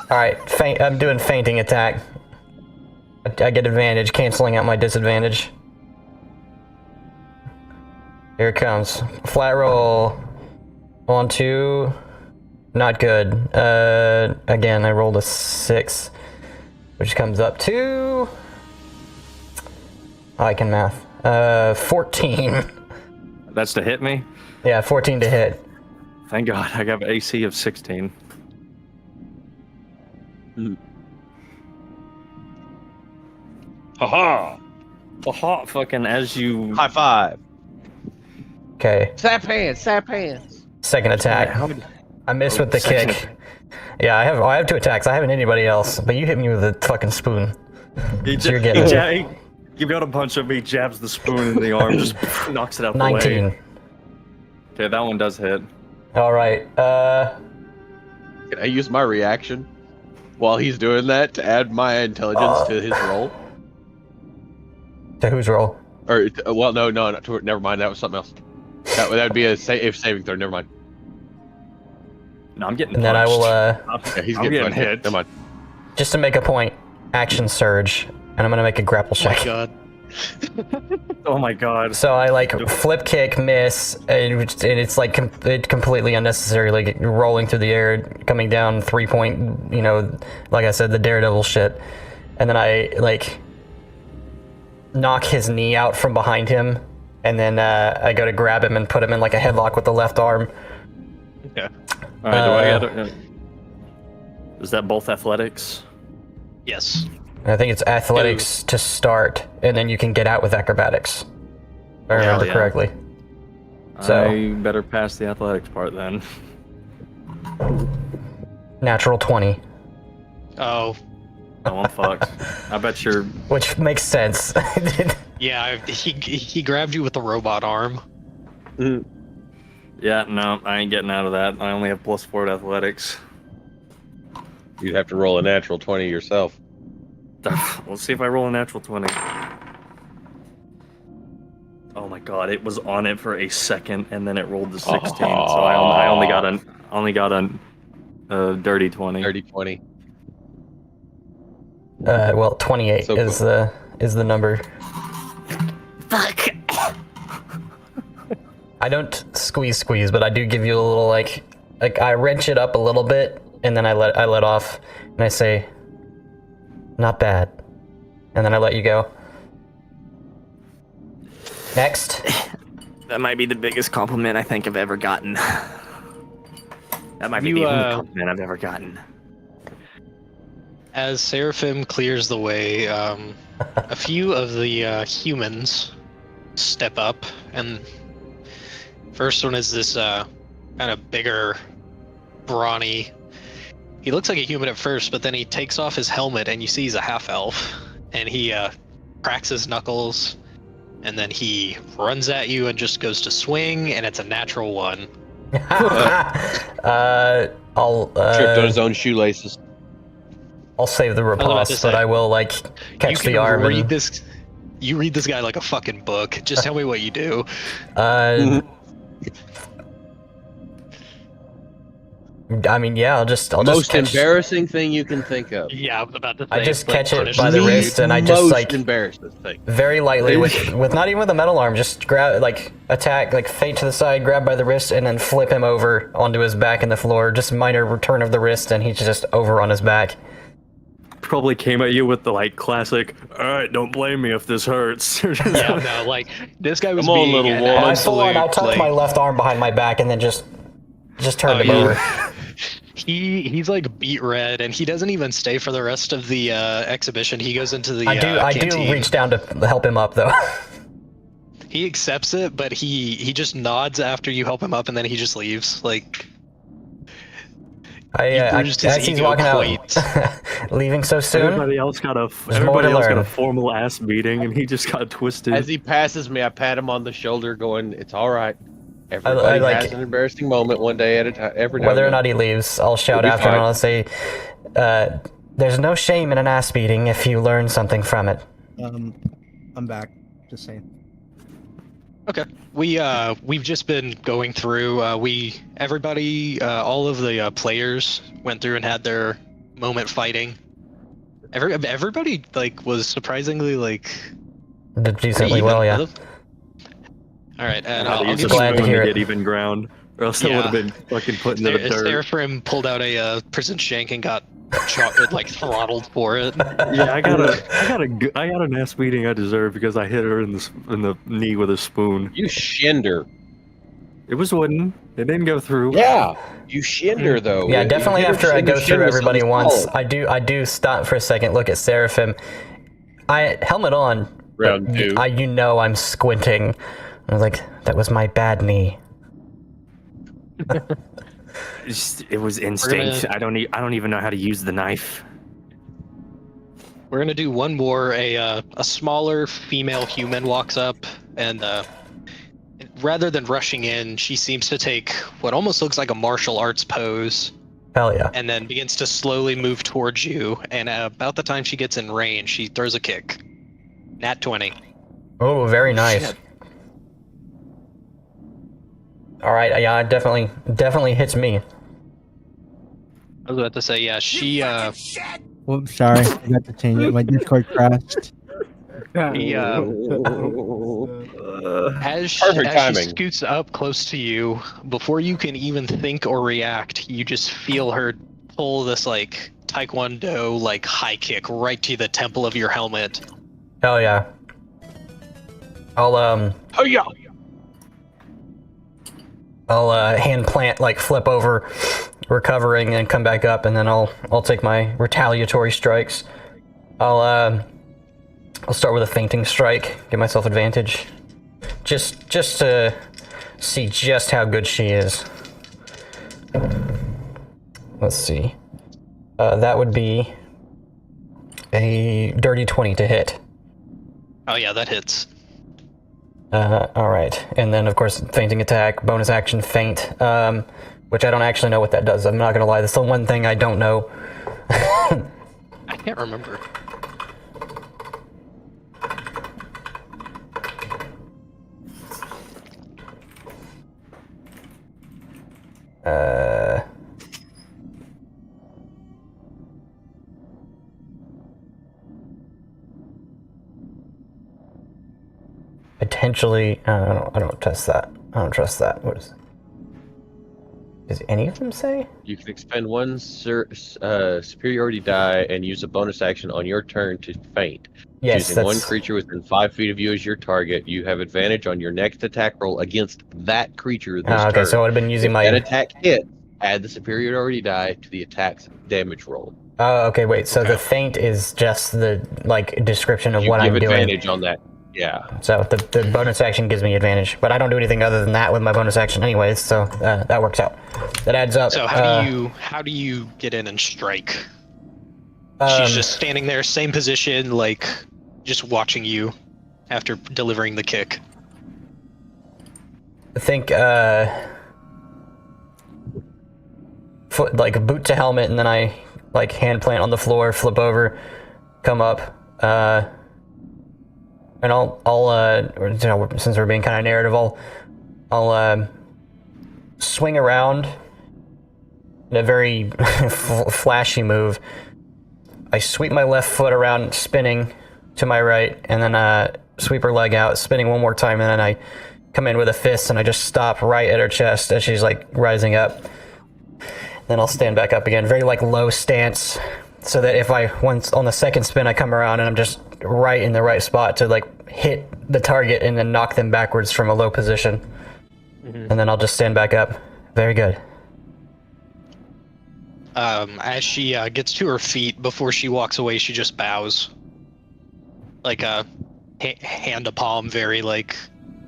right, I'm doing fainting attack. I get advantage, canceling out my disadvantage. Here it comes. Flat roll. 1, 2. Not good. Again, I rolled a 6, which comes up to. I can math. 14. That's to hit me. Yeah, 14 to hit. Thank God, I got an AC of 16. Haha! Aha! Fucking as you. High five! Okay, Sap hands. second attack. I missed with the second kick. Yeah, I have 2 attacks. I haven't hit anybody else, but you hit me with a fucking spoon. So you're getting You got a bunch of me, jabs the spoon in the arm, just knocks it out the 19. way. Okay, that one does hit. All right. Can I use my reaction while he's doing that to add my intelligence to his roll? To whose roll? Or, well, no, never mind. That was something else. That would be a saving throw. Never mind. No, I'm getting And then I punched. will, Yeah, he's I'm getting getting punched. hit. Never mind. just to make a point, action surge, and I'm gonna make a grapple Oh my check. God. Oh my God. So I like flip kick, miss, and it's like completely unnecessary, like rolling through the air, coming down 3-point, like I said, the Daredevil shit, and then I like knock his knee out from behind him, and then I go to grab him and put him in like a headlock with the left arm. Yeah. All right, do I gotta, is that both athletics? Yes. I think it's athletics to start, and then you can get out with acrobatics. If I remember yeah. correctly. So I better pass the athletics part then. Natural 20. Oh, Oh, I'm fucked. I bet you're. Which makes sense. yeah, he grabbed you with the robot arm. Yeah, no, I ain't getting out of that. I only have +4 to athletics. You'd have to roll a natural 20 yourself. Let's see if I roll a natural 20. Oh my god, it was on it for a second, and then it rolled to 16. So I only got a dirty 20. Dirty 20. Well, 28 So is the number. Fuck. I don't squeeze, but I do give you a little like I wrench it up a little bit, and then I let off, and I say, "Not bad," and then I let you go. Next. That might be the biggest compliment I think I've ever gotten. That might be You, the only compliment I've ever gotten. As Seraphim clears the way, a few of the humans step up, and first one is this kind of bigger, brawny. He looks like a human at first, but then he takes off his helmet, and you see he's a half-elf, and he cracks his knuckles, and then he runs at you and just goes to swing, and it's a natural 1. I'll Tripped on his own shoelaces. I'll save the about to riposte, say, but I will like catch the arm read and this. You read this guy like a fucking book. Just tell me what you do. I mean, yeah, I'll just Most catch. embarrassing thing you can think of. Yeah, I was about to say. I just like, catch it punish by the me. wrist, and I just Most like embarrassing thing. very lightly with not even with a metal arm, just grab attack feint to the side, grab by the wrist, and then flip him over onto his back in the floor. Just minor return of the wrist, and he's just over on his back. Probably came at you with the classic, "Alright, don't blame me if this hurts." Yeah, no, like this guy was Come on, being little an woman. I full on, I absolute, tucked my left arm behind my back and then just turned him yeah. over. He's like beat red, and he doesn't even stay for the rest of the exhibition. He goes into the I do canteen. reach down to help him up though. He accepts it, but he just nods after you help him up, and then he just leaves. Like bruised his as he's ego walking quite. out, leaving so soon. Everybody else got a learn. formal ass meeting, and he just got twisted. As he passes me, I pat him on the shoulder, going, "It's all right. Everybody has an embarrassing moment one day at a time. Every now Whether or and then." not he leaves, I'll shout We'll be after him fine. and I'll say, "There's no shame in an ass beating if you learn something from it." I'm back. Just saying. Okay, we've just been going through. Everybody, all of the players went through and had their moment fighting. Everybody was surprisingly Did decently even. well, yeah. All right, and I'll I'll use give a glad to spoon hear to it. get even ground, or else it Yeah. would have been fucking put into the dirt. Seraphim pulled out a prison shank and got throttled for it. Yeah, I got an ass beating I deserve because I hit her in the knee with a spoon. You shinned her. It was wooden. It didn't go through. Yeah, you shinned her though. Yeah, You definitely hit her after I in the go shin through with everybody something once, solid. I do stop for a second, look at Seraphim. Helmet on. Round but two. I'm squinting. I was like, that was my bad knee. It was instinct. I don't even know how to use the knife. We're gonna do one more. A smaller female human walks up, and rather than rushing in, she seems to take what almost looks like a martial arts pose, Hell yeah. and then begins to slowly move towards you. And about the time she gets in range, she throws a kick. Nat 20. Oh, very nice. Shit. All right, yeah, it definitely hits me. I was about to say, yeah, she Whoops, sorry. I got to change it. My Discord crashed. he, as Perfect she timing. scoots up close to you, before you can even think or react, you just feel her pull this taekwondo high kick right to the temple of your helmet. Hell yeah. I'll Oh yeah. hand plant, flip over, recovering, and come back up, and then I'll take my retaliatory strikes. I'll start with a fainting strike, give myself advantage, just to see just how good she is. Let's see. That would be a dirty 20 to hit. Oh yeah, that hits. Alright. And then, of course, fainting attack, bonus action feint, which I don't actually know what that does. I'm not gonna lie, that's the one thing I don't know. I can't remember. Potentially, I don't trust that. I don't trust that. What is? Does any of them say? You can expend one superiority die and use a bonus action on your turn to feint. Yes, Choosing one creature within 5 feet of you as your target, you have advantage on your next attack roll against that creature this okay, turn. so I would have been using if my... that attack hit, add the superiority die to the attack's damage roll. Oh, okay, wait, so the feint is just the, like, description of what I'm doing. You give advantage on that, yeah. So the bonus action gives me advantage, but I don't do anything other than that with my bonus action anyways, so that works out. That adds up. So how do you get in and strike? She's just standing there, same position, like, just watching you after delivering the kick. I think, foot, like, boot to helmet, and then I, like, hand plant on the floor, flip over, come up, and I'll you know, since we're being kind of narrative, I'll swing around in a very flashy move. I sweep my left foot around, spinning to my right, and then sweep her leg out, spinning one more time, and then I come in with a fist, and I just stop right at her chest as she's, like, rising up. Then I'll stand back up again, very, like, low stance, so that if once on the second spin I come around and I'm just right in the right spot to, like, hit the target and then knock them backwards from a low position. And then I'll just stand back up. Very good. As she gets to her feet, before she walks away, she just bows. Like a hand to palm, very, like,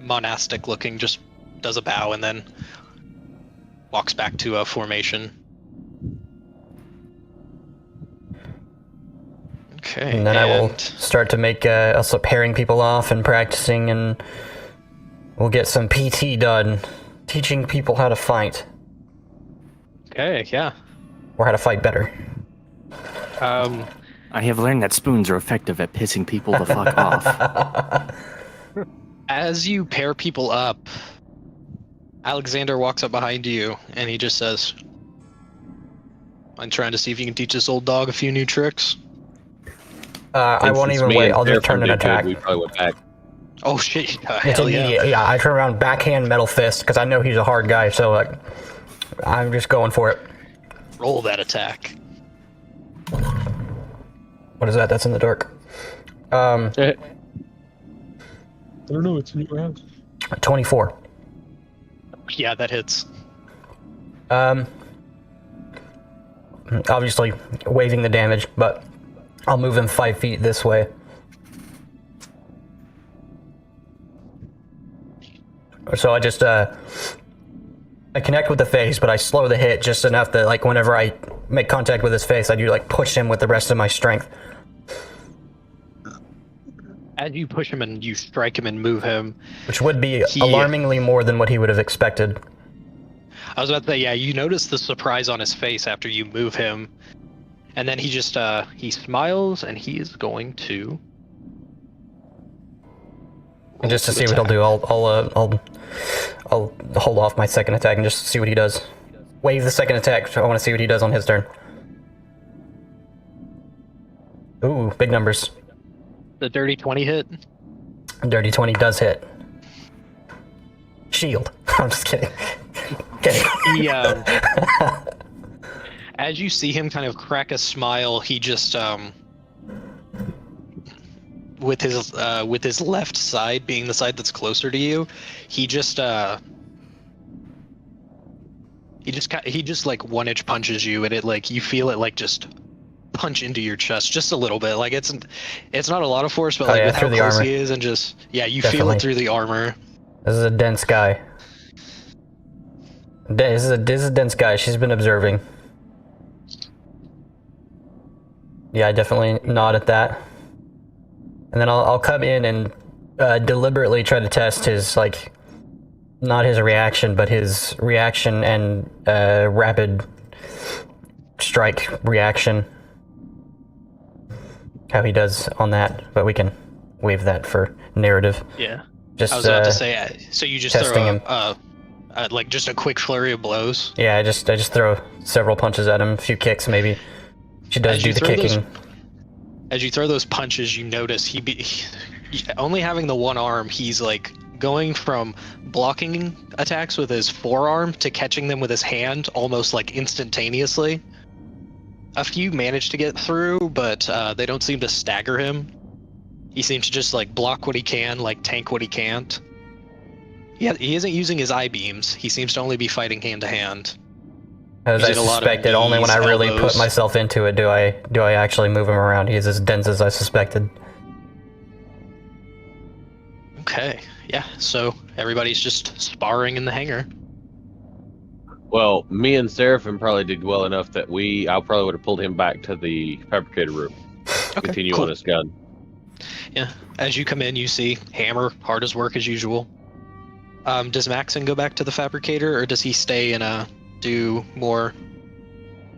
monastic looking, just does a bow and then walks back to a formation. Okay. And then I will start to make, also pairing people off and practicing, and we'll get some PT done. Teaching people how to fight. Okay, yeah. Or how to fight better. I have learned that spoons are effective at pissing people the fuck off. As you pair people up, Alexander walks up behind you and he just says, I'm trying to see if you can teach this old dog a few new tricks. I won't even wait, I'll just turn an attack. We probably went back. Oh shit, It's hell immediate, yeah, I turn around, backhand metal fist, because I know he's a hard guy, so, like, I'm just going for it. Roll that attack. What is that? That's in the dark. I don't know, it's in your house. 24. Yeah, that hits. Obviously, waiving the damage, but I'll move him 5 feet this way. So I just, I connect with the face, but I slow the hit just enough that, like, whenever I make contact with his face, I do, like, push him with the rest of my strength. As you push him and you strike him and move him, which would be alarmingly more than what he would have expected. I was about to say, yeah, you notice the surprise on his face after you move him, and then he just he smiles and he is going to. And just to see what he'll do, I'll hold off my second attack and just see what he does. Wave the second attack. So I want to see what he does on his turn. Ooh, big numbers. The dirty 20 hit? Dirty 20 does hit. Shield. I'm just kidding. He, as you see him kind of crack a smile, he just with his left side being the side that's closer to you, he just like 1-inch punches you, and it, like, you feel it, like, just punch into your chest just a little bit. Like, it's not a lot of force, but, like, with how close he is, and just, yeah, you feel it through the armor. This is a dense guy. This is a dense guy. She's been observing. Yeah, I definitely nod at that. And then I'll come in and deliberately try to test his, like, not his reaction, but his reaction and rapid strike reaction. How he does on that, but we can waive that for narrative. Yeah. Just, I was about to say, so you just testing throw like just a quick flurry of blows? Yeah, I just throw several punches at him, a few kicks maybe. She does do the kicking. As you throw those punches, you notice only having the one arm, he's like going from blocking attacks with his forearm to catching them with his hand almost like instantaneously. A few manage to get through, but they don't seem to stagger him. He seems to just like block what he can, like tank what he can't. He isn't using his eye beams. He seems to only be fighting hand to hand. As I suspected, only when I really put myself into it do I actually move him around. He's as dense as I suspected. Okay, yeah, so everybody's just sparring in the hangar. Well, me and Seraphim probably did well enough that I probably would have pulled him back to the fabricator room. Okay, continue cool. on his gun. Yeah, as you come in, you see Hammer, hard as work as usual. Does Maxon go back to the fabricator, or does he stay and do more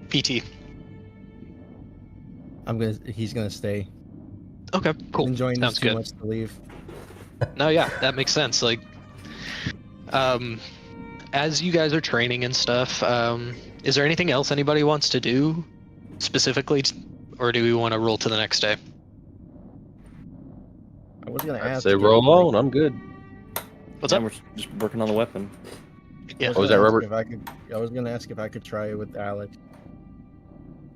PT? He's gonna stay. Okay, cool. Enjoying Sounds this too good. much to leave. No, yeah, that makes sense. Like, as you guys are training and stuff, is there anything else anybody wants to do specifically, or do we want to roll to the next day? I was gonna I'd ask. say roll on. I'm good. What's up? We're just working on the weapon. Yeah. Oh, is that Robert? I was gonna ask if I could try it with Alex.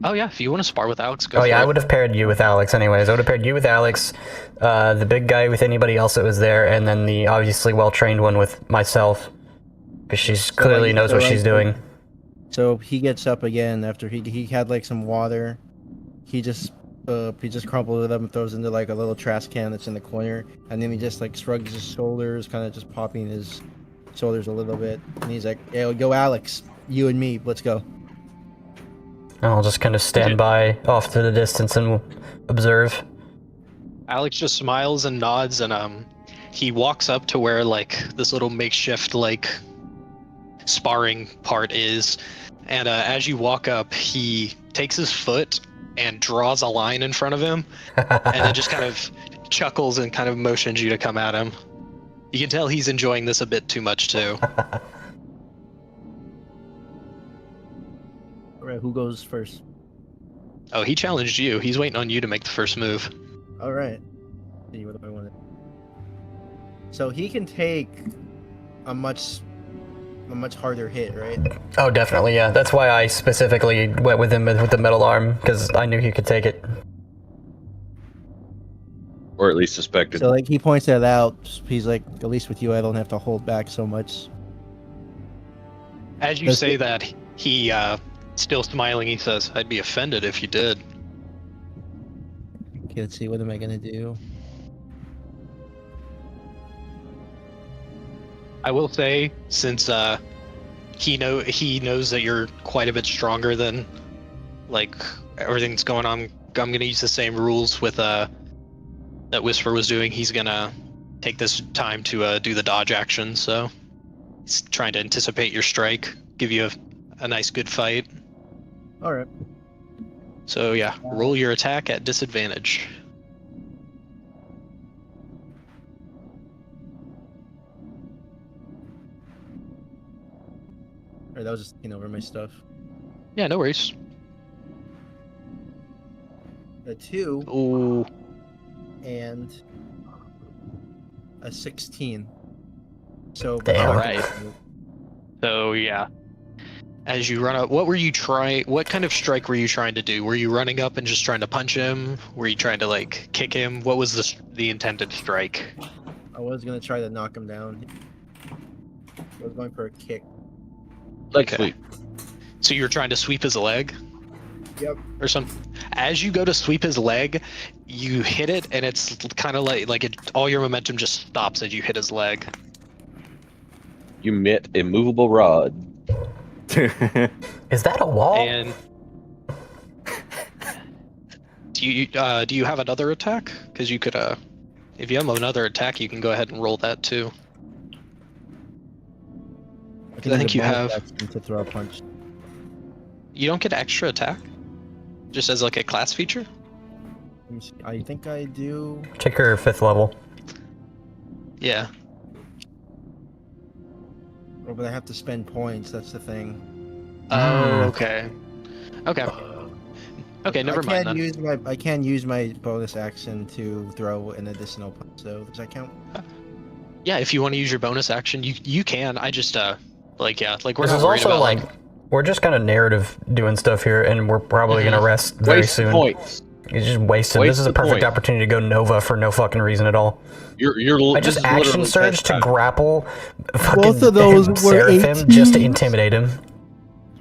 Oh yeah, if you want to spar with Alex, go. Oh for yeah, it. I would have paired you with Alex anyways. I would have paired you with Alex, the big guy with anybody else that was there, and then the obviously well-trained one with myself, because she clearly knows what she's doing. So he gets up again after he had like some water. He just crumples it up and throws it into like a little trash can that's in the corner, and then he just like shrugs his shoulders, kind of just popping his shoulders a little bit, and he's like, "Hey, go Alex, you and me, let's go." And I'll just kind of stand by off to the distance and observe. Alex just smiles and nods, and he walks up to where like this little makeshift like sparring part is, and as you walk up, he takes his foot and draws a line in front of him, and then just kind of chuckles and kind of motions you to come at him. You can tell he's enjoying this a bit too much too. All right, who goes first? Oh, he challenged you. He's waiting on you to make the first move. All right. See what do I want to. So he can take a much harder hit, right? Oh, definitely, yeah. That's why I specifically went with him with the metal arm, because I knew he could take it. Or at least suspected. So like he points that out. He's like, at least with you, I don't have to hold back so much. As you say that, he still smiling, he says, "I'd be offended if you did." Okay, let's see. What am I gonna do? I will say, since he knows that you're quite a bit stronger than like everything's going on, I'm gonna use the same rules with that Whisper was doing. He's gonna take this time to do the dodge action, so he's trying to anticipate your strike, give you a nice good fight. All right. So yeah, roll your attack at disadvantage. All right, that was just over my stuff. Yeah, no worries. A 2 Ooh, and a 16. So Damn. Alright. So yeah, as you run up, what kind of strike were you trying to do? Were you running up and just trying to punch him? Were you trying to like kick him? What was the intended strike? I was gonna try to knock him down. I was going for a kick. Like Okay. sweep. So you were trying to sweep his leg? Yep. Or something. As you go to sweep his leg, you hit it, and it's kind of all your momentum just stops as you hit his leg. You met a movable rod. Is that a wall? And Do you have another attack? Because you could if you have another attack, you can go ahead and roll that too. I think use a you bonus have- action to throw a punch. You don't get extra attack, just as like a class feature. Let me see. I think I do. Check your 5th level. Yeah. Oh, but I have to spend points. That's the thing. Oh, okay. Okay. Okay, never mind then. I can use my bonus action to throw an additional punch. So does that count? Yeah, if you want to use your bonus action, you can. I just like we're This not is worried also about like, we're just kind of narrative doing stuff here, and we're probably gonna rest very Waste soon. points. You just wasted. Waste This is a the perfect point. opportunity to go Nova for no fucking reason at all. You're I just action surge to grapple fucking Both of those were Seraphim just to 18s. intimidate him.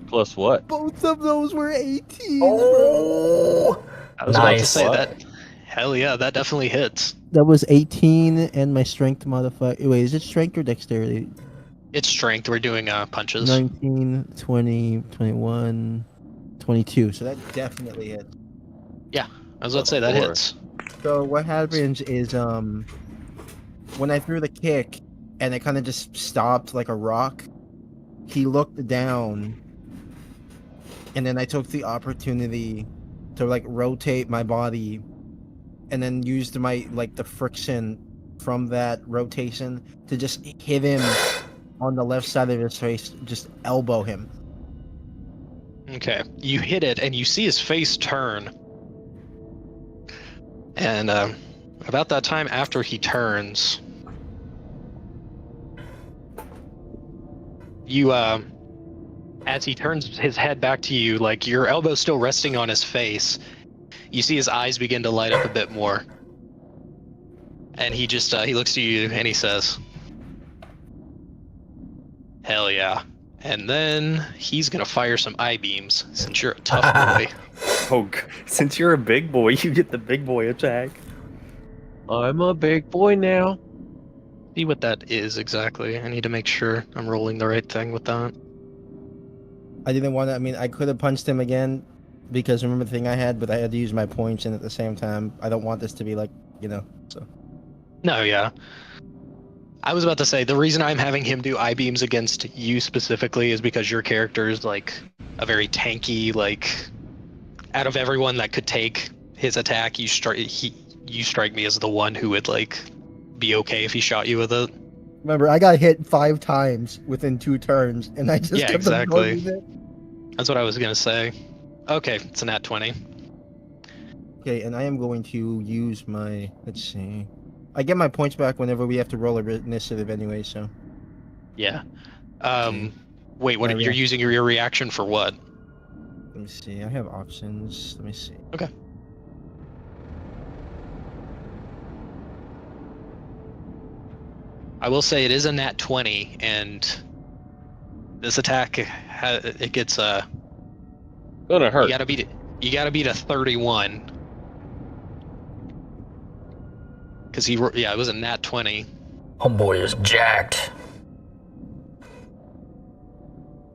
Plus what? Both of those were 18. Oh, I was about to nice. say What? that. Hell yeah, that definitely hits. That was 18, and my strength modifier. Wait, is it strength or dexterity? It's strength. We're doing punches. 19, 20, 21, 22. So that definitely hits. I was about to say that Four. hits. So what happens is, when I threw the kick, and it kind of just stopped like a rock, he looked down, and then I took the opportunity to like rotate my body, and then used my the friction from that rotation to just hit him on the left side of his face, just elbow him. Okay, you hit it, and you see his face turn. And about that time after he turns, you as he turns his head back to you, like your elbow still resting on his face, you see his eyes begin to light up a bit more. And he just he looks to you and he says, "Hell yeah." And then he's gonna fire some eye beams since you're a tough boy. Oh, since you're a big boy, you get the big boy attack. I'm a big boy now. See what that is exactly. I need to make sure I'm rolling the right thing with that. I didn't want to. I mean, I could have punched him again, because remember the thing I had, but I had to use my points, and at the same time, I don't want this to be so. No, yeah. I was about to say, the reason I'm having him do eye beams against you specifically is because your character is like a very tanky, out of everyone that could take his attack, you strike me as the one who would be okay if he shot you with it. Remember, I got hit 5 times within 2 turns, and I just Yeah, kept exactly. avoiding it. That's what I was gonna say. Okay, it's a nat 20. Okay, and I am going to use my. Let's see. I get my points back whenever we have to roll a initiative anyway, so. Yeah. Wait, what? Yeah, You're yeah. using your reaction for what? Let me see. I have options. Let me see. Okay. I will say it is a nat 20, and this attack it gets Gonna hurt. you gotta beat a 31. Cause it was a nat 20. Homeboy is jacked.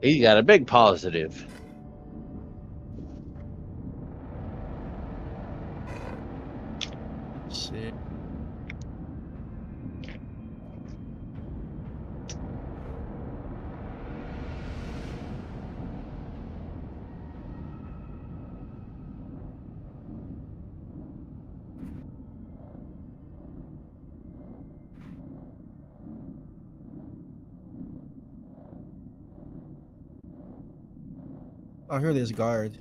He got a big positive. Let's see. Oh, here it is, guard.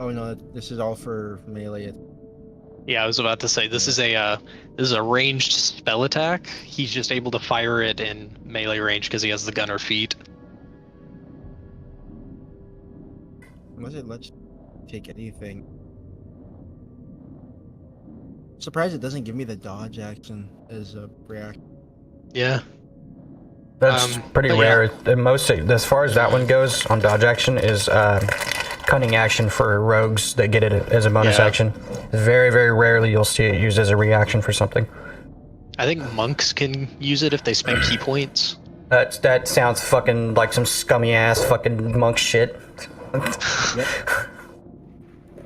Oh no, this is all for melee. Yeah, I was about to say this is a ranged spell attack. He's just able to fire it in melee range because he has the gunner feat. Unless it lets you take anything. Surprised it doesn't give me the dodge action as a reaction. Yeah. That's pretty but yeah. rare. The most, as far as that one goes, on dodge action is cunning action for rogues that get it as a bonus Yeah. action. Very, very rarely you'll see it used as a reaction for something. I think monks can use it if they spend key points. That sounds fucking like some scummy ass fucking monk shit. And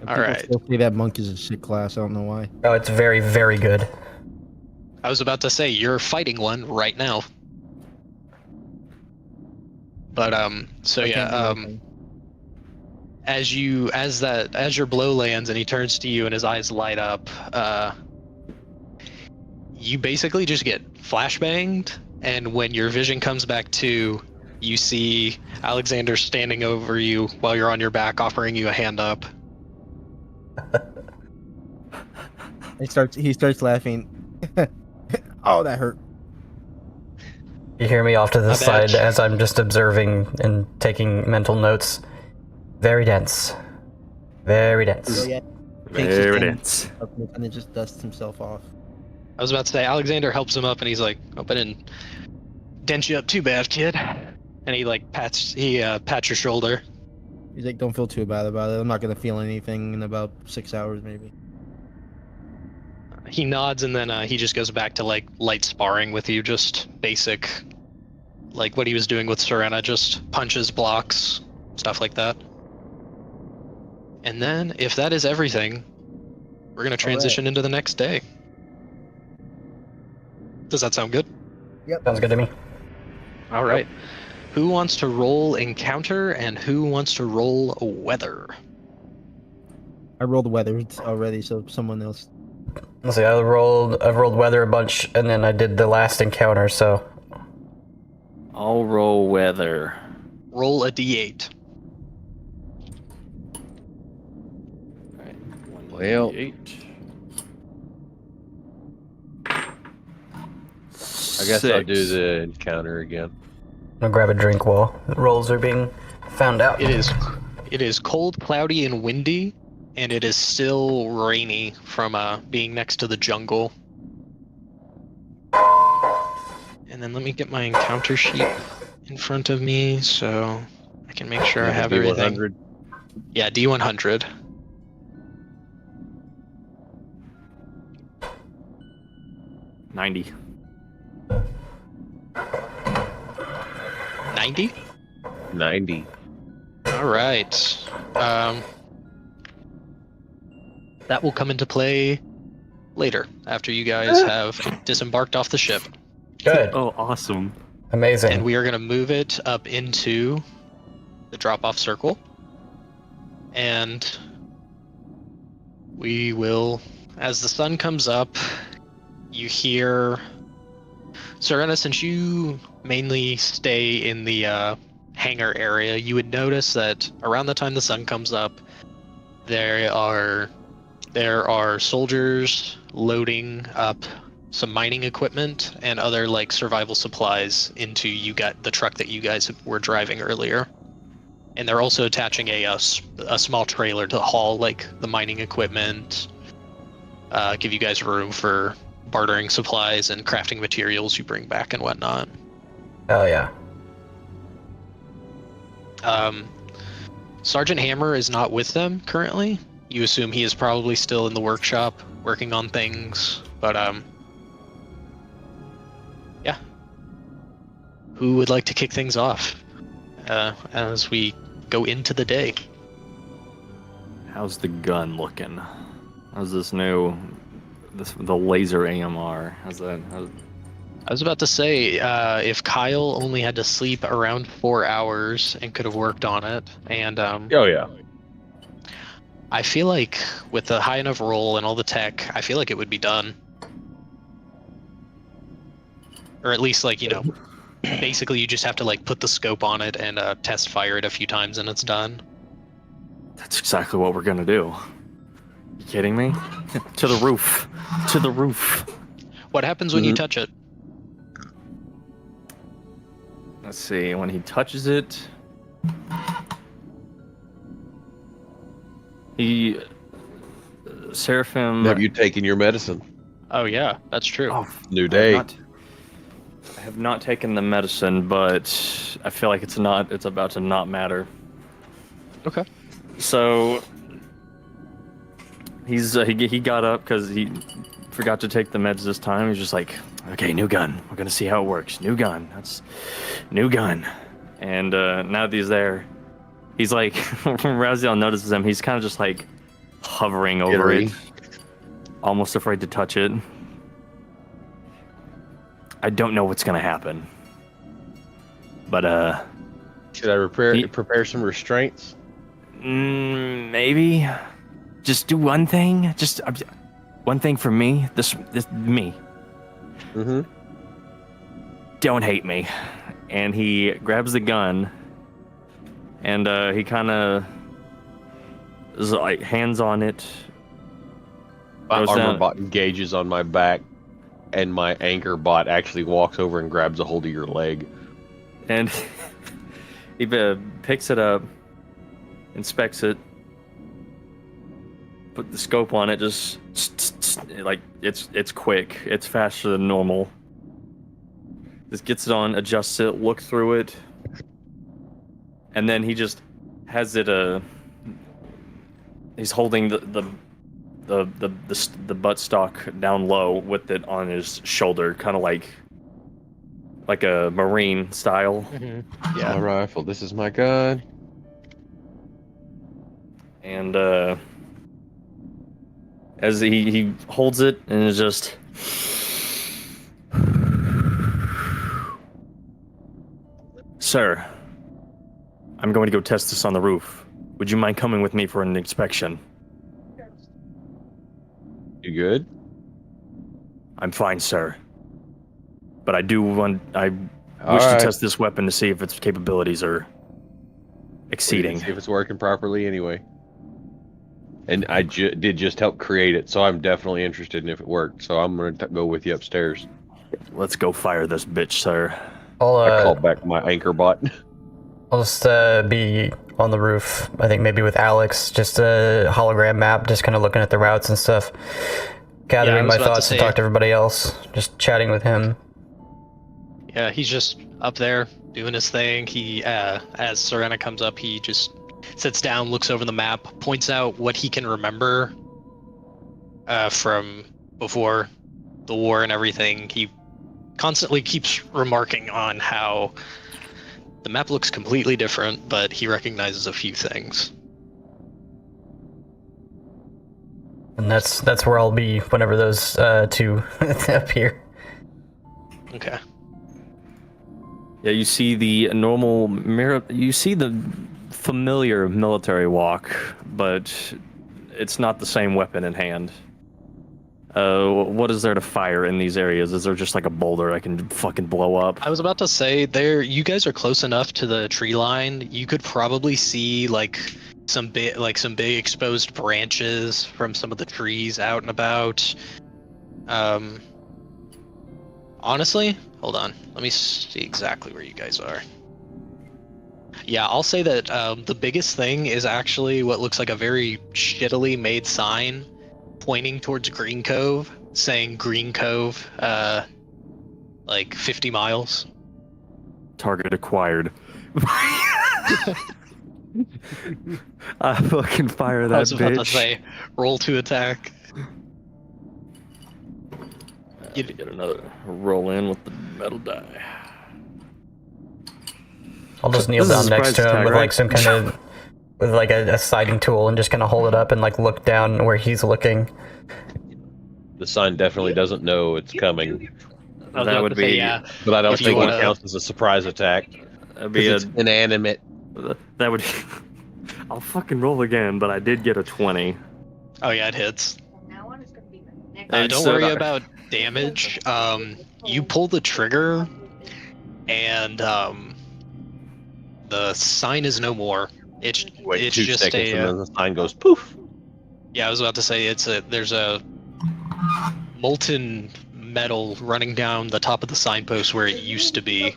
All people right. still say that monk is a shit class. I don't know why. Oh, it's very, very good. I was about to say you're fighting one right now. But so I can't do yeah, anything. as your blow lands and he turns to you and his eyes light up, you basically just get flashbanged, and when your vision comes back to, you see Alexander standing over you while you're on your back, offering you a hand up. He starts laughing. Oh, that hurt. You hear me off to the My side bad. as I'm just observing and taking mental notes. Very dense. Very dense. So yeah, takes his There it hand is. up and then just dusts himself off. I was about to say Alexander helps him up, and he's like, "Hope I didn't dent you up too bad, kid." And he like pats your shoulder. He's like, "Don't feel too bad about it. I'm not gonna feel anything in about 6 hours, maybe." He nods, and then he just goes back to like light sparring with you, just basic, like what he was doing with Serena, just punches, blocks, stuff like that. And then, if that is everything, we're gonna transition into the next day. Does that sound good? Sounds good to me. All right. Who wants to roll encounter and who wants to roll weather? I rolled weather already, so someone else. Let's see, I've rolled weather a bunch, and then I did the last encounter, so... I'll roll weather. Roll a d8. Well, 8. I guess I'll do the encounter again. I'm gonna grab a drink while the rolls are being found out. It is cold, cloudy, and windy, and it is still rainy from being next to the jungle. And then let me get my encounter sheet in front of me so I can make sure I have everything. D100. Yeah, D100. $90. 90? 90. All right. That will come into play later, after you guys have disembarked off the ship. Good. Oh, awesome. Amazing. And we are going to move it up into the drop-off circle. And we will, as the sun comes up, you hear... Serena, since you mainly stay in the hangar area, you would notice that around the time the sun comes up, there are soldiers loading up some mining equipment and other like survival supplies into the truck that you guys were driving earlier. And they're also attaching a small trailer to haul like the mining equipment, give you guys room for bartering supplies and crafting materials you bring back and whatnot. Oh yeah. Sergeant Hammer is not with them currently. You assume he is probably still in the workshop working on things, but yeah. Who would like to kick things off as we go into the day? How's the gun looking? How's this new, the laser AMR? How's that? I was about to say, if Kyle only had to sleep around 4 hours and could have worked on it, and Oh, yeah. I feel like with the high enough roll and all the tech, I feel like it would be done. Or at least, like, basically you just have to, like, put the scope on it and test fire it a few times and it's done. That's exactly what we're gonna do. You kidding me? To the roof. To the roof. What happens when you touch it? Let's see, when he touches it... Seraphim... Have you taken your medicine? Oh yeah, that's true. Oh, New day. I have not taken the medicine, but I feel like it's about to not matter. Okay. So he got up because he forgot to take the meds this time. He's just like, okay, new gun. We're gonna see how it works. New gun. That's new gun. And now that he's there, He's like, Raziel notices him. He's kind of just like hovering over Jittery. it, almost afraid to touch it. I don't know what's gonna happen, but Should I prepare some restraints? maybe just do one thing. Just one thing for me. This me. Mm-hmm. Don't hate me. And he grabs the gun, and he kind of is like hands on it. My Goes armor down- bot engages on my back, and my anchor bot actually walks over and grabs a hold of your leg. And he picks it up, inspects it, put the scope on it, just like it's quick, it's faster than normal. Just gets it on, adjusts it, look through it, and then he just has it. He's holding the buttstock down low with it on his shoulder, kind of like a Marine style. Yeah. My rifle. This is my gun. And as he holds it and is just Sir, I'm going to go test this on the roof. Would you mind coming with me for an inspection? You good? I'm fine, sir. But I wish Alright. to test this weapon to see if its capabilities are exceeding. See if it's working properly anyway. And I did just help create it, so I'm definitely interested in if it worked. So I'm going to go with you upstairs. Let's go fire this bitch, sir. I called back my anchor bot. I'll just be on the roof, I think maybe with Alex, just a hologram map, just kind of looking at the routes and stuff, gathering my thoughts to talk to everybody else, just chatting with him. Yeah, he's just up there doing his thing. He, as Serena comes up, he just sits down, looks over the map, points out what he can remember from before the war and everything. He constantly keeps remarking on how the map looks completely different, but he recognizes a few things. And that's where I'll be whenever those two appear. Okay. Yeah, you see the normal you see the familiar military walk, but it's not the same weapon in hand. What is there to fire in these areas? Is there just like a boulder I can fucking blow up? I was about to say, you guys are close enough to the tree line. You could probably see like some big exposed branches from some of the trees out and about. Honestly, hold on. Let me see exactly where you guys are. Yeah, I'll say that the biggest thing is actually what looks like a very shittily made sign pointing towards Green Cove, saying Green Cove, like 50 miles. Target acquired. I fucking fire that I was about to bitch. say, roll to attack. Get another roll in with the metal die. I'll just kneel This is down a next surprise to him attack, with right? like some kind of with like a sighting tool and just kind of hold it up and like look down where he's looking. The sign definitely doesn't know it's coming, I was That about would to say, be- yeah. but I don't If you think wanna- it counts as a surprise attack. That'd be Because it's inanimate. that would. I'll fucking roll again, but I did get a 20. Oh yeah, it hits. And Don't so worry that- about damage. You pull the trigger, and the sign is no more. It's Wait 2 just seconds, and a. then the sign goes poof. Yeah, I was about to say there's a molten metal running down the top of the signpost where it used to be,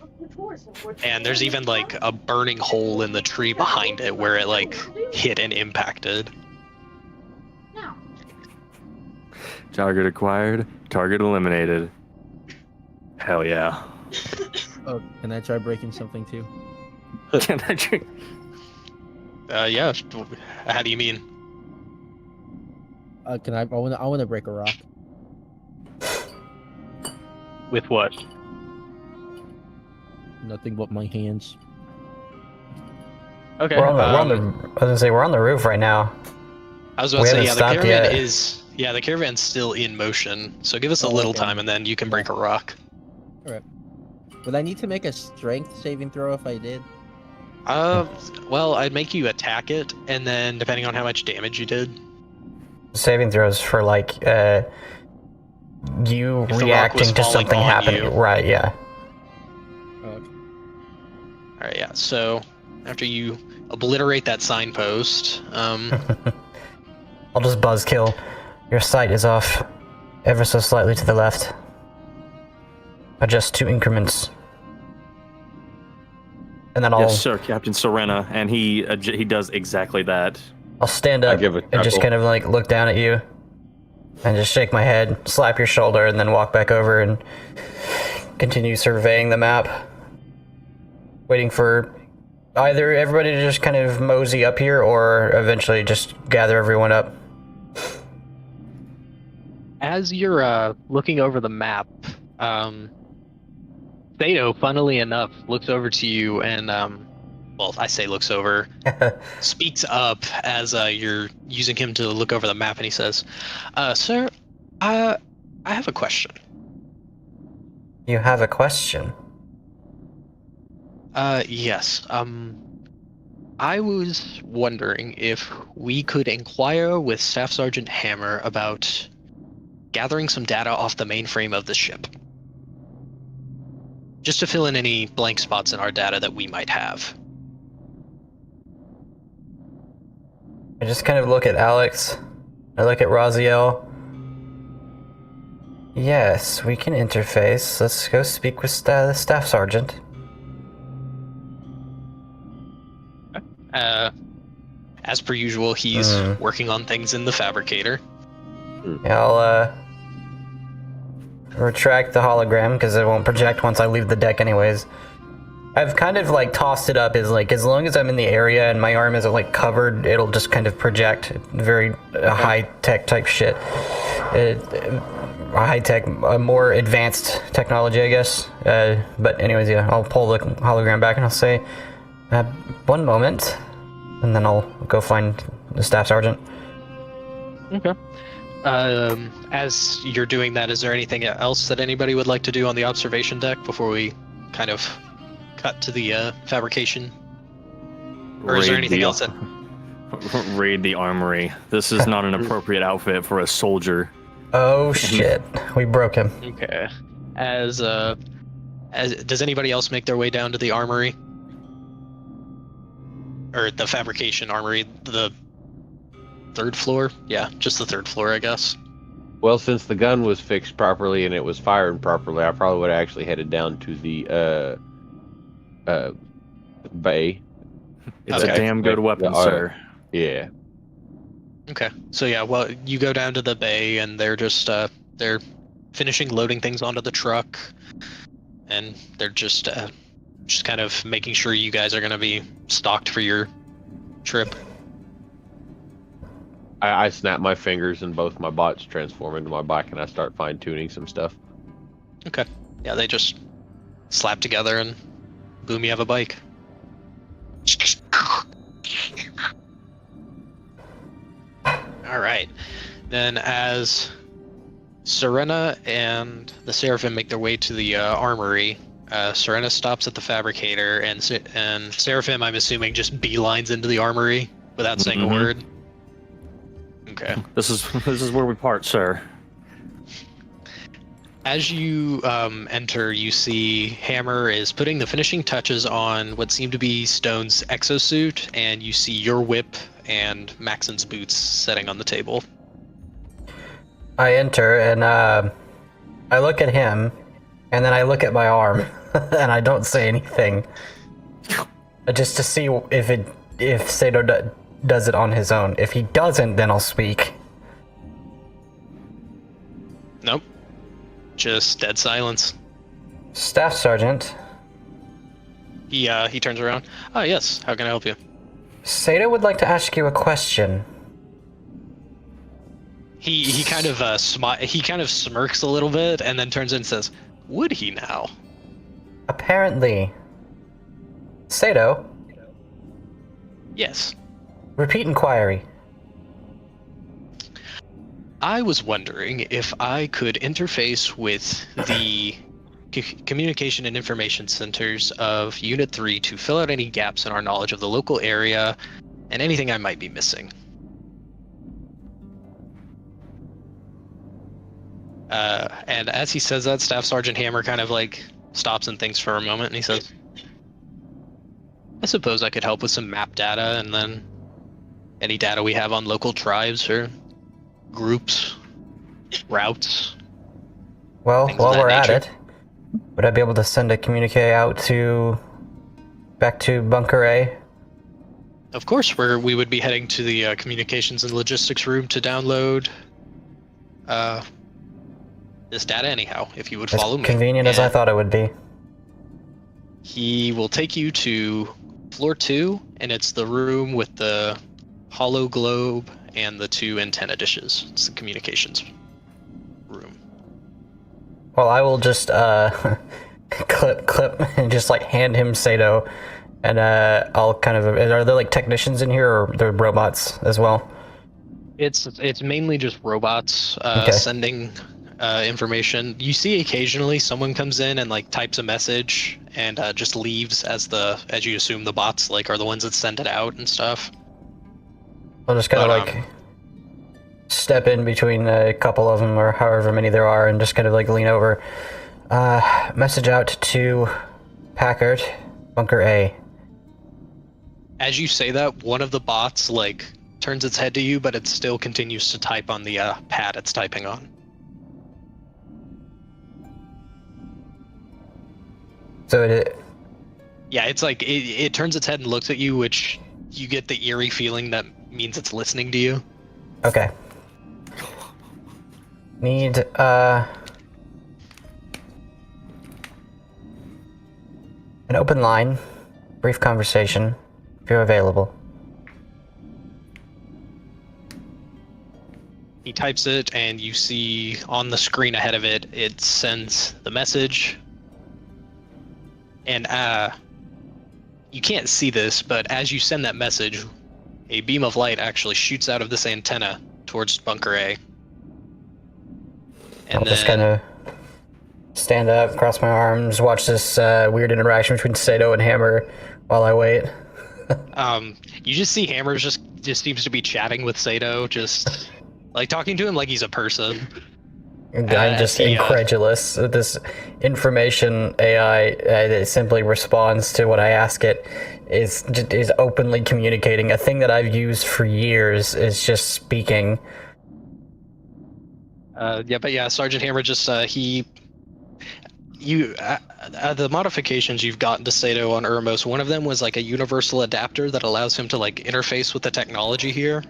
and there's even like a burning hole in the tree behind it where it like hit and impacted. Target acquired. Target eliminated. Hell yeah. Oh, can I try breaking something too? Can I drink? Yeah. How do you mean? Can I? I want to break a rock. With what? Nothing but my hands. Okay. We're on the. I was gonna say we're on the roof right now. I was about we to say, haven't yeah, the stopped caravan yet. is. Yeah, the caravan's still in motion. So give us a Oh, little okay. time, and then you can break a rock. Would I need to make a strength saving throw if I did? Well, I'd make you attack it, and then depending on how much damage you did. Saving throws for like you If the rock was reacting to falling something on happening. you. Right? Yeah. Okay. All right, yeah. So after you obliterate that signpost, I'll just buzzkill. Your sight is off, ever so slightly to the left. Adjust 2 increments. And then I'll Yes, sir, Captain Serena, and he does exactly that. I'll stand up give a and just chuckle. kind of like look down at you and just shake my head, slap your shoulder, and then walk back over and continue surveying the map. Waiting for either everybody to just kind of mosey up here or eventually just gather everyone up. as you're looking over the map, Sato, funnily enough, looks over to you and, well, I say looks over, speaks up as you're using him to look over the map, and he says, "Sir, I have a question." You have a question? Yes. I was wondering if we could inquire with Staff Sergeant Hammer about gathering some data off the mainframe of the ship. Just to fill in any blank spots in our data that we might have. I just kind of look at Alex. I look at Raziel. Yes, we can interface. Let's go speak with the Staff Sergeant. As per usual, he's working on things in the fabricator. Yeah, I'll retract the hologram because it won't project once I leave the deck anyways. I've kind of like tossed it up as like as long as I'm in the area and my arm isn't like covered, it'll just kind of project. Very high tech type shit. High tech, more advanced technology, I guess. But anyways, yeah, I'll pull the hologram back and I'll say, one moment, and then I'll go find the Staff Sergeant. Okay. As you're doing that, is there anything else that anybody would like to do on the observation deck before we kind of cut to the fabrication? Or is there anything else that... Raid the armory. This is not an appropriate outfit for a soldier. Oh shit, we broke him. Okay. As does anybody else make their way down to the armory? Or the fabrication armory, the third floor? Yeah, just the third floor, I guess. Well, since the gun was fixed properly and it was firing properly, I probably would have actually headed down to the bay. It's a damn good weapon, sir. Yeah. Okay. So yeah, well, you go down to the bay and they're just they're finishing loading things onto the truck, and they're just kind of making sure you guys are going to be stocked for your trip. I snap my fingers and both my bots transform into my bike and I start fine-tuning some stuff. Okay. Yeah, they just slap together and boom, you have a bike. Alright. Then as Serena and the Seraphim make their way to the armory, Serena stops at the fabricator, and Seraphim, I'm assuming, just beelines into the armory without saying a word. Okay. This is where we part, sir. As you enter, you see Hammer is putting the finishing touches on what seem to be Stone's exosuit, and you see your whip and Maxon's boots sitting on the table. I enter and I look at him, and then I look at my arm, and I don't say anything, just to see if Sato does it on his own. If he doesn't, then I'll speak. Nope. Just dead silence. Staff Sergeant. He turns around. Oh yes, how can I help you? Sato would like to ask you a question. He kind of he kind of smirks a little bit and then turns in and says, "Would he now?" Apparently, Sato, Yes. Repeat inquiry. I was wondering if I could interface with the communication and information centers of Unit 3 to fill out any gaps in our knowledge of the local area and anything I might be missing. And as he says that, Staff Sergeant Hammer kind of like stops and thinks for a moment, and he says, I suppose I could help with some map data and then any data we have on local tribes or groups, routes. Well, Things of while that we're at nature. it, would I be able to send a communique out back to Bunker A? Of course, we would be heading to the communications and logistics room to download this data anyhow, if you would follow me. As convenient as I And thought it would be. He will take you to floor 2, and it's the room with the hollow globe and the 2 antenna dishes. It's the communications room. Well, I will just clip and just like hand him Sato, and I'll kind of. Are there like technicians in here, or they're robots as well? It's mainly just robots Okay. sending information. You see occasionally someone comes in and like types a message and just leaves as you assume the bots like are the ones that send it out and stuff. I'll just kind of But, like step in between a couple of them, or however many there are, and just kind of like lean over. Message out to Packard, Bunker A. As you say that, one of the bots like turns its head to you, but it still continues to type on the pad it's typing on. So it. Yeah, it's like it turns its head and looks at you, which you get the eerie feeling that means it's listening to you. Okay. Need an open line, brief conversation, if you're available. He types it, and you see on the screen ahead of it, it sends the message. And you can't see this, but as you send that message, a beam of light actually shoots out of this antenna towards Bunker A. And I'll just kind of stand up, cross my arms, watch this weird interaction between Sato and Hammer while I wait. you just see Hammer just seems to be chatting with Sato, just like talking to him like he's a person. I'm just incredulous. This information AI that simply responds to what I ask it is openly communicating. A thing that I've used for years is just speaking. Sergeant Hammer just the modifications you've gotten to Sato on Urmos, one of them was like a universal adapter that allows him to like interface with the technology here.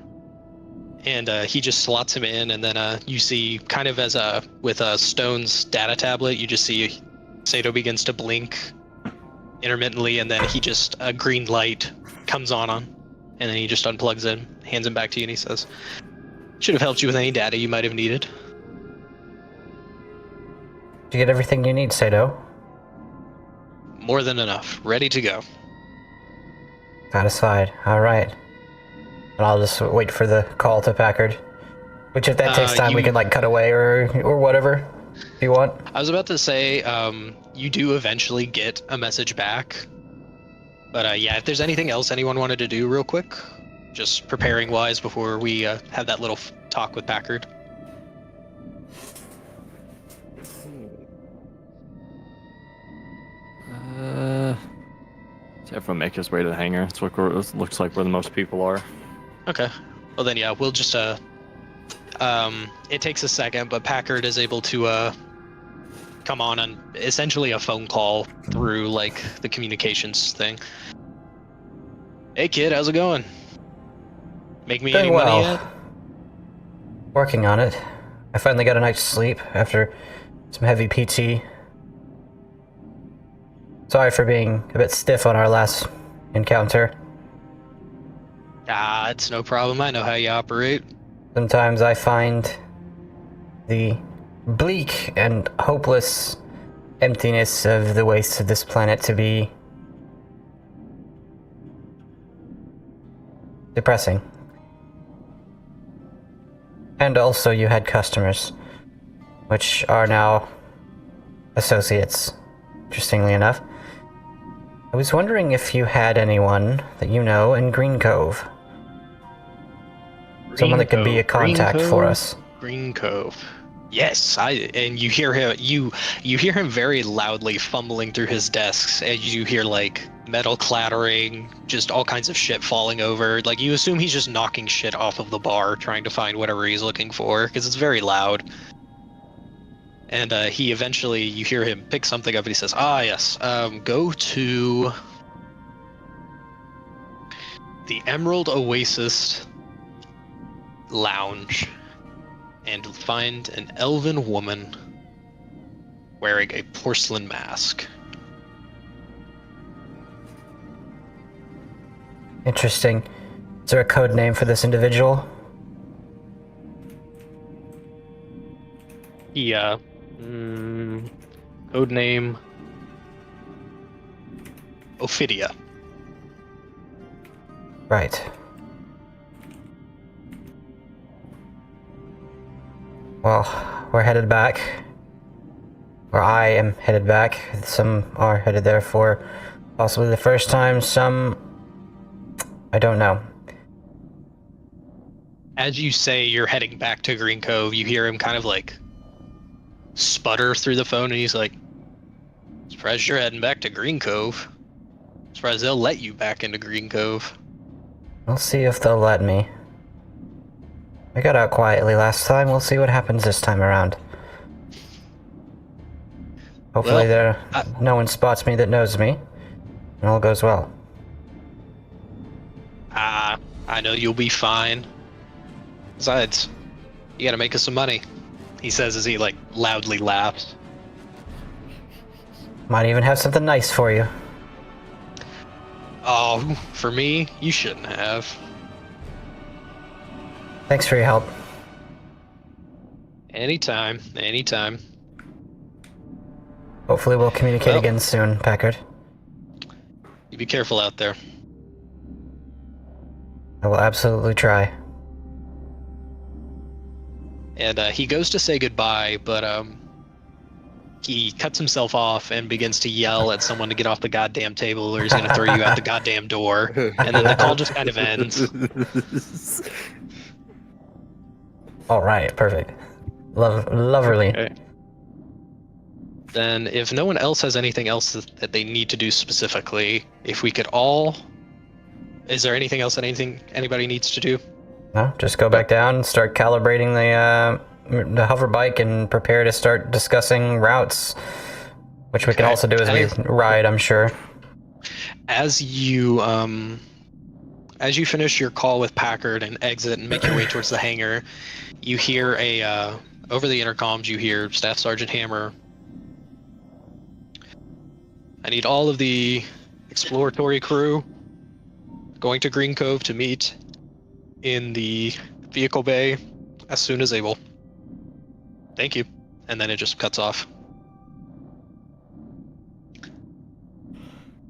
And he just slots him in, and then you see, kind of as with Stone's data tablet, you just see Sato begins to blink intermittently, and then a green light comes on, and then he just unplugs in, hands him back to you, and he says, "Should have helped you with any data you might have needed." Did you get everything you need, Sato? More than enough. Ready to go. Satisfied. All right. And I'll just wait for the call to Packard. Which, if that takes time, we can like cut away or whatever, if you want. I was about to say, you do eventually get a message back. But if there's anything else anyone wanted to do real quick, just preparing wise before we have that little talk with Packard. So everyone make his way to the hangar. It looks like where the most people are. Okay. Well then, we'll just it takes a second, but Packard is able to come on and essentially a phone call through like the communications thing. Hey kid, how's it going? Make me Doing any money well. yet? Working on it. I finally got a night's sleep after some heavy PT. Sorry for being a bit stiff on our last encounter. It's no problem. I know how you operate. Sometimes I find the bleak and hopeless emptiness of the wastes of this planet to be depressing. And also you had customers, which are now associates, interestingly enough. I was wondering if you had anyone that you know in Green Cove. Someone that could be a contact for us. Green Cove. Yes, and you hear him. You hear him very loudly fumbling through his desks, and you hear like metal clattering, just all kinds of shit falling over. Like you assume he's just knocking shit off of the bar, trying to find whatever he's looking for, because it's very loud. And he eventually, you hear him pick something up, and he says, "Ah, yes. Go to the Emerald Oasis Lounge." And find an elven woman wearing a porcelain mask. Interesting. Is there a code name for this individual? Yeah. Code name Ophidia. Right. Well, we're headed back. Or I am headed back. Some are headed there for possibly the first time. Some... I don't know. As you say you're heading back to Green Cove, you hear him kind of like sputter through the phone, and he's like, "Surprised you're heading back to Green Cove. Surprised they'll let you back into Green Cove." We'll see if they'll let me. I got out quietly last time. We'll see what happens this time around. Hopefully no one spots me that knows me, and all goes well. I know you'll be fine. Besides, you gotta make us some money, he says as he like loudly laughs. Might even have something nice for you. Oh, for me? You shouldn't have. Thanks for your help. Anytime. Hopefully we'll communicate again soon, Packard. You be careful out there. I will absolutely try. And he goes to say goodbye, but he cuts himself off and begins to yell at someone to get off the goddamn table, or he's gonna throw you out the goddamn door. And then the call just kind of ends. All right, perfect. Lovely. Okay. Then, if no one else has anything else that they need to do specifically, if we could all... Is there anything else that anybody needs to do? No, just go back down and start calibrating the hover bike and prepare to start discussing routes, which we can also do as we ride, I'm sure. As you finish your call with Packard and exit and make your way towards the hangar, you hear over the intercoms, you hear Staff Sergeant Hammer. I need all of the exploratory crew going to Green Cove to meet in the vehicle bay as soon as able. Thank you. And then it just cuts off.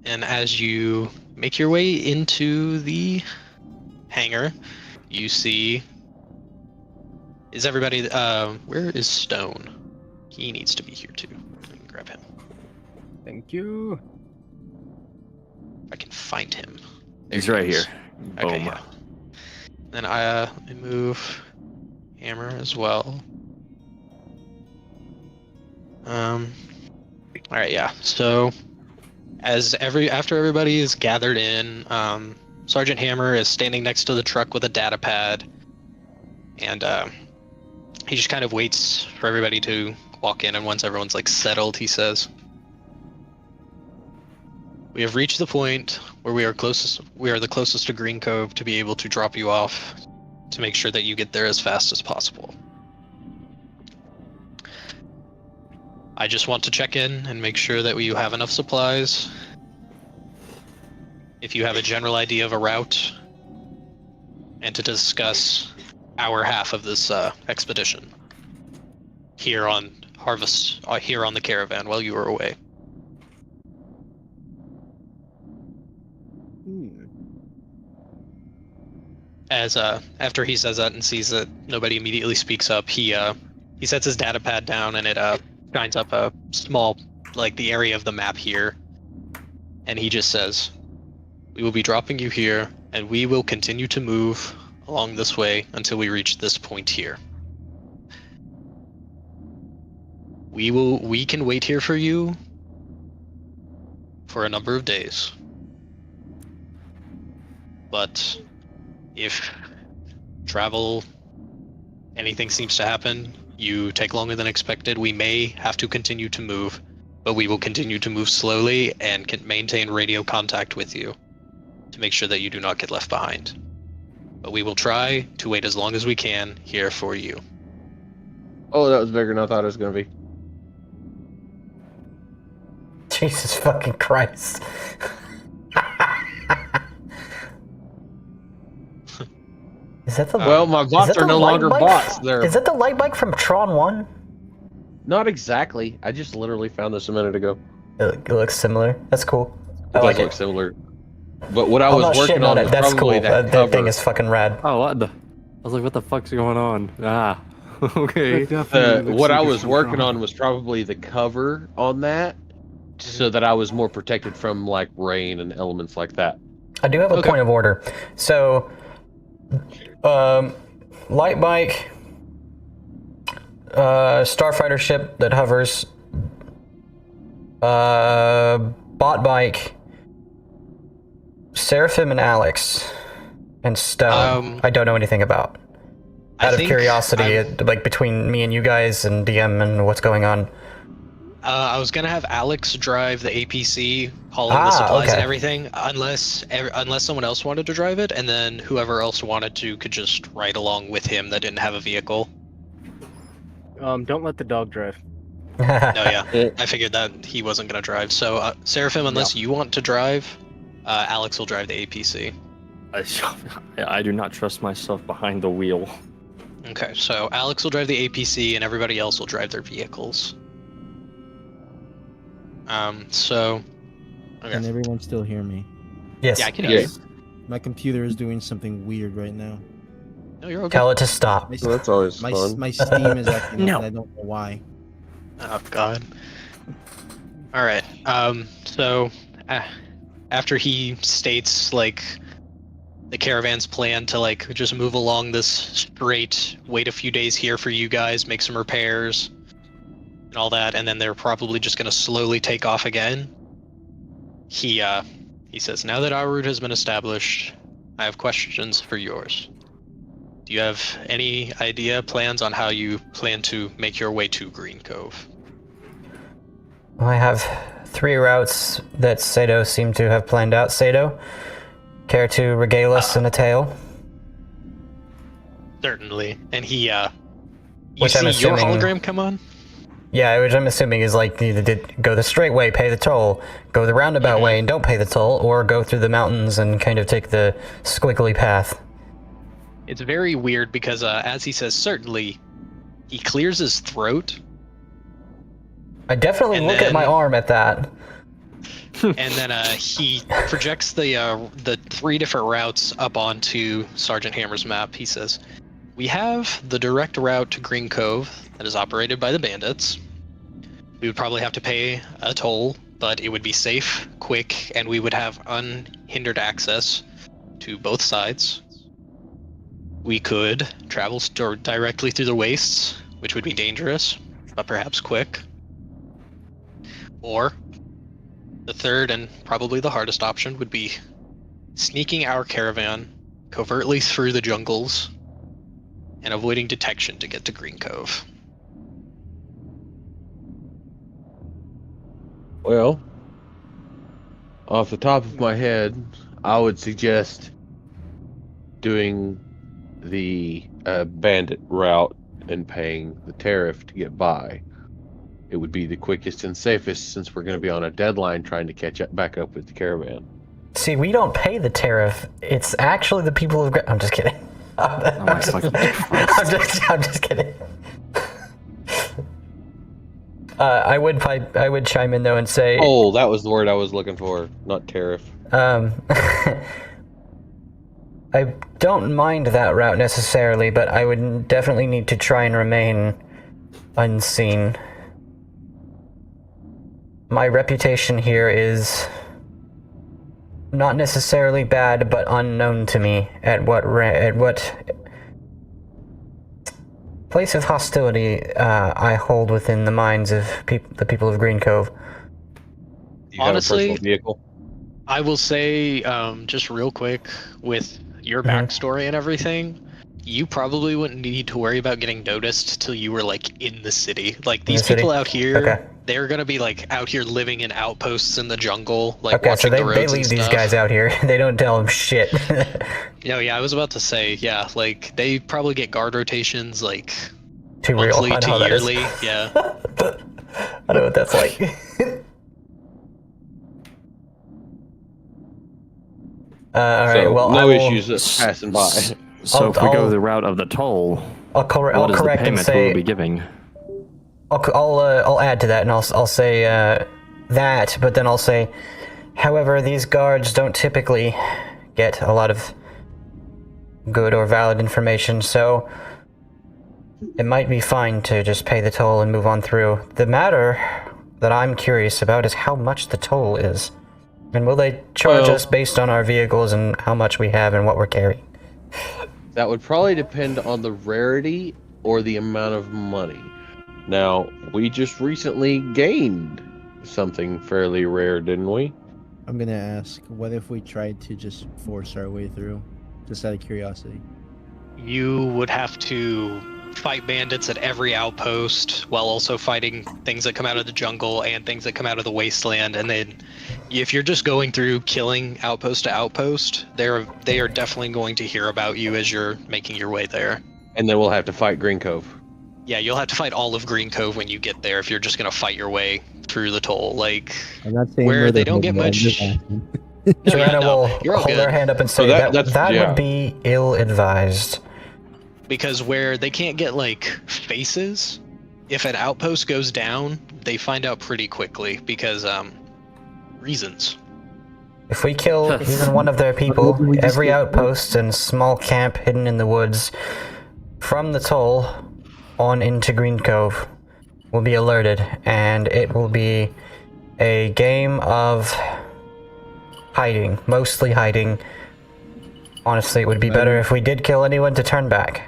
And as you make your way into the hangar, you see... Is everybody... where is Stone? He needs to be here too. Let me grab him. Thank you. If I can find him. There He's he right is. here. Okay, Boom. yeah. Then I move Hammer as well. Alright, yeah. So after everybody is gathered in, Sergeant Hammer is standing next to the truck with a data pad, and he just kind of waits for everybody to walk in, and once everyone's like settled, he says, "We have reached the point where we are the closest to Green Cove to be able to drop you off to make sure that you get there as fast as possible. I just want to check in and make sure that you have enough supplies. If you have a general idea of a route, and to discuss our half of this expedition here on here on the caravan while you were away." as after he says that and sees that nobody immediately speaks up, he sets his data pad down and it shines up a small, like the area of the map here, and he just says, "We will be dropping you here, and we will continue to move along this way until we reach this point here. We can wait here for you for a number of days. But if anything seems to happen, you take longer than expected, we may have to continue to move, but we will continue to move slowly and can maintain radio contact with you to make sure that you do not get left behind. But we will try to wait as long as we can here for you." Oh, that was bigger than I thought it was going to be. Jesus fucking Christ. Is that the Well, my bots are no longer bots. Is that the light bike from Tron 1? Not exactly. I just literally found this a minute ago. It looks similar. That's cool. I It like does look it. similar. But what I I'm was not working shitting on it. was That's probably cool. that That thing cover. is fucking rad. Oh, what the? I was like, what the fuck's going on? Ah, okay. It definitely looks What like I it's was from working Tron. on was probably the cover on that, so that I was more protected from like rain and elements like that. I do have a Okay. point of order. So, light bike, starfighter ship that hovers, bot bike, Seraphim and Alex, and Stone. I don't know anything about. Out of curiosity, like between me and you guys and DM and what's going on. I was gonna have Alex drive the APC, hauling the supplies okay. and everything, unless someone else wanted to drive it, and then whoever else wanted to could just ride along with him that didn't have a vehicle. Don't let the dog drive. No, yeah, I figured that he wasn't gonna drive. So, Seraphim, unless you want to drive, Alex will drive the APC. I do not trust myself behind the wheel. Okay, so Alex will drive the APC, and everybody else will drive their vehicles. So, okay. Can everyone still hear me? Yes. Yeah, I can hear you. My computer is doing something weird right now. No, you're okay. Tell it to stop. My, Well, that's always my, fun. my Steam is acting No. up, and I don't know why. Oh God. All right. So, after he states like the caravan's plan to like just move along this straight, wait a few days here for you guys, make some repairs, and all that, and then they're probably just gonna slowly take off again. He says, "Now that our route has been established, I have questions for yours. Do you have any plans on how you plan to make your way to Green Cove?" I have 3 routes that Sato seemed to have planned out. Sato, care to regale us in a tale? Certainly. And he, you Which I'm see your assuming- hologram come on? Yeah, which I'm assuming is like either go the straight way, pay the toll, go the roundabout way and don't pay the toll, or go through the mountains and kind of take the squiggly path. It's very weird because as he says certainly, he clears his throat, I definitely And look at my then- arm at that. and then he projects the 3 different routes up onto Sergeant Hammer's map. He says, "We have the direct route to Green Cove that is operated by the bandits. We would probably have to pay a toll, but it would be safe, quick, and we would have unhindered access to both sides. We could travel directly through the wastes, which would be dangerous, but perhaps quick. Or the third and probably the hardest option would be sneaking our caravan covertly through the jungles and avoiding detection to get to Green Cove." Well, off the top of my head, I would suggest doing the bandit route and paying the tariff to get by. It would be the quickest and safest since we're going to be on a deadline trying to catch up back up with the caravan. See, we don't pay the tariff. It's actually the people of... I'm just kidding. I'm just kidding. I would chime in though and say... Oh, that was the word I was looking for, not tariff. I don't mind that route necessarily, but I would definitely need to try and remain unseen. My reputation here is not necessarily bad, but unknown to me at what place of hostility I hold within the minds of the people of Green Cove. Do you have a Honestly, personal vehicle? I will say, just real quick, with your backstory and everything, you probably wouldn't need to worry about getting noticed till you were like in the city. Like these city? people out here, Okay. they're gonna be like out here living in outposts in the jungle, like Okay, so watching the roads they leave and these stuff. guys out here. They don't tell them shit. Yeah, I was about to say, yeah, like they probably get guard rotations like Too real. monthly I know to how that is. yearly. Yeah. I know what that's like. Alright, So, well, no I will, issues passing by. So if we I'll- go the route of the toll, I'll what is the correct and payment we will say be giving? I'll add to that, and I'll say that, but then I'll say, however, these guards don't typically get a lot of good or valid information, so it might be fine to just pay the toll and move on through. The matter that I'm curious about is how much the toll is, and will they charge Well- us based on our vehicles and how much we have and what we're carrying? That would probably depend on the rarity or the amount of money. Now, we just recently gained something fairly rare, didn't we? I'm gonna ask, what if we tried to just force our way through? Just out of curiosity. You would have to fight bandits at every outpost while also fighting things that come out of the jungle and things that come out of the wasteland. And then if you're just going through killing outpost to outpost, they are definitely going to hear about you as you're making your way there. And then we'll have to fight Green Cove. Yeah, you'll have to fight all of Green Cove when you get there if you're just gonna fight your way through the toll. Like, I'm not saying where we're they the don't get hood, I'm just much- asking. Joanna no, will you're all hold good. her hand up and So say that's- that yeah. would be ill-advised. because where they can't get like faces, if an outpost goes down, they find out pretty quickly because reasons. If we kill even one of their people, we just every get- outpost and small camp hidden in the woods from the toll on into Green Cove will be alerted, and it will be a game of hiding, mostly hiding. Honestly, it would be better if we did kill anyone to turn back.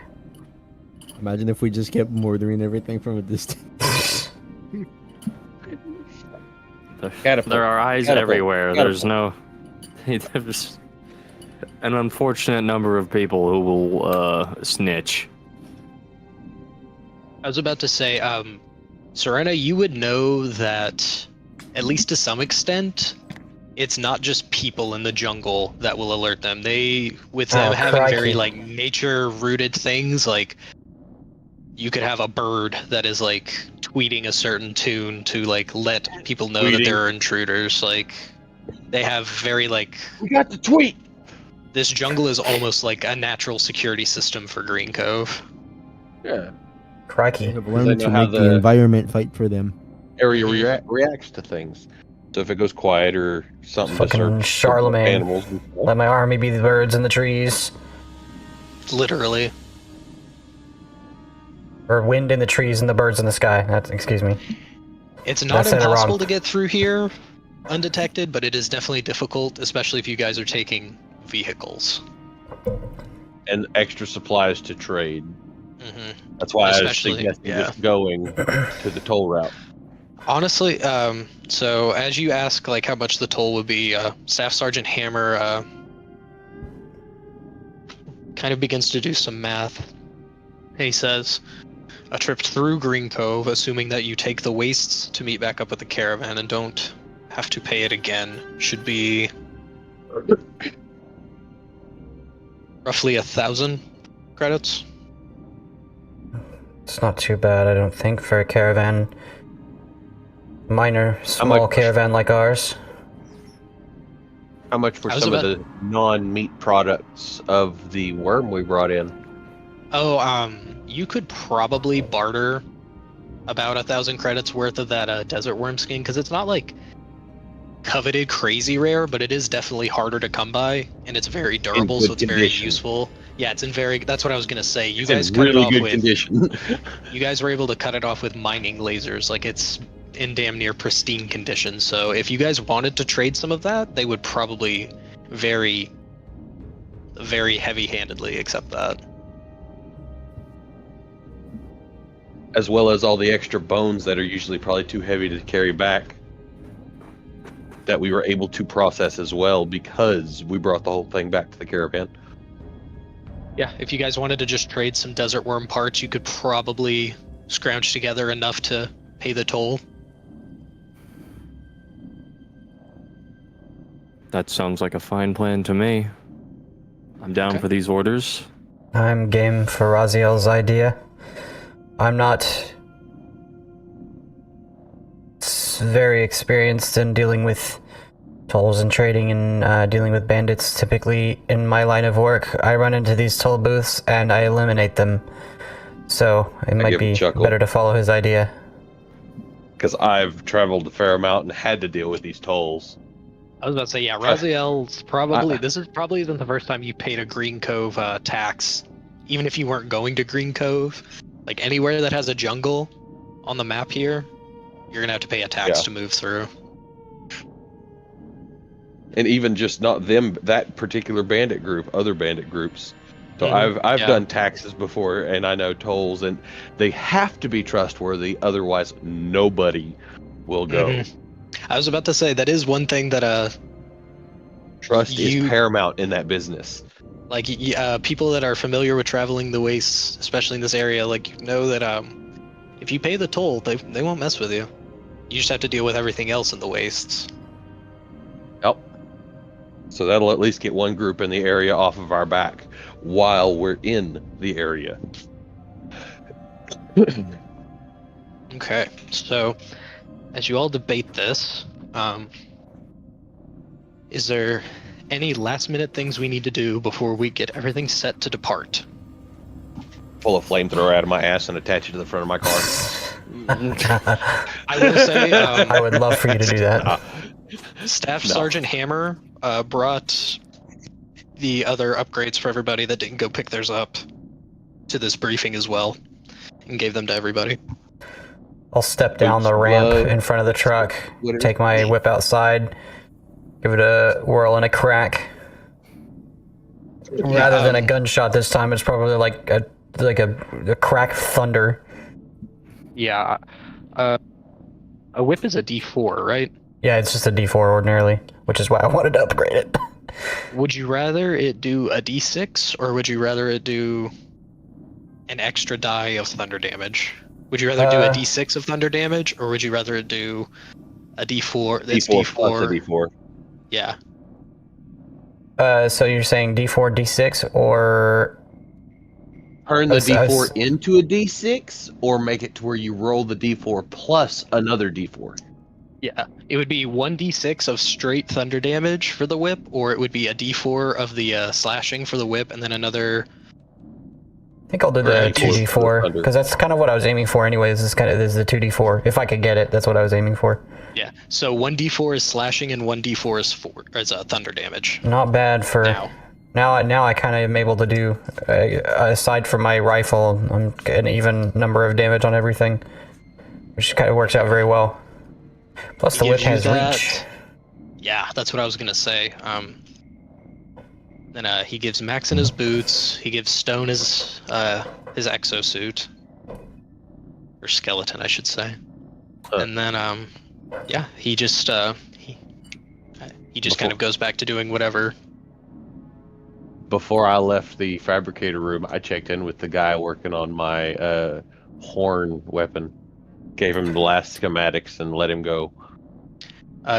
Imagine if we just kept murdering everything from a distance. Catapult. There are eyes Catapult. everywhere. Catapult. There's no. There's an unfortunate number of people who will snitch. I was about to say, Serena, you would know that, at least to some extent, it's not just people in the jungle that will alert them. With them Oh, having crikey. very like nature-rooted things, like you could have a bird that is like tweeting a certain tune to like let people know that Tweeting. there are intruders. Like they have very like We got the tweet! this jungle is almost like a natural security system for Green Cove. Yeah. They Crikey. have they learned know to how make the the- environment fight for them. Area reacts to things. So if it goes quiet or something Fucking disturbs Charlemagne. animals and stuff. Let my army be the birds in the trees, Literally. or wind in the trees and the birds in the sky. Excuse me. It's not said it wrong. impossible to get through here undetected, but it is definitely difficult, especially if you guys are taking vehicles. And extra supplies to trade. hmm That's why I was Especially- suggesting yeah. just going to the toll route. Honestly, so as you ask, like how much the toll would be, Staff Sergeant Hammer kind of begins to do some math. He says, a trip through Green Cove, assuming that you take the wastes to meet back up with the caravan and don't have to pay it again, should be roughly 1,000 credits. It's not too bad, I don't think, for a caravan. Minor, small much- caravan like ours. How much for I was some about- of the non-meat products of the worm we brought in? Oh, you could probably barter about 1,000 credits worth of that desert worm skin, because it's not like coveted crazy rare, but it is definitely harder to come by, and it's very durable, good so it's very condition. useful. Yeah, it's in very. That's what I was gonna say. You It's guys in cut it really off good with. condition. You guys were able to cut it off with mining lasers. Like it's in damn near pristine condition. So if you guys wanted to trade some of that, they would probably very, very heavy-handedly accept that. As well as all the extra bones that are usually probably too heavy to carry back. That we were able to process as well because we brought the whole thing back to the caravan. Yeah, if you guys wanted to just trade some desert worm parts, you could probably scrounge together enough to pay the toll. That sounds like a fine plan to me. I'm down Okay. for these orders. I'm game for Raziel's idea. I'm not very experienced in dealing with tolls and trading and dealing with bandits. Typically, in my line of work, I run into these toll booths and I eliminate them. So it might give him a be chuckle. better to follow his idea. Because I've traveled a fair amount and had to deal with these tolls. I was about to say, yeah, Raziel's probably. This is probably isn't the first time you paid a Green Cove tax, even if you weren't going to Green Cove. Like anywhere that has a jungle on the map here, you're gonna have to pay a tax Yeah. to move through. And even just not them, that particular bandit group, other bandit groups. So Mhm. I've Yeah. done taxes before, and I know tolls, and they have to be trustworthy, otherwise nobody will go. Mhm. I was about to say that is one thing that Trust You- is paramount in that business. like people that are familiar with traveling the wastes, especially in this area, like you know that if you pay the toll, they won't mess with you. You just have to deal with everything else in the wastes. Yep. So that'll at least get one group in the area off of our back while we're in the area. Okay, so as you all debate this, is there any last minute things we need to do before we get everything set to depart? Pull a flamethrower out of my ass and attach it to the front of my car. I will say, I would love for you to do that. Staff No. Sergeant Hammer brought the other upgrades for everybody that didn't go pick theirs up to this briefing as well, and gave them to everybody. I'll step down the Oops, ramp blood. in front of the truck, Whatever. take my whip outside, give it a whirl and a crack. Rather than a gunshot this time, it's probably like a crack thunder. Yeah, a whip is a D4, right? Yeah, it's just a D4 ordinarily, which is why I wanted to upgrade it. Would you rather it do a D6, or would you rather it do an extra die of thunder damage? Would you rather do a D6 of thunder damage, or would you rather it do a D4? That's D4 plus a D4. Yeah. So you're saying D4, D6, or Turn the I was- D4 into a D6, or make it to where you roll the D4 plus another D4. Yeah. It would be 1d6 of straight thunder damage for the whip, or it would be a D4 of the slashing for the whip, and then another. I think I'll do the Right. 2D4 because that's kind of what I was aiming for. Anyways, this is the 2D4. If I could get it, that's what I was aiming for. Yeah. So 1d4 is slashing, and 1d4 is thunder damage. Not bad for Now. Now I kind of am able to do, aside from my rifle, I'm getting an even number of damage on everything, which kind of works out very well. Plus the whip Gives you has that- reach. Yeah, that's what I was gonna say. Then he gives Max in his boots. He gives Stone his exosuit, or skeleton, I should say. And then yeah, he just kind of goes back to doing whatever. Before I left the fabricator room, I checked in with the guy working on my horn weapon. Gave him the last schematics and let him go.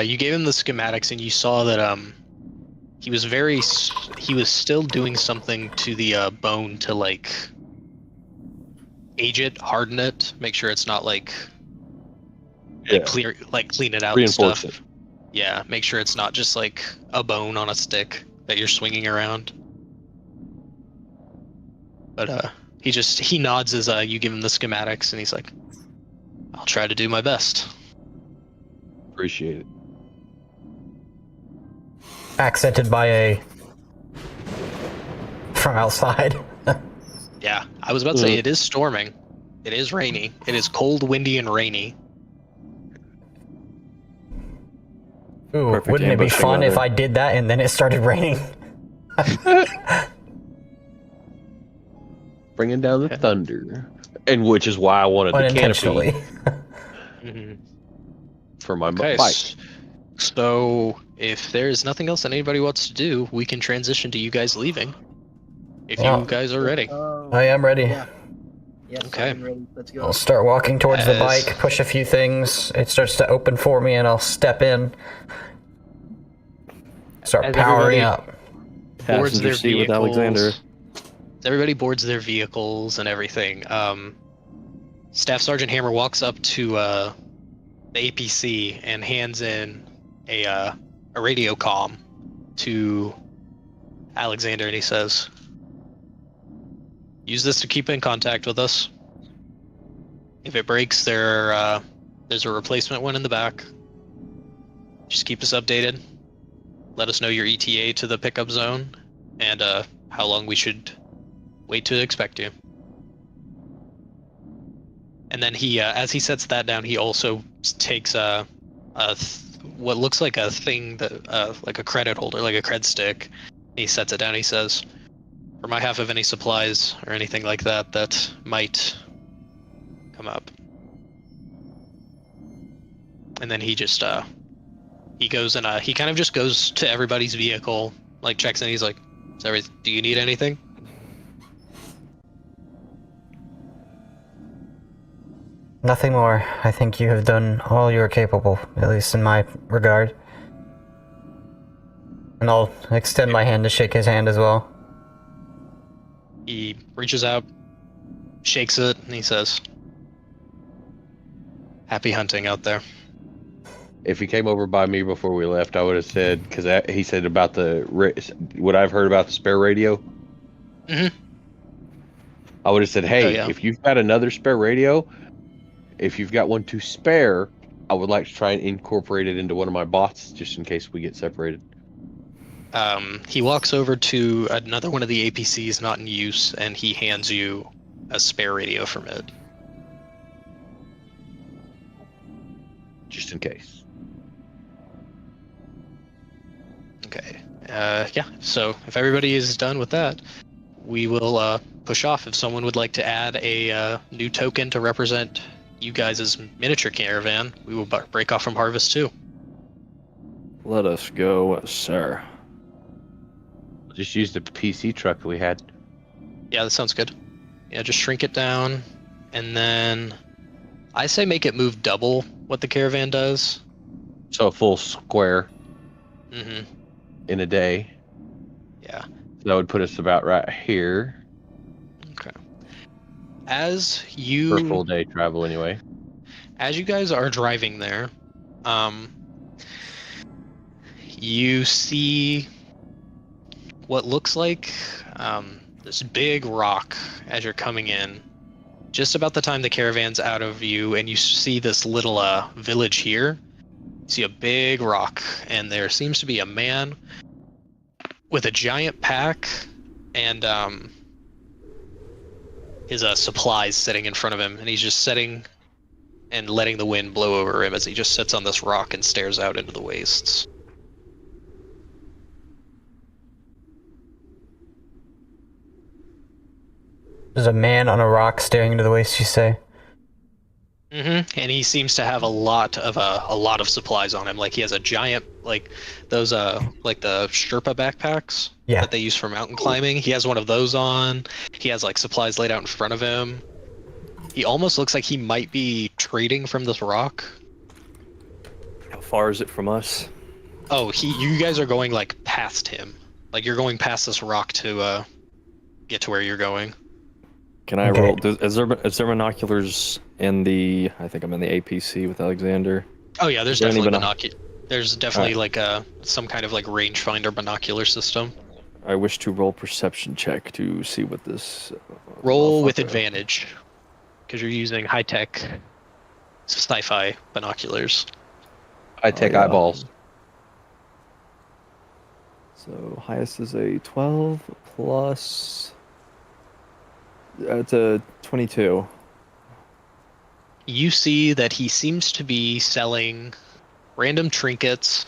You gave him the schematics, and you saw that he was still doing something to the bone to like age it, harden it, make sure it's not like clean it out and Reinforce stuff. it. Yeah, make sure it's not just like a bone on a stick that you're swinging around. But he nods as you give him the schematics, and he's like, "I'll try to do my best." Appreciate it. accented by a from outside. Yeah, I was about to say it is storming. It is rainy. It is cold, windy, and rainy. Ooh, Perfect wouldn't it be ambushing fun if weather. I did that and then it started raining? Bringing down the thunder, and which is why I wanted the Unintentionally. canopy for my Okay, bike. so if there's nothing else that anybody wants to do, we can transition to you guys leaving. If Yeah. you guys are ready. I am ready. Yeah. Yes, Okay. I'm ready. Let's go. I'll start walking towards the As- bike, push a few things. It starts to open for me, and I'll step in. Start As powering everybody- up. Boards Passenger their seat with vehicles. Alexander. Everybody boards their vehicles and everything. Staff Sergeant Hammer walks up to the APC and hands in a radio comm to Alexander, and he says, "Use this to keep in contact with us. If it breaks, there's a replacement one in the back. Just keep us updated. Let us know your ETA to the pickup zone, and how long we should wait to expect you." And then he, as he sets that down, he also takes what looks like a thing that, like a credit holder, like a cred stick. He sets it down. He says, "For my half of any supplies or anything like that that might come up." And then he just he goes and he kind of just goes to everybody's vehicle, like checks in. He's like, "Do you need anything?" Nothing more. I think you have done all you are capable, at least in my regard. And I'll extend my hand to shake his hand as well. He reaches out, shakes it, and he says, "Happy hunting out there." If he came over by me before we left, I would have said, because he said about what I've heard about the spare radio. Mhm. I would have said, hey, Oh, yeah. if you've got another spare radio, if you've got one to spare, I would like to try and incorporate it into one of my bots just in case we get separated. He walks over to another one of the APCs not in use, and he hands you a spare radio from it. Just in case. Okay. Yeah. So if everybody is done with that, we will push off. If someone would like to add a new token to represent you guys' miniature caravan, we will break off from Harvest 2. Let us go, sir. Just use the PC truck that we had. Yeah, that sounds good. Yeah, just shrink it down, and then I say make it move double what the caravan does. So a full square Mm-hmm. in a day. Yeah. That would put us about right here Okay. As for a you full day travel anyway. as you guys are driving there, you see what looks like this big rock as you're coming in. Just about the time the caravan's out of view, and you see this little village here. You see a big rock, and there seems to be a man with a giant pack and his supplies sitting in front of him, and he's just sitting and letting the wind blow over him as he just sits on this rock and stares out into the wastes. There's a man on a rock staring into the waste, you say? Mm-hmm. And he seems to have a lot of supplies on him. Like he has a giant, like those like the Sherpa backpacks Yeah. that they use for mountain climbing. He has one of those on. He has like supplies laid out in front of him. He almost looks like he might be trading from this rock. How far is it from us? Oh, you guys are going like past him. Like you're going past this rock to get to where you're going. Can I Okay. roll? Is there binoculars in the? I think I'm in the APC with Alexander. Oh yeah, there's Is there any definitely binoc- There's definitely like some kind of like rangefinder binocular system. I wish to roll perception check to see what this. Roll with motherfucker- advantage, because you're using high-tech sci-fi binoculars. I take yeah. eyeballs. So highest is a 12 plus. It's a 22. You see that he seems to be selling random trinkets,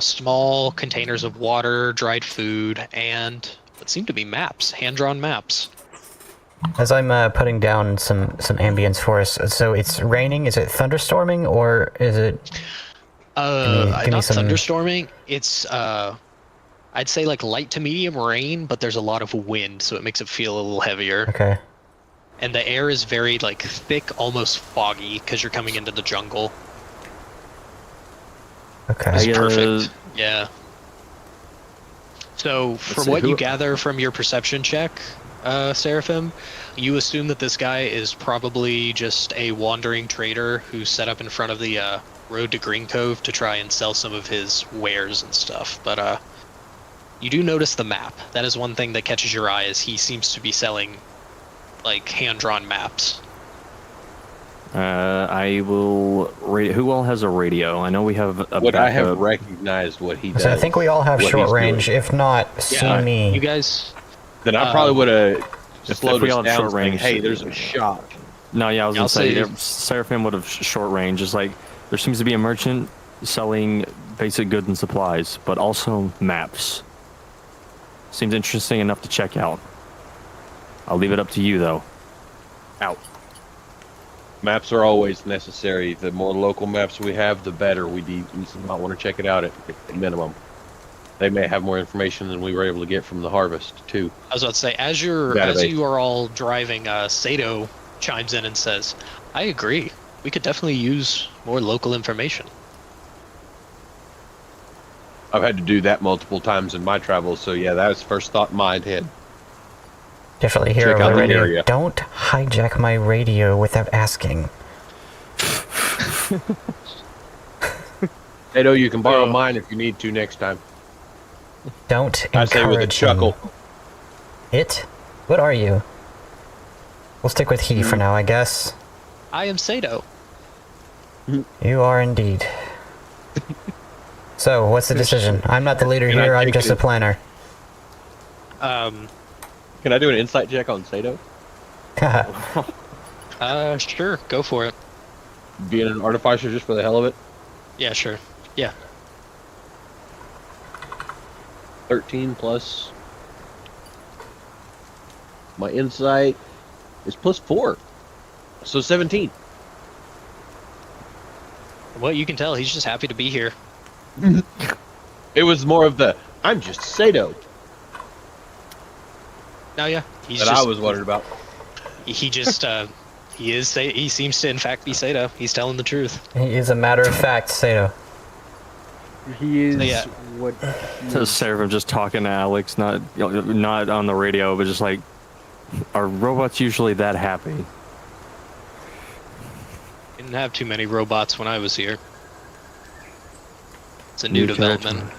small containers of water, dried food, and what seem to be maps, hand-drawn maps. As I'm putting down some ambience for us, so it's raining. Is it thunderstorming or is it? Give me Not some... thunderstorming. It's I'd say like light to medium rain, but there's a lot of wind, so it makes it feel a little heavier. Okay. And the air is very like thick, almost foggy, because you're coming into the jungle. Okay. It's perfect. Yeah. So, from what you gather from your perception check, Seraphim, you assume that this guy is probably just a wandering trader who's set up in front of the road to Green Cove to try and sell some of his wares and stuff. But you do notice the map. That is one thing that catches your eye, is he seems to be selling like hand-drawn maps. I will. Who all has a radio? I know we have a. Would I have recognized what he does? So I think we all have short range. Doing. If not, see me. You guys. Then I probably would have slowed we us all have down. short range, Hey, there's a shop. No, yeah, I was I'll gonna say say- Seraphim would have short range. It's like there seems to be a merchant selling basic goods and supplies, but also maps. Seems interesting enough to check out. I'll leave it up to you though. Out. Maps are always necessary. The more local maps we have, the better. We might want to check it out at minimum. They may have more information than we were able to get from the harvest too. I was about to say, as you are all driving, Sato chimes in and says, "I agree. We could definitely use more local information." I've had to do that multiple times in my travels, so yeah, that was first thought in my head. Definitely hear Check over out the the radio. area. Don't hijack my radio without asking. Hey, no, you can borrow mine if you need to next time. Don't I encourage say with a chuckle. him. It? What are you? We'll stick with he for now, I guess. I am Sato. You are indeed. So, what's the decision? I'm not the leader Can I here, I'm take just it a planner. Can I do an insight check on Sato? Sure, go for it. Being an artificer just for the hell of it? Yeah, sure. Yeah. 13 plus my insight is plus 4. So 17. Well, you can tell he's just happy to be here. It was more of the, I'm just Sato, No, yeah. He's that just, I was worried about. He just, he seems to in fact be Sato. He's telling the truth. He is a matter of fact, Sato. He is Yeah. what. So Seraphim just talking to Alex, not on the radio, but just like, are robots usually that happy? Didn't have too many robots when I was here. It's a new development. territory.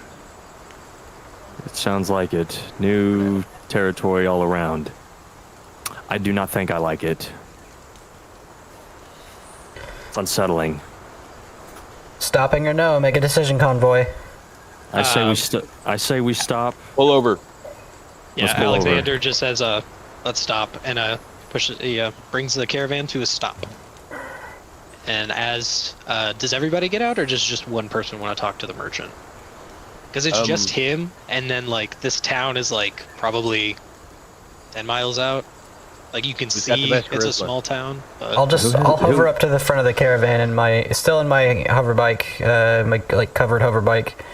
It sounds like it. New territory all around. I do not think I like it. It's unsettling. Stopping or no? Make a decision, convoy. I say we stop. Pull over. Yeah, Let's pull over. Alexander just says, let's stop, and pushes, he brings the caravan to a stop. And as, does everybody get out, or does just one person want to talk to the merchant? Because it's just him, and then, like, this town is, like, probably 10 miles out. Like, you can Who's got the see best it's a charisma? small town. But I'll hover up to the front of the caravan in my hover bike, my like covered hover bike,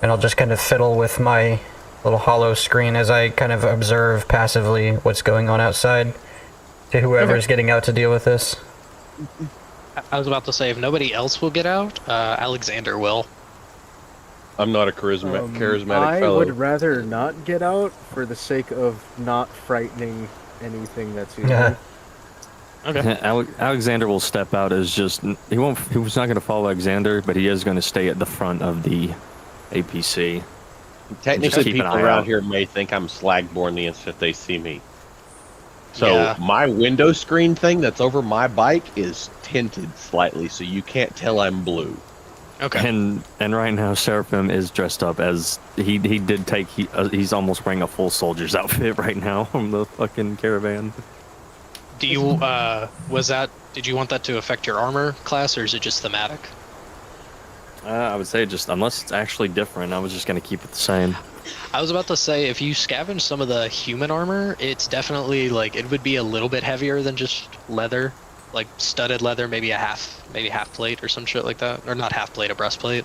and I'll just kind of fiddle with my little hollow screen as I kind of observe passively what's going on outside to whoever's getting out to deal with this. I was about to say, if nobody else will get out, Alexander will. I'm not a charismatic I fellow. would rather not get out for the sake of not frightening anything that's here. Yeah. Okay. Alexander will step out as just he was not going to follow Alexander, but he is going to stay at the front of the APC. Technically, Just keep an people eye around out. here may think I'm Slagborn the instant they see me. So Yeah. my window screen thing that's over my bike is tinted slightly, so you can't tell I'm blue. Okay. And right now, Seraphim is dressed up as he's almost wearing a full soldier's outfit right now from the fucking caravan. Do you did you want that to affect your armor class, or is it just thematic? I would say just unless it's actually different, I was just gonna keep it the same. I was about to say, if you scavenge some of the human armor, it's definitely like it would be a little bit heavier than just leather, like studded leather, maybe half plate or some shit like that, or not half plate, a breastplate,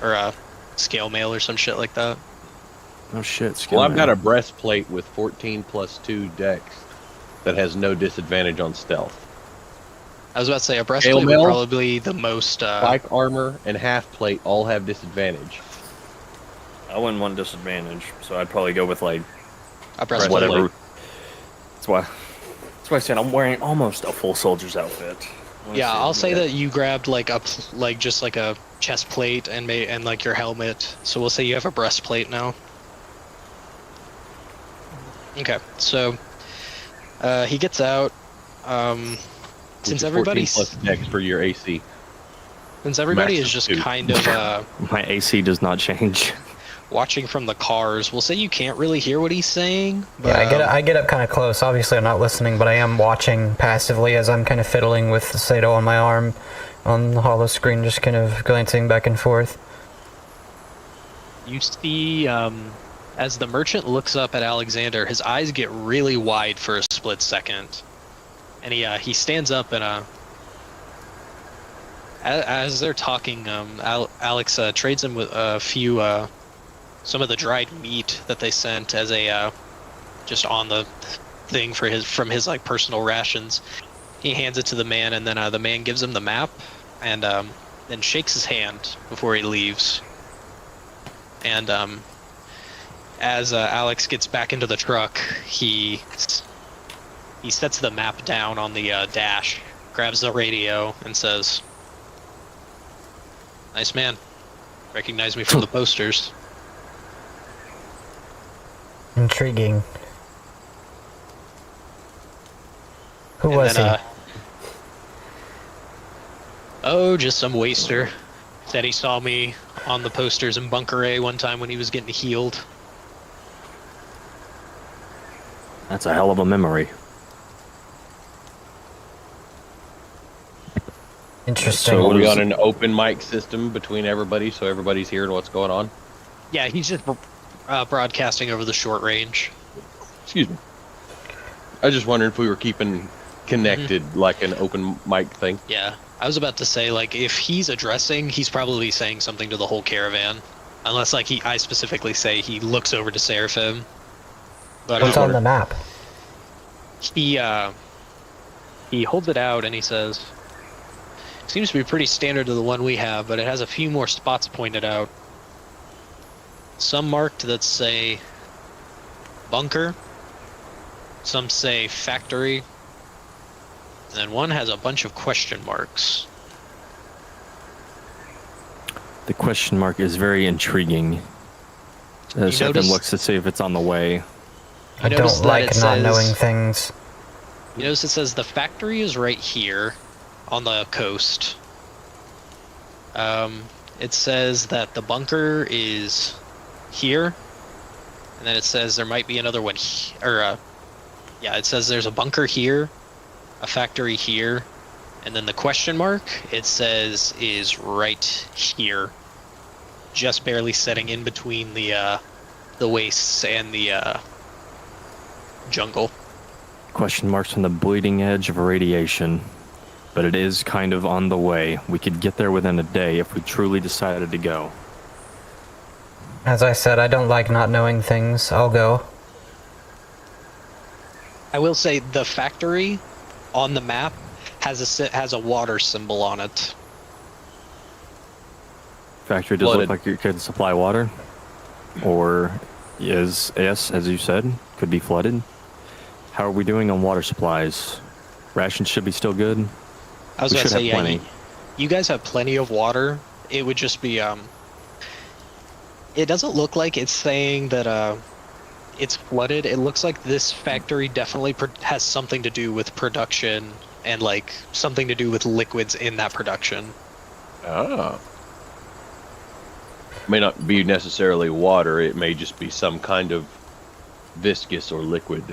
or a scale mail or some shit like that. Oh shit! Well, I've got a breastplate with 14 plus 2 dex that has no disadvantage on stealth. I was about to say a breastplate would probably be the most. Spike armor and half plate all have disadvantage. I wouldn't want disadvantage, so I'd probably go with like a breastplate. Whatever. That's why I said I'm wearing almost a full soldier's outfit. Yeah, I'll say that you grabbed like just like a chest plate and like your helmet. So we'll say you have a breastplate now. Okay, so he gets out. Since everybody's plus dex for your AC. Since everybody is just kind of my AC does not change. Watching from the cars, we'll say you can't really hear what he's saying. But, yeah, I get up kind of close. Obviously, I'm not listening, but I am watching passively as I'm kind of fiddling with the Sato on my arm on the hollow screen, just kind of glancing back and forth. You see, as the merchant looks up at Alexander, his eyes get really wide for a split second, and he stands up and as they're talking, Alex trades him with a few. Some of the dried meat that they sent as a just on the thing from his like personal rations. He hands it to the man, and then the man gives him the map, and then shakes his hand before he leaves. And as Alex gets back into the truck, he sets the map down on the dash, grabs the radio, and says, "Nice man. Recognize me from the posters." Intriguing. Who was he? Oh, just some waster. Said he saw me on the posters in Bunker A one time when he was getting healed. That's a hell of a memory. Interesting. So are we on an open mic system between everybody, so everybody's hearing what's going on? Yeah, he's just broadcasting over the short range. Excuse me. I was just wondering if we were keeping connected like an open mic thing. Yeah, I was about to say, like, if he's addressing, he's probably saying something to the whole caravan. Unless, like, I specifically say he looks over to Seraphim. But, what's on the map? He holds it out and he says, "Seems to be pretty standard to the one we have, but it has a few more spots pointed out. Some marked that say bunker, some say factory, and then one has a bunch of question marks." The question mark is very intriguing. Seraphim looks to see if it's on the way. I don't like not knowing things. You notice it says the factory is right here on the coast. It says that the bunker is here, and then it says there might be another one it says there's a bunker here, a factory here, and then the question mark, it says, is right here, just barely setting in between the wastes and the jungle. Question marks on the bleeding edge of radiation, but it is kind of on the way. We could get there within a day if we truly decided to go. As I said, I don't like not knowing things. I'll go. I will say the factory on the map has a water symbol on it. Factory does look like it could supply water, or is, yes, as you said, could be flooded. How are we doing on water supplies? Rations should be still good. I was going to say, yeah, you guys have plenty of water. It would just be it doesn't look like it's saying that it's flooded. It looks like this factory definitely has something to do with production and like something to do with liquids in that production. Ah. May not be necessarily water. It may just be some kind of viscous or liquid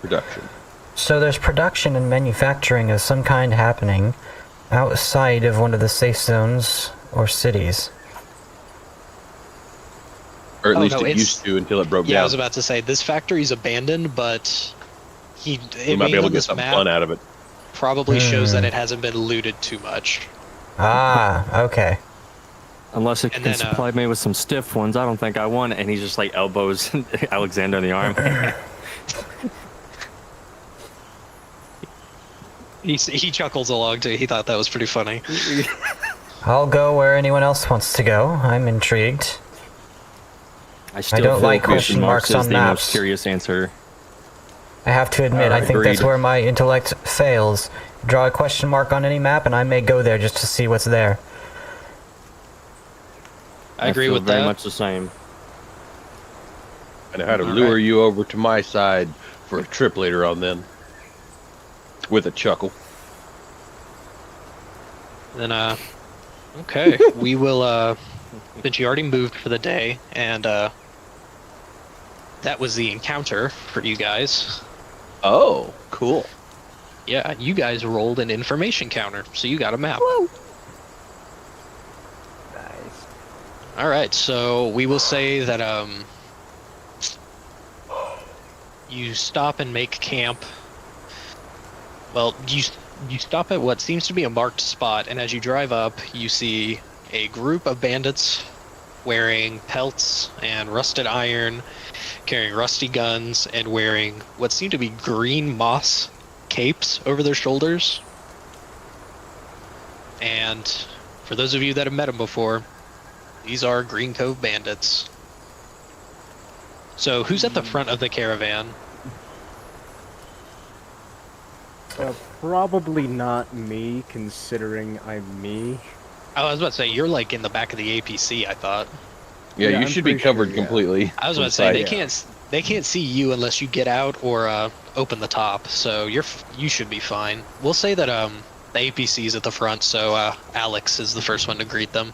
production. So there's production and manufacturing of some kind happening outside of one of the safe zones or cities. Or at Oh, least no, it it's- used to until it broke Yeah, I down. was about to say this factory's abandoned, but We might be able to get something fun out of it. probably shows that it hasn't been looted too much. Ah, okay. Unless it And can then, supply me with some stiff ones, I don't think I want. And he just like elbows Alexander in the arm. He chuckles along too. He thought that was pretty funny. I'll go where anyone else wants to go. I'm intrigued. I still don't feel like question marks is on the maps. most curious answer. I have to admit, I think that's Agreed. where my intellect fails. Draw a question mark on any map, and I may go there just to see what's there. I agree feel with very that. much the same. I know how to All lure right. you over to my side for a trip later on then. With a chuckle. Then okay, we will since you already moved for the day, and that was the encounter for you guys. Oh, cool. Yeah, you guys rolled an information counter, so you got a map. Nice. All right, so we will say that you stop and make camp. Well, you stop at what seems to be a marked spot, and as you drive up, you see a group of bandits wearing pelts and rusted iron, carrying rusty guns, and wearing what seem to be green moss capes over their shoulders. And for those of you that have met them before, these are Green Cove bandits. So who's at the front of the caravan? Probably not me, considering I'm me. I was about to say, you're like in the back of the APC, I thought. Yeah, Yeah, you I'm should be pretty covered sure, yeah. completely. I was about to inside. say, they can't see you unless you get out or open the top, so you should be fine. We'll say that the APC is at the front, so Alex is the first one to greet them.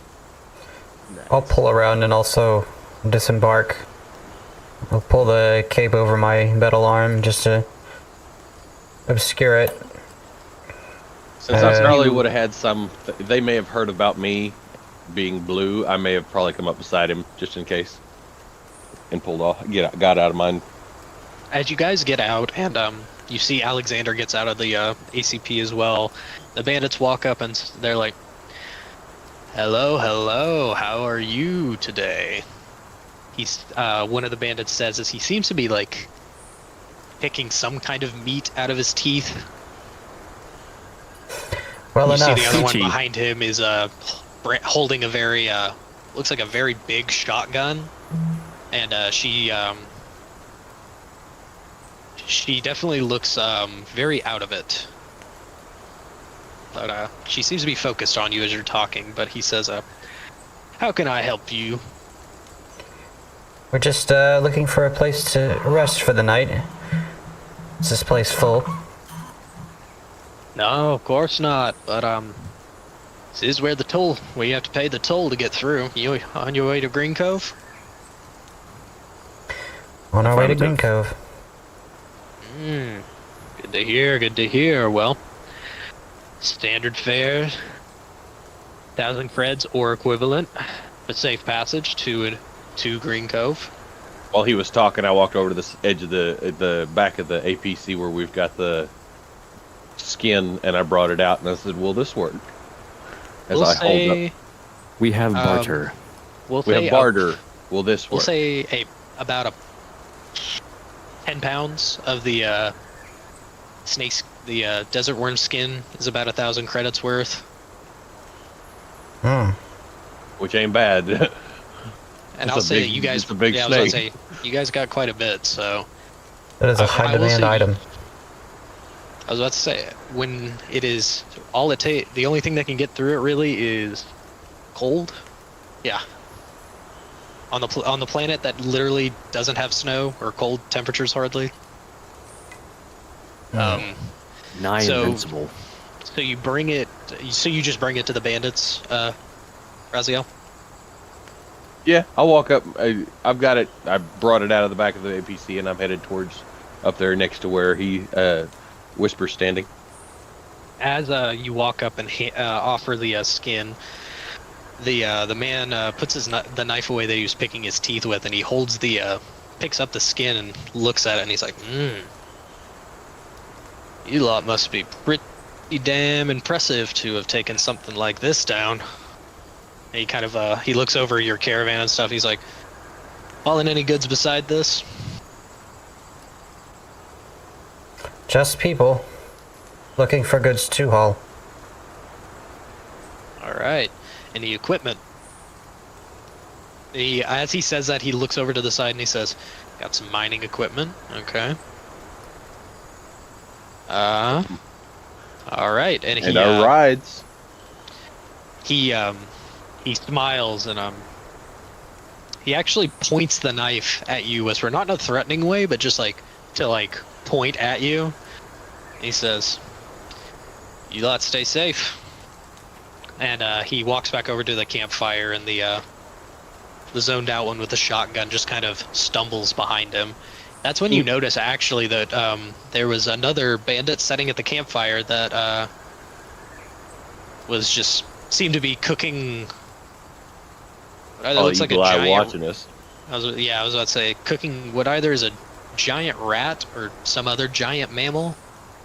I'll pull around and also disembark. I'll pull the cape over my metal arm just to obscure it. Since I probably would have had some, they may have heard about me being blue. I may have probably come up beside him just in case, and pulled off, got out of mine. As you guys get out, and you see Alexander gets out of the ACP as well, the bandits walk up and they're like, hello, how are you today? He's one of the bandits says as he seems to be like picking some kind of meat out of his teeth. Well You see enough. the other one Peachy. behind him is holding a very looks like a very big shotgun, and she definitely looks very out of it. But she seems to be focused on you as you're talking. But he says, "How can I help you?" We're just looking for a place to rest for the night. Is this place full? No, of course not. But this is where you have to pay the toll to get through. You on your way to Green Cove? On our way to Green Affirmative. Cove. Good to hear. Good to hear. Well, standard fare, 1,000 creds or equivalent, for safe passage to Green Cove. While he was talking, I walked over to the edge of the back of the APC where we've got the skin, and I brought it out, and I said, "Will this work?" As I hold up, We have barter. We'll we say have barter. Will this We'll work? say about 10 pounds of the desert worm skin is about 1,000 credits worth. Which ain't bad. And It's I'll a say big- that you guys, it's a big yeah, I was gonna snake. say, you guys got quite a bit. So That is a I high will demand say- item. I was about to say, when it is the only thing that can get through it really is cold. Yeah. On the planet that literally doesn't have snow or cold temperatures hardly. Nigh so- invincible. So you bring it. So you just bring it to the bandits, Raziel? Yeah, I'll walk up. I've got it. I brought it out of the back of the APC, and I'm headed towards up there next to where he Whisper's standing. As you walk up and offer the skin, the man puts the knife away that he was picking his teeth with, and he holds picks up the skin and looks at it, and he's like, you lot must be pretty damn impressive to have taken something like this down. And he kind of he looks over your caravan and stuff. He's like, hauling any goods beside this? Just people looking for goods to haul. All right. Any equipment? As he says that, he looks over to the side and he says, got some mining equipment. Okay. All right. And our rides. He smiles and he actually points the knife at you, Whisper, not in a threatening way, but just like to point at you. He says, "You lot stay safe." And he walks back over to the campfire, and the zoned out one with the shotgun just kind of stumbles behind him. That's when you notice actually that there was another bandit sitting at the campfire that was just seemed to be cooking. It looks like a giant. Watching us. I was about to say cooking what either is a giant rat or some other giant mammal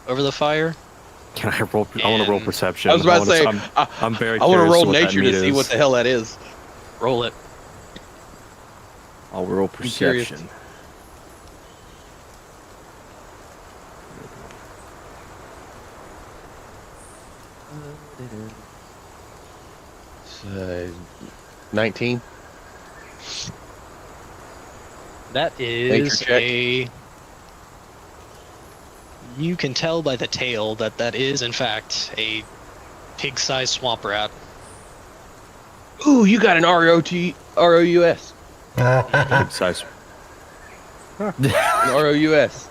over the fire. Can I roll? I want to roll perception. I was about to say, I'm very. I want to roll what that nature meat to see is. what the hell that is. Roll it. I'll roll curious. perception. It's, 19. That is a. You can tell by the tail that is in fact a pig-sized swamp rat. Ooh, you got an ROUS. Big size. An ROUS.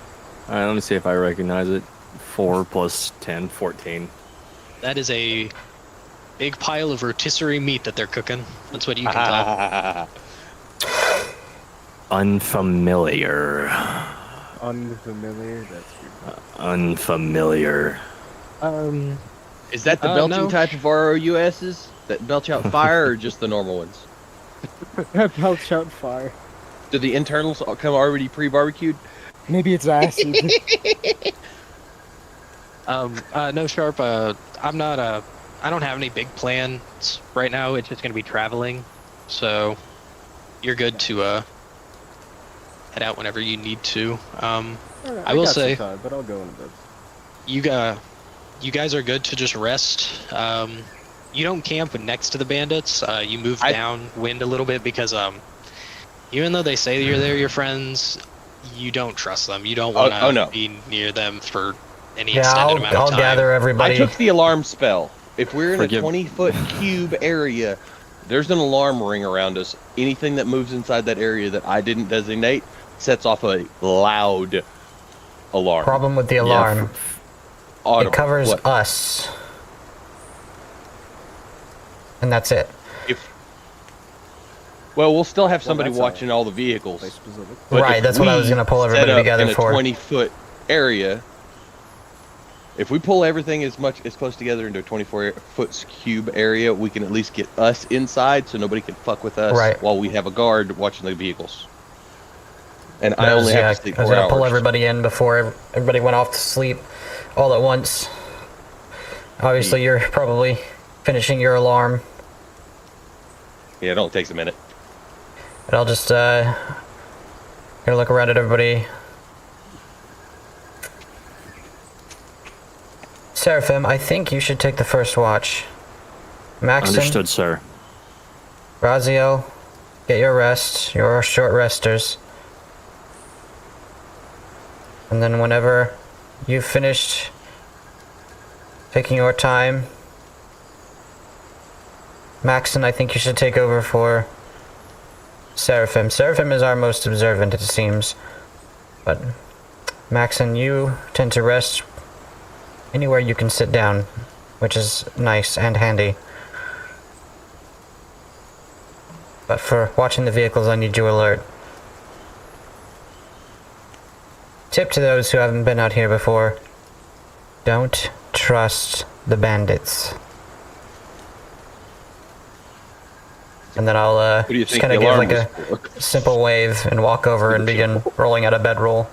All right, let me see if I recognize it. 4 plus 10, 14. That is a big pile of rotisserie meat that they're cooking. That's what you can tell. Unfamiliar. Unfamiliar. That's your. Unfamiliar. Is that the belching no. type of ROUSs that belch out fire, or just the normal ones? Belch out fire. Do the internals come already pre-barbecued? Maybe it's acid. No, Sharp. I'm not. I don't have any big plans right now. It's just gonna be traveling, so you're good to head out whenever you need to. Right, I will got say, some time, but I'll go in a bit. you guys are good to just rest. You don't camp next to the bandits. You move downwind a little bit because even though they say they're your friends, you don't trust them. You don't want to be near them for any extended amount of time. I'll gather everybody. I took the alarm spell. If we're in a Forgive- 20-foot cube area, there's an alarm ring around us. Anything that moves inside that area that I didn't designate sets off a loud alarm. Problem with the alarm. Audible. It covers What? us. And that's it. Well, we'll still have somebody that's watching all the vehicles. Place specific. But Right, if that's what I was we gonna pull set everybody up together in a for. 20-foot area, if we pull everything as close together into a 24-foot cube area, we can at least get us inside so nobody can fuck with us Right. while we have a guard watching the vehicles. And I I was, only have to sleep I was 4 gonna pull hours. everybody in before everybody went off to sleep all at once. Obviously, you're probably finishing your alarm. Yeah, it only takes a minute. But I'll just gonna look around at everybody. Seraphim, I think you should take the first watch. Maxton, Understood, sir. Raziel, get your rest. You're our short resters. And then whenever you've finished taking your time, Maxton, I think you should take over for Seraphim. Seraphim is our most observant, it seems. But Maxton, you tend to rest anywhere you can sit down, which is nice and handy. But for watching the vehicles, I need you alert. Tip to those who haven't been out here before. Don't trust the bandits. And then I'll do you just think kind of the give alarm like was a for? simple wave and walk over and begin rolling out a bedroll.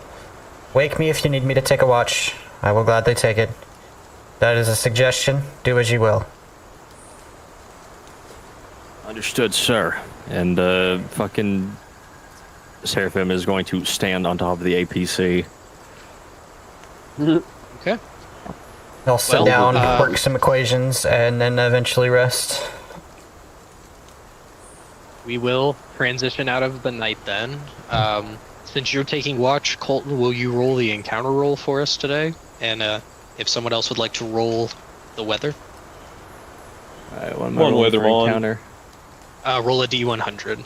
Wake me if you need me to take a watch. I will gladly take it. That is a suggestion. Do as you will. Understood, sir. And fucking Seraphim is going to stand on top of the APC. Okay. I'll sit Well, down, work some equations, and then eventually rest. We will transition out of the night then. Since you're taking watch, Colton, will you roll the encounter roll for us today? And if someone else would like to roll the weather, Alright, what am Come I on, rolling for Weatherman. encounter? roll a D100.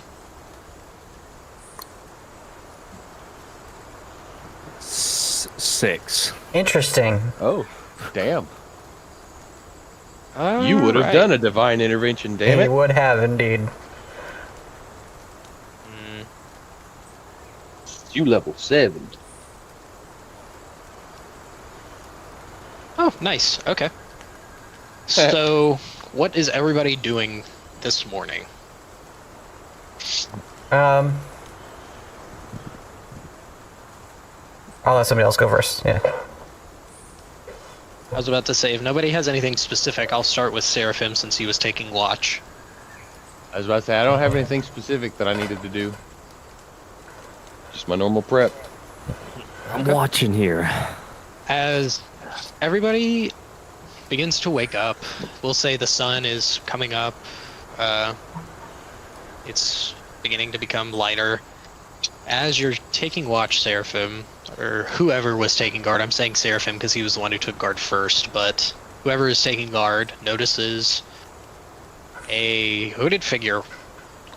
6. Interesting. Oh, damn. You would have done a divine intervention, damn He it. would have indeed. You level 7. Oh, nice. Okay. So, what is everybody doing this morning? I'll let somebody else go first. Yeah. I was about to say, if nobody has anything specific, I'll start with Seraphim since he was taking watch. I was about to say, I don't have anything specific that I needed to do. Just my normal prep. I'm watching here. As everybody begins to wake up, we'll say the sun is coming up. It's beginning to become lighter. As you're taking watch, Seraphim, or whoever was taking guard, I'm saying Seraphim because he was the one who took guard first, but whoever is taking guard notices a hooded figure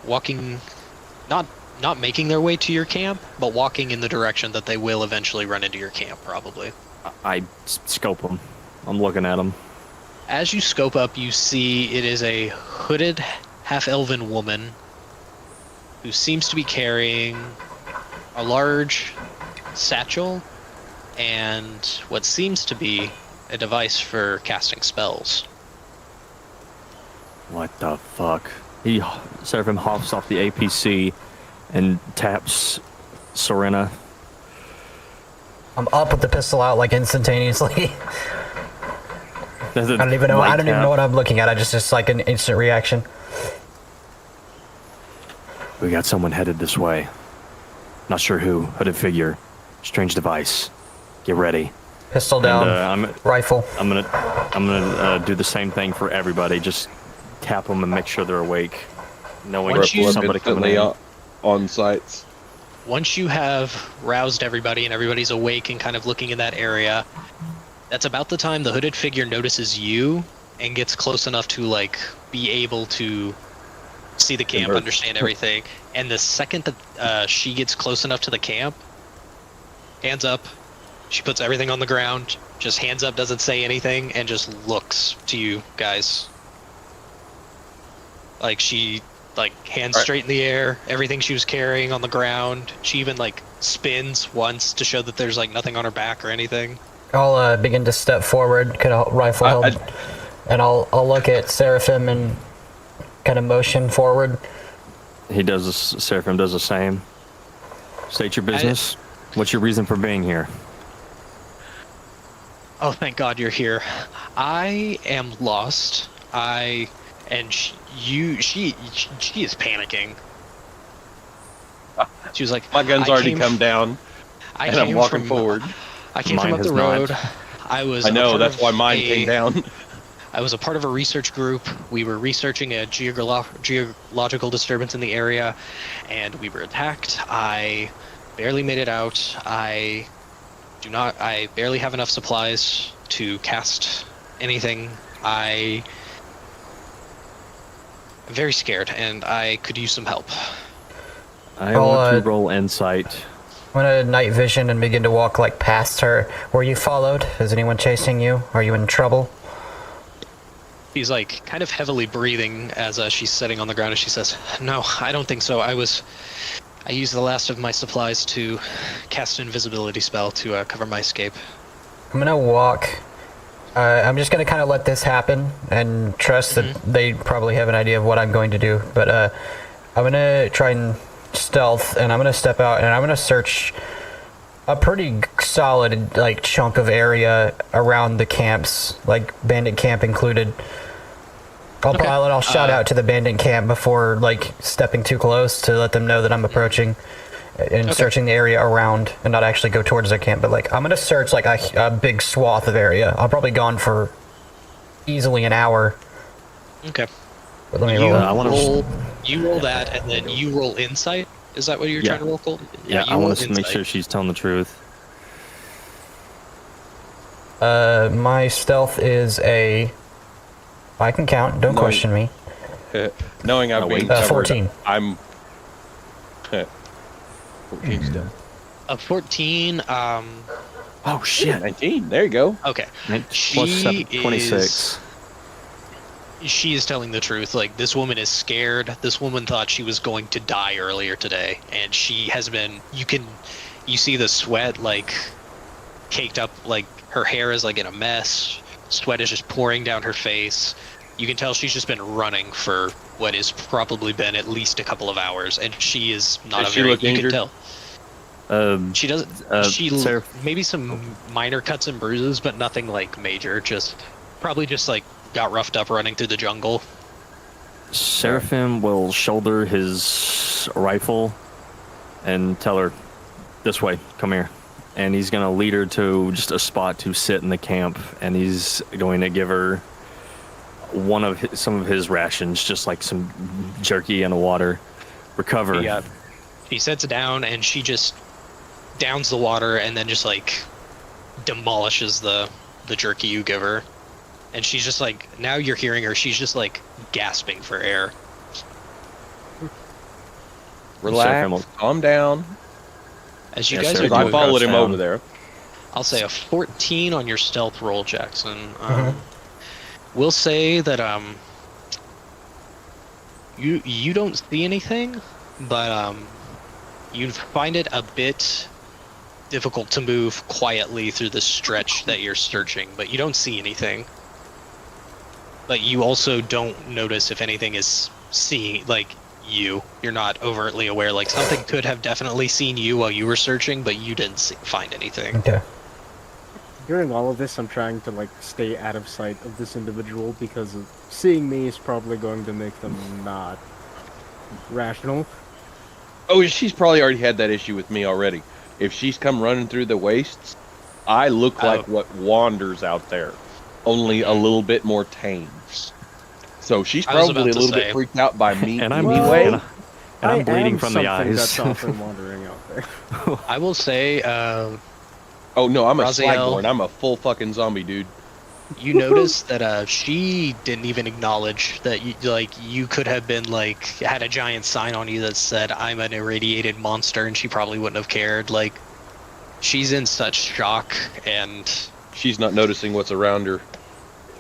walking, not making their way to your camp, but walking in the direction that they will eventually run into your camp, probably. I scope him. I'm looking at him. As you scope up, you see it is a hooded half-elven woman who seems to be carrying a large satchel and what seems to be a device for casting spells. What the fuck? Seraphim hops off the APC and taps Serena. I'm up with the pistol out like instantaneously. I don't even know. I don't even know what I'm looking at. I just like an instant reaction. We got someone headed this way. Not sure who. Hooded figure. Strange device. Get ready. Pistol down. And, Rifle. I'm gonna do the same thing for everybody. Just tap them and make sure they're awake, knowing Once you- somebody coming in. On sites. Once you have roused everybody and everybody's awake and kind of looking in that area, that's about the time the hooded figure notices you and gets close enough to like be able to see the camp, Convert. understand everything. And the second that she gets close enough to the camp, hands up, she puts everything on the ground, just hands up, doesn't say anything, and just looks to you guys. Like she hands straight in the air, everything she was carrying on the ground. She even like spins once to show that there's like nothing on her back or anything. I'll begin to step forward, kind of rifle held, and I'll look at Seraphim and kind of motion forward. Seraphim does the same. State your business. What's your reason for being here? Oh, thank God you're here. I am lost. She is panicking. She was like, My gun's already come down, and I'm walking forward. I came Mine from up the has not. road. I know, that's why mine came down. I was a part of a research group. We were researching a geological disturbance in the area, and we were attacked. I barely made it out. I barely have enough supplies to cast anything. I'm very scared, and I could use some help. I want to roll insight. I'm gonna night vision and begin to walk like past her. Were you followed? Is anyone chasing you? Are you in trouble? She's like kind of heavily breathing as she's sitting on the ground, and she says, "No, I don't think so. I used the last of my supplies to cast an invisibility spell to cover my escape." I'm gonna walk. I'm just gonna kind of let this happen and trust that they probably have an idea of what I'm going to do. But I'm gonna try and stealth, and I'm gonna step out, and I'm gonna search a pretty solid like chunk of area around the camps, like bandit camp included. I'll shout out to the bandit camp before like stepping too close to let them know that I'm approaching and searching the area around, and not actually go towards their camp. But like I'm gonna search like a big swath of area. I'm probably gone for easily an hour. Okay. But let me roll. You roll that, and then you roll insight. Is that what you're trying to roll, Colt? Yeah, I want to make sure she's telling the truth. My stealth is I can count. Don't question me. Knowing I've been covered, 14. I'm 14 still. A 14. Oh shit! 19. There you go. Okay. Plus 7, 26. She is telling the truth. Like, this woman is scared. This woman thought she was going to die earlier today, and she has been. You see the sweat like caked up. Like her hair is like in a mess. Sweat is just pouring down her face. You can tell she's just been running for what has probably been at least a couple of hours, and she is not Does a she very. look You injured? can tell. She doesn't. Maybe some minor cuts and bruises, but nothing like major. Probably just like got roughed up running through the jungle. Seraphim will shoulder his rifle and tell her, "This way, come here." And he's gonna lead her to just a spot to sit in the camp, and he's going to give her some of his rations, just like some jerky and a water. Recover. Yeah. She sits down and she just downs the water and then just like demolishes the jerky you give her. And she's just like, now you're hearing her, she's just like gasping for air. Relax, calm down. As you guys are I followed him over there. I'll say a 14 on your stealth roll, Jackson. We'll say that you don't see anything, but you find it a bit difficult to move quietly through the stretch that you're searching, but you don't see anything. But you also don't notice if anything is seeing, like, you're not overtly aware. Like, something could have definitely seen you while you were searching, but you didn't find anything. Okay. During all of this, I'm trying to like stay out of sight of this individual because seeing me is probably going to make them not rational. Oh, she's probably already had that issue with me already. If she's come running through the wastes, I look like what wanders out there, only a little bit more tame. So she's probably a little bit freaked out by me. And I'm anyway. and I'm bleeding from the eyes. That's often wandering out there. I will say, oh no, I'm a Raziel, slagborn. I'm a full fucking zombie, dude. You notice that she didn't even acknowledge that you could have been like had a giant sign on you that said I'm an irradiated monster, and she probably wouldn't have cared. Like, she's in such shock, and she's not noticing what's around her.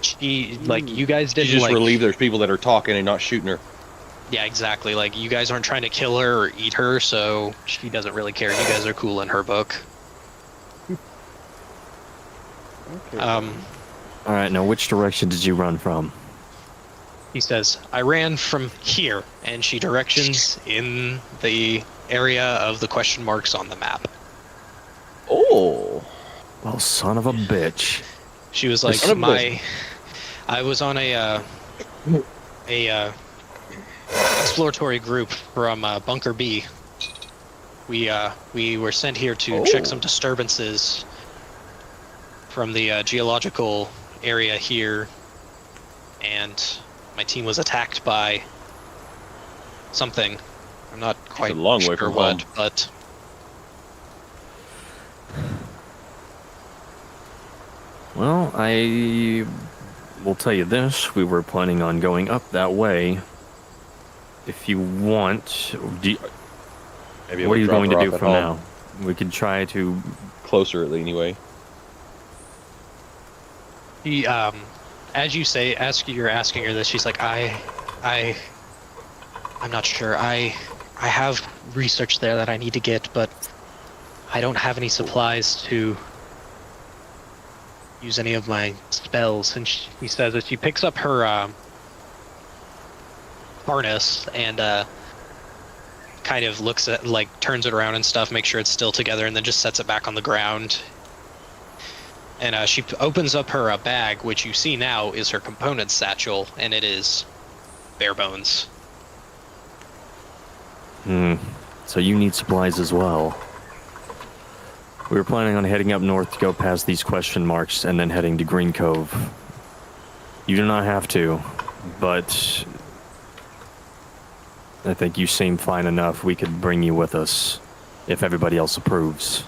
She you guys didn't She just like relieved there's people that are talking and not shooting her. Yeah, exactly. Like, you guys aren't trying to kill her or eat her, so she doesn't really care. You guys are cool in her book. Okay. All right, now which direction did you run from? He says, I ran from here, and she directions in the area of the question marks on the map. Oh. Well, son of a bitch. She was like, I was on a exploratory group from Bunker B. We were sent here to check some disturbances from the geological area here, and my team was attacked by something. I'm not quite a long way sure from what, home. but Well, I will tell you this. We were planning on going up that way. If you want, Maybe what are you going to do from from now? We could try to... Closer, anyway. he, as you say, you're asking her this, she's like, I'm not sure. I have research there that I need to get, but I don't have any supplies to use any of my spells. And she says that she picks up her harness and kind of looks at, like, turns it around and stuff, makes sure it's still together, and then just sets it back on the ground. And she opens up her bag, which you see now is her components satchel, and it is bare bones. So you need supplies as well. We were planning on heading up north to go past these question marks and then heading to Green Cove. You do not have to, but I think you seem fine enough. We could bring you with us if everybody else approves.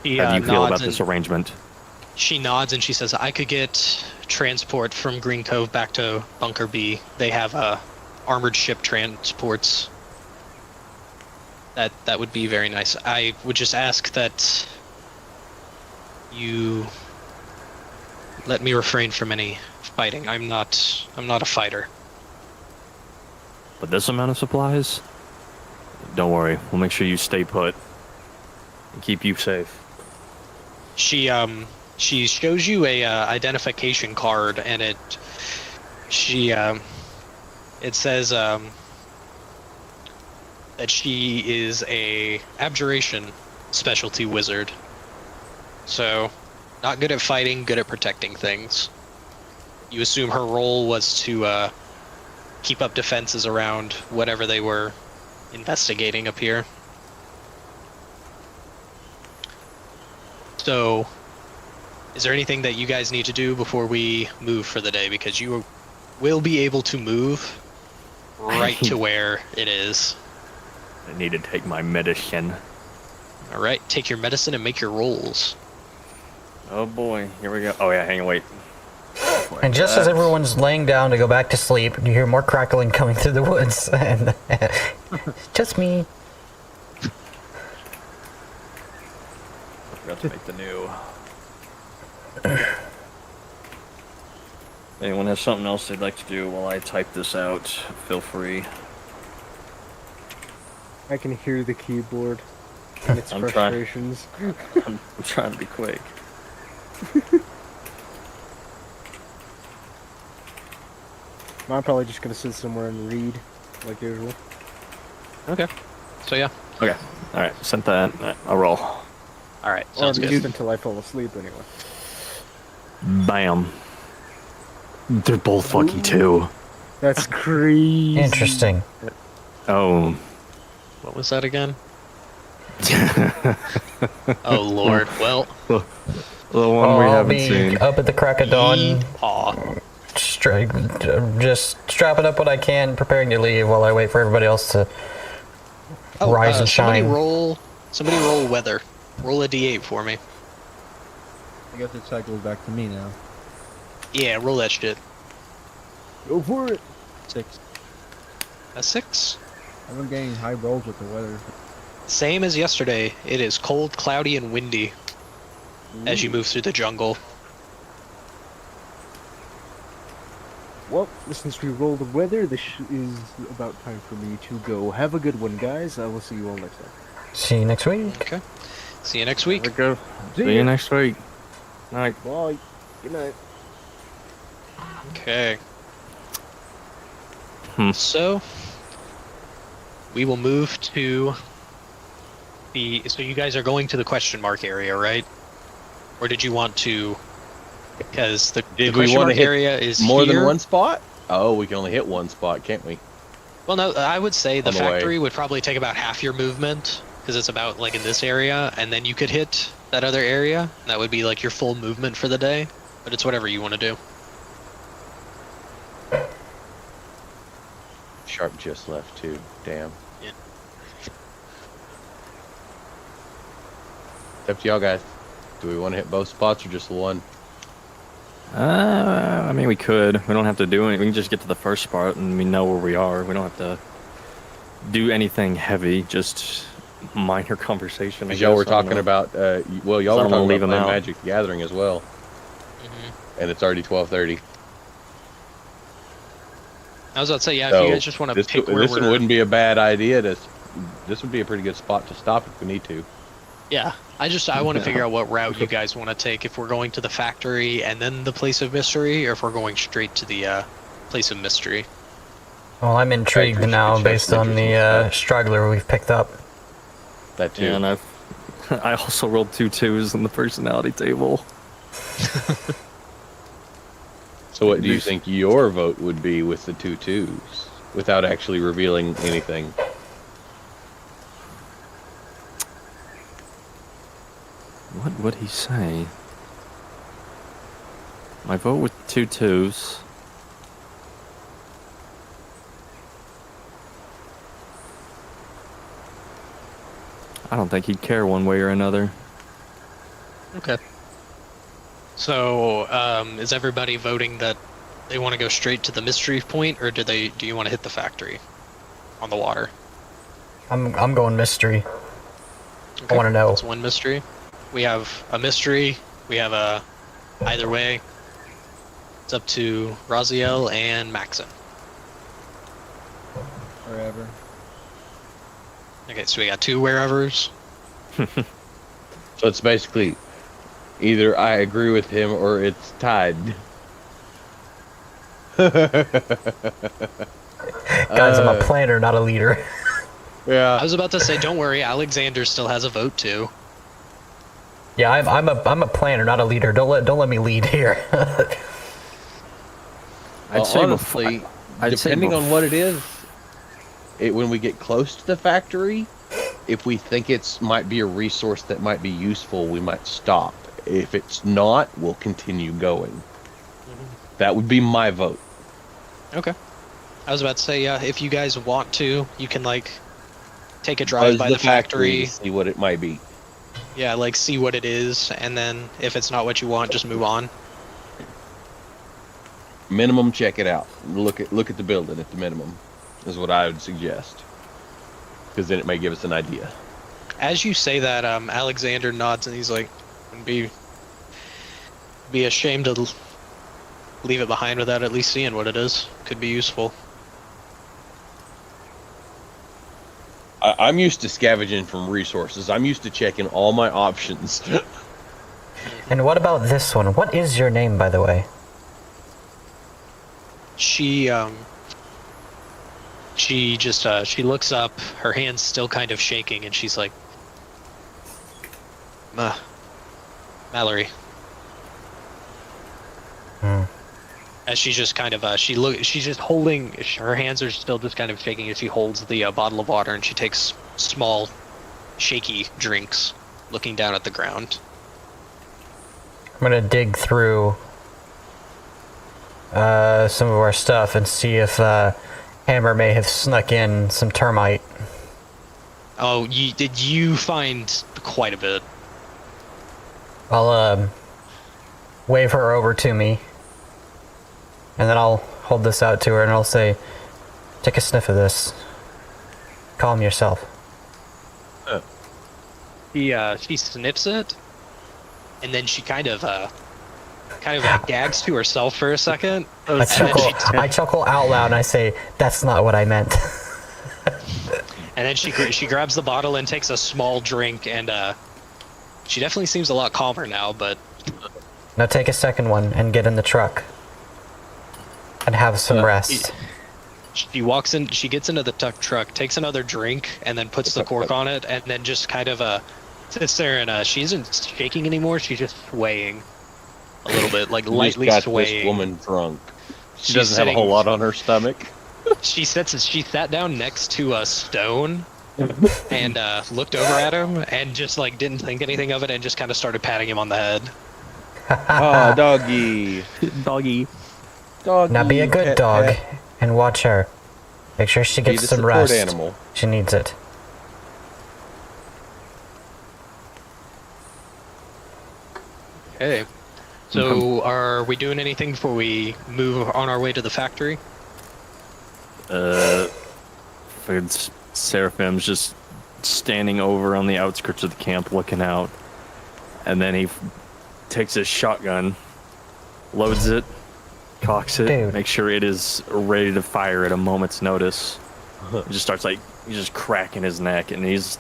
How do you feel about this arrangement? She nods and she says, I could get transport from Green Cove back to Bunker B. They have armored ship transports. That would be very nice. I would just ask that you let me refrain from any fighting. I'm not a fighter. But this amount of supplies? Don't worry, we'll make sure you stay put and keep you safe. She shows you a identification card, and it says that she is a abjuration specialty wizard. So, not good at fighting, good at protecting things. You assume her role was to keep up defenses around whatever they were investigating up here. So, is there anything that you guys need to do before we move for the day? Because you will be able to move right to where it is. I need to take my medicine. Alright, take your medicine and make your rolls. Oh boy, here we go. Oh yeah, hang on, wait. And just as everyone's laying down to go back to sleep, you hear more crackling coming through the woods. And just me. I forgot to make the new. Anyone has something else they'd like to do while I type this out, feel free. I can hear the keyboard and its frustrations. I'm trying to be quick. I'm probably just gonna sit somewhere and read, like usual. Okay. So yeah. Okay. Alright, sent that. I'll roll. Alright, Or sounds at good. least until I fall asleep anyway. Bam. They're both fucking 2. That's crazy. Interesting. Oh. What was that again? Oh lord, well. The one we I'll haven't be seen. up at the crack of dawn, Aw. just strapping up what I can, preparing to leave while I wait for everybody else to rise and shine. Somebody roll weather. Roll a d8 for me. I guess it cycles back to me now. Yeah, roll that shit. Go for it. 6. A 6? I've been getting high rolls with the weather. Same as yesterday. It is cold, cloudy, and windy as you move through the jungle. Well, since we rolled the weather, this is about time for me to go. Have a good one, guys. I will see you all next time. See you next week. Okay. See you next week. Go. See See ya. you next week. Night. Bye. Good night. Okay. So, we will move to so you guys are going to the question mark area, right? Or did you want to, because the question mark area is more here. than one spot? Oh, we can only hit one spot, can't we? Well, no, I would say the On the way. factory would probably take about half your movement, because it's about like in this area, and then you could hit that other area. And that would be like your full movement for the day, but it's whatever you want to do. Sharp just left too. Damn. Yeah. It's up to y'all guys. Do we want to hit both spots or just the one? I mean, we could. We don't have to do anything. We can just get to the first spot and we know where we are. We don't have to do anything heavy. Just minor conversation. Because y'all were talking about, well, y'all were I don't wanna talking leave about them playing out. Magic the Gathering as well. and it's already 12:30. I was about to say, yeah, if So you guys just want to this pick where this we're... one wouldn't be a bad idea. This would be a pretty good spot to stop if we need to. Yeah, I want to figure out what route you guys want to take. If we're going to the factory and then the place of mystery, or if we're going straight to the place of mystery. Well, I'm intrigued now check based on features the and straggler we've picked up. That too. Yeah, and I also rolled 2 2s on the personality table. So what do you think your vote would be with the 2 2s, without actually revealing anything? What would he say? My vote with 2 2s. I don't think he'd care one way or another. Okay. So, is everybody voting that they want to go straight to the mystery point, or do you want to hit the factory on the water? I'm going mystery. Okay, I want to know. That's one mystery. We have a mystery. We have a either way. It's up to Raziel and Maxon. Wherever. Okay, so we got 2 wherevers. So it's basically either I agree with him or it's tied. Guys, I'm a planner, not a leader. Yeah. I was about to say, don't worry, Alexander still has a vote too. Yeah, I'm a planner, not a leader. Don't let me lead here. I'd say honestly, depending on what it is, when we get close to the factory, if we think it's might be a resource that might be useful, we might stop. If it's not, we'll continue going. That would be my vote. Okay. I was about to say, yeah, if you guys want to, you can, like, take a drive by the factory. See what it might be. Yeah, like, see what it is, and then if it's not what you want, just move on. Minimum, check it out. Look at the building at the minimum, is what I would suggest. Because then it may give us an idea. As you say that, Alexander nods and he's like, "Be ashamed to leave it behind without at least seeing what it is. Could be useful." I'm used to scavenging from resources. I'm used to checking all my options. And what about this one? What is your name, by the way? She just she looks up, her hand's still kind of shaking, and she's like, Mallory. As she just kind of she's just holding, her hands are still just kind of shaking as she holds the bottle of water, and she takes small shaky drinks, looking down at the ground. I'm gonna dig through some of our stuff and see if Hammer may have snuck in some termite. Oh, you find quite a bit. I'll wave her over to me, and then I'll hold this out to her and I'll say, "Take a sniff of this. Calm yourself." She sniffs it, and then she kind of gags to herself for a second. I chuckle out loud and I say, "That's not what I meant." And then she grabs the bottle and takes a small drink, and she definitely seems a lot calmer now. But now take a second one and get in the truck and have some rest. She walks in. She gets into the truck, takes another drink, and then puts the cork on it, and then just kind of sits there. And she isn't shaking anymore. She's just swaying a little bit, like lightly got swaying. This woman drunk. She She's doesn't have a whole lot on her stomach. She sat down next to a stone and looked over at him and just like didn't think anything of it and just kind of started patting him on the head. Ah, doggy. Doggy. Doggy. Now be a good pet, dog pet. and watch her. Make sure she Be gets the some support rest. animal. She needs it. Okay. So are we doing anything before we move on our way to the factory? Seraphim's just standing over on the outskirts of the camp looking out, and then he takes his shotgun loads it, cocks it, Dude. makes sure it is ready to fire at a moment's notice. He just starts he's just cracking his neck, and this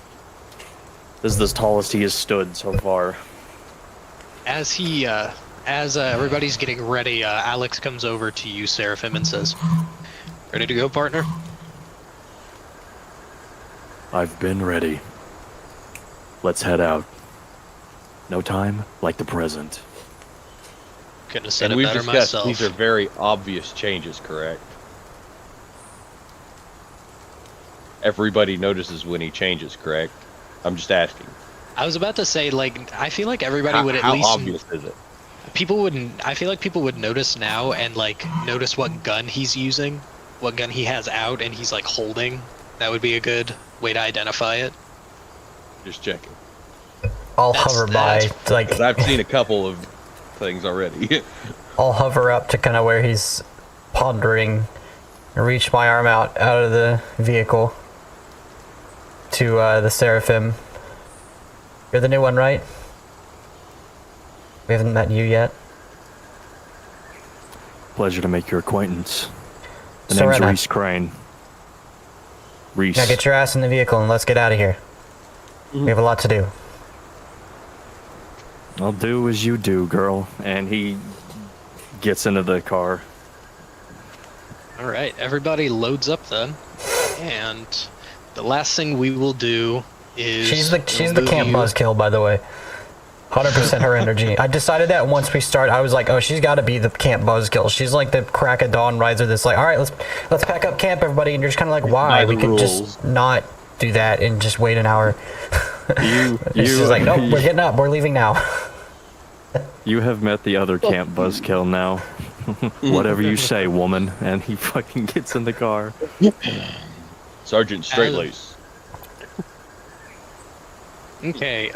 is the tallest he has stood so far. As everybody's getting ready, Alex comes over to you, Seraphim, and says, "Ready to go, partner?" I've been ready. Let's head out. No time like the present. Couldn't have said And it we've better discussed myself. these are very obvious changes, correct? Everybody notices when he changes, correct? I'm just asking. I was about to say, like, I feel like everybody would at How least obvious is it? people wouldn't. I feel like people would notice now and like notice what gun he's using, what gun he has out, and he's like holding. That would be a good way to identify it. Just checking. I'll That's- hover by, that's- like, Because I've seen a couple of things already. I'll hover up to kind of where he's pondering and reach my arm out of the vehicle to the Seraphim. You're the new one, right? We haven't met you yet. Pleasure to make your acquaintance. The name's Serena. Reese Crane. Reese. Now get your ass in the vehicle and let's get out of here. We have a lot to do. I'll do as you do, girl. And he gets into the car. All right, everybody loads up then, and the last thing we will do is She's the remove camp you- buzzkill, by the way. 100% her energy. I decided that once we start, I was like, oh, she's got to be the camp buzzkill. She's like the crack of dawn riser that's like, all right, let's pack up camp, everybody. And you're just kind of like, why? by the We could rules. just not do that and just wait an hour. You, She's like, nope, we're getting up. We're leaving now. You have met the other camp buzzkill now. Whatever you say, woman. And he fucking gets in the car. Sergeant Straightlace. Okay,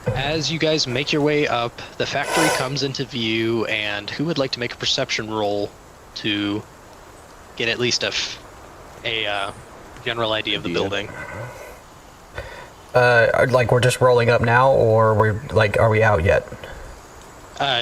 as you guys make your way up, the factory comes into view, and who would like to make a perception roll to get at least a general idea of the building? Like, we're just rolling up now, or are we out yet?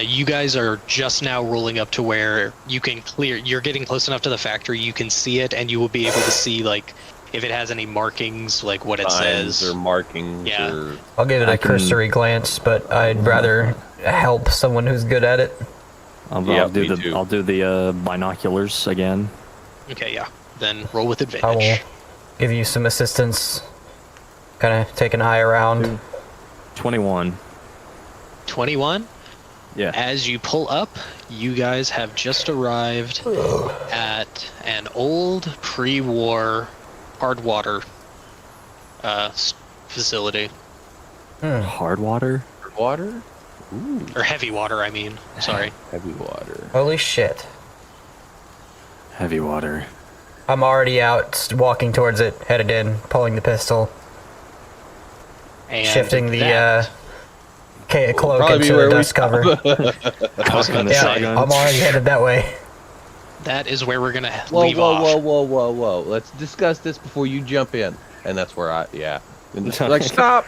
You guys are just now rolling up to where you can you're getting close enough to the factory, you can see it, and you will be able to see, like, if it has any markings, like what it Signs says. or markings Yeah. or I'll give it a cursory glance, but I'd rather help someone who's good at it. I'll me do too. the binoculars again. Okay, yeah. Then roll with I will advantage. give you some assistance. Kind of take an eye around. 21. 21? Yeah. As you pull up, you guys have just arrived at an old pre-war hard water facility. Hard water? water? Or heavy water, I mean. Sorry. Heavy water. Holy shit. Heavy water. I'm already out, walking towards it, headed in, pulling the pistol, And shifting the that- cloak Probably be into where a we dust cover. Cocking the Yeah, shotgun. I'm already headed that way. that is where we're gonna Whoa, leave whoa, off. whoa, whoa, whoa, whoa. Let's discuss this before you jump in. And that's where like, stop.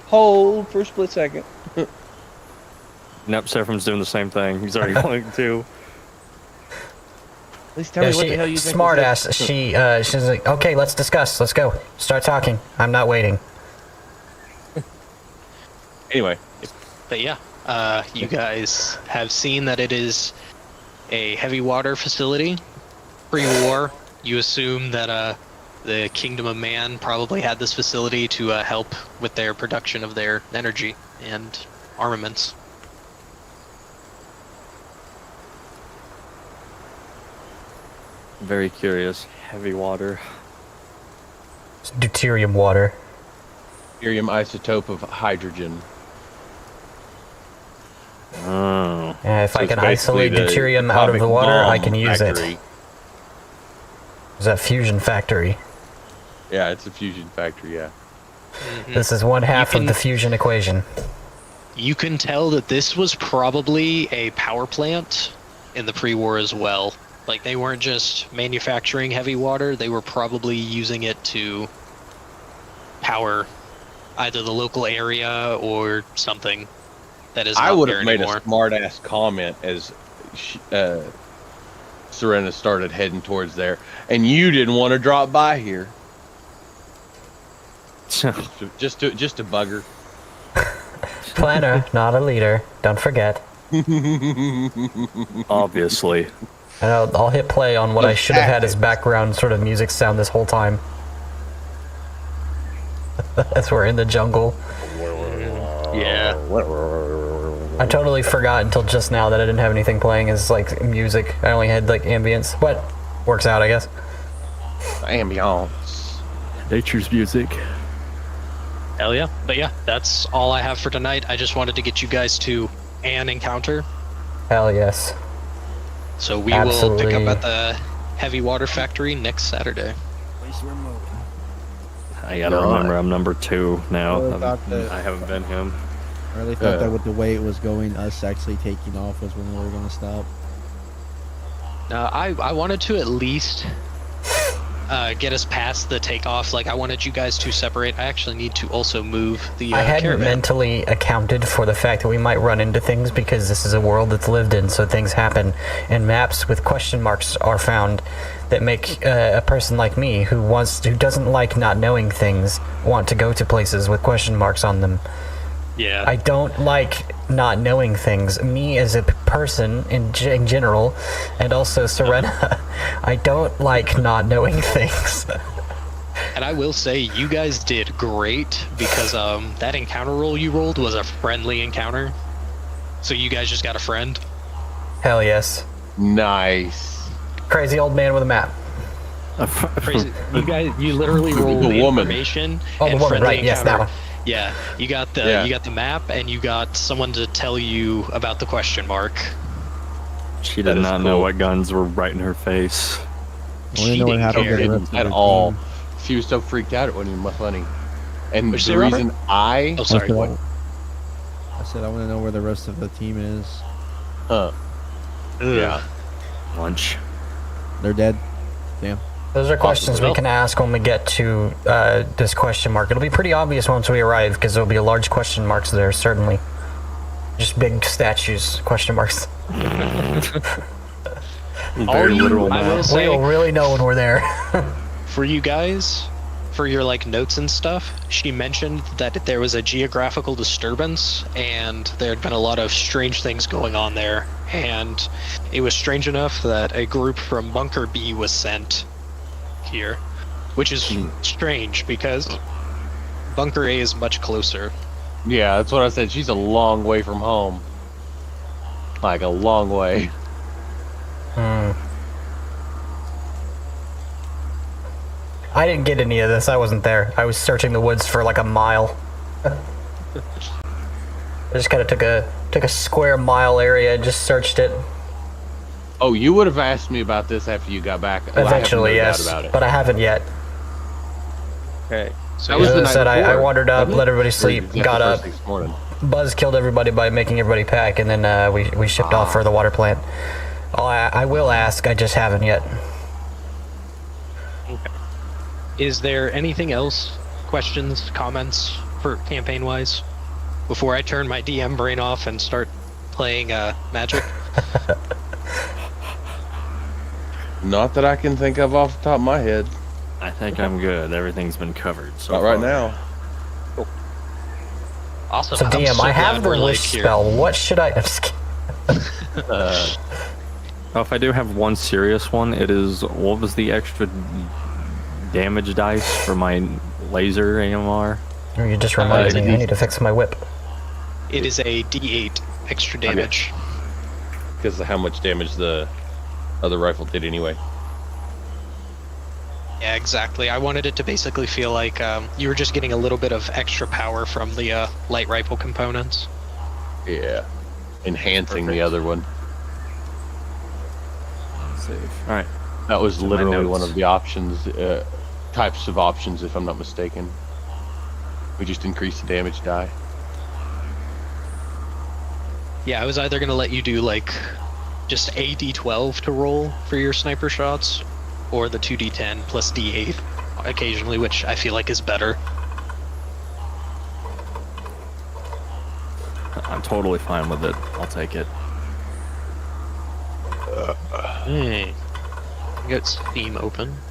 Hold for a split second. Nope, Seraphim's doing the same thing. He's already going to. Please tell me what the hell you think. smart this ass. She's like, okay, let's discuss. Let's go. Start talking. I'm not waiting. is. Anyway, But yeah, you guys have seen that it is a heavy water facility. Pre-war, you assume that the Kingdom of Man probably had this facility to help with their production of their energy and armaments. Very curious. Heavy water. It's deuterium water. helium isotope of hydrogen. Oh. If I So can it's basically isolate the deuterium out of the atomic water, I bomb can use factory. it. It's a fusion factory. Yeah, it's a fusion factory, yeah. This is one half of can- the fusion equation. You can tell that this was probably a power plant in the pre-war as well. Like, they weren't just manufacturing heavy water, they were probably using it to power either the local area or something that is I not would there have made anymore. a smart ass comment as Serena started heading towards there, and you didn't want to drop by here. Just to bug her. Planner, not a leader. Don't forget. Obviously. And I'll hit play on what I should have had as background sort of music sound this whole time. As we're in the jungle. Yeah. I totally forgot until just now that I didn't have anything playing as like music. I only had like ambience. But works out, I guess. Ambiance. Nature's music. Hell yeah. But yeah, that's all I have for tonight. I just wanted to get you guys to an encounter. Hell yes. So we Absolutely. will pick up at the Heavy Water Factory next Saturday. I gotta remember I'm number 2 now. Really thought that- I haven't been him. I really thought that with the way it was going, us actually taking off was when we were going to stop. I wanted to at least get us past the takeoff. Like, I wanted you guys to separate. I actually need to also move the I hadn't caravan. mentally accounted for the fact that we might run into things because this is a world that's lived in, so things happen. And maps with question marks are found that make a person like me who doesn't like not knowing things want to go to places with question marks on them. Yeah. I don't like not knowing things. Me as a person in general, and also Serena, I don't like not knowing things. And I will say, you guys did great because that encounter roll you rolled was a friendly encounter. So you guys just got a friend. Hell yes. Nice. Crazy old man with a map. Crazy. You literally rolled The woman. information Oh, the and woman, friendly right, yes, that encounter. one. Yeah, you got the map, and you got someone to tell you about the question mark. She That did is not know cool. what guns were right in her face. I want She to know what didn't happened care. to the rest of At the all. team. She was so freaked out it wasn't even funny. And What'd you the say, Robert? reason I Oh, sorry. I said I want to know where the rest of the team is. yeah. Lunch. They're dead. Damn. Those are questions we Well- can ask when we get to this question mark. It'll be pretty obvious once we arrive because there'll be large question marks there, certainly. Just big statues, question marks. Very literal I will map. say, We'll really know when we're there. for you guys, for your like notes and stuff, she mentioned that there was a geographical disturbance and there had been a lot of strange things going on there. And it was strange enough that a group from Bunker B was sent here, which is strange because Bunker A is much closer. Yeah, that's what I said. She's a long way from home. Like a long way. I didn't get any of this. I wasn't there. I was searching the woods for like a mile. I just kind of took a square mile area and just searched it. Oh, you would have asked me about this after you got back. Well, Eventually, I have no doubt yes, about it. but I haven't yet. Okay. So That was As the I night said, I before, wandered up, wasn't it? let everybody Or sleep, yeah, got the up. first thing this morning. Buzz killed everybody by making everybody pack, and then we shipped off for the water plant. Oh, I will ask. I just haven't yet. is there anything else? Questions, comments for campaign-wise? Before I turn my DM brain off and start playing Magic? Not that I can think of off the top of my head. I think I'm good. Everything's been covered. So Not right far. now. Awesome. So I'm DM, so I have glad the we're, like, wish here. spell. What should I? I'm just kidding. Oh, if I do have one serious one, it is what was the extra damage dice for my laser AMR? Oh, you just reminded me. I D- need to fix my whip. It is a D8 extra damage. Because of how much damage the other rifle did anyway. Yeah, exactly. I wanted it to basically feel like you were just getting a little bit of extra power from the light rifle components. Yeah. Enhancing the Perfect. other one. Save. All right. That was my literally one notes. of the options, types of options, if I'm not mistaken. We just increased the damage die. Yeah, I was either going to let you do like just a D12 to roll for your sniper shots, or the 2D10 plus D8 occasionally, which I feel like is better. I'm totally fine with it. I'll take it. Hey. I got Steam open.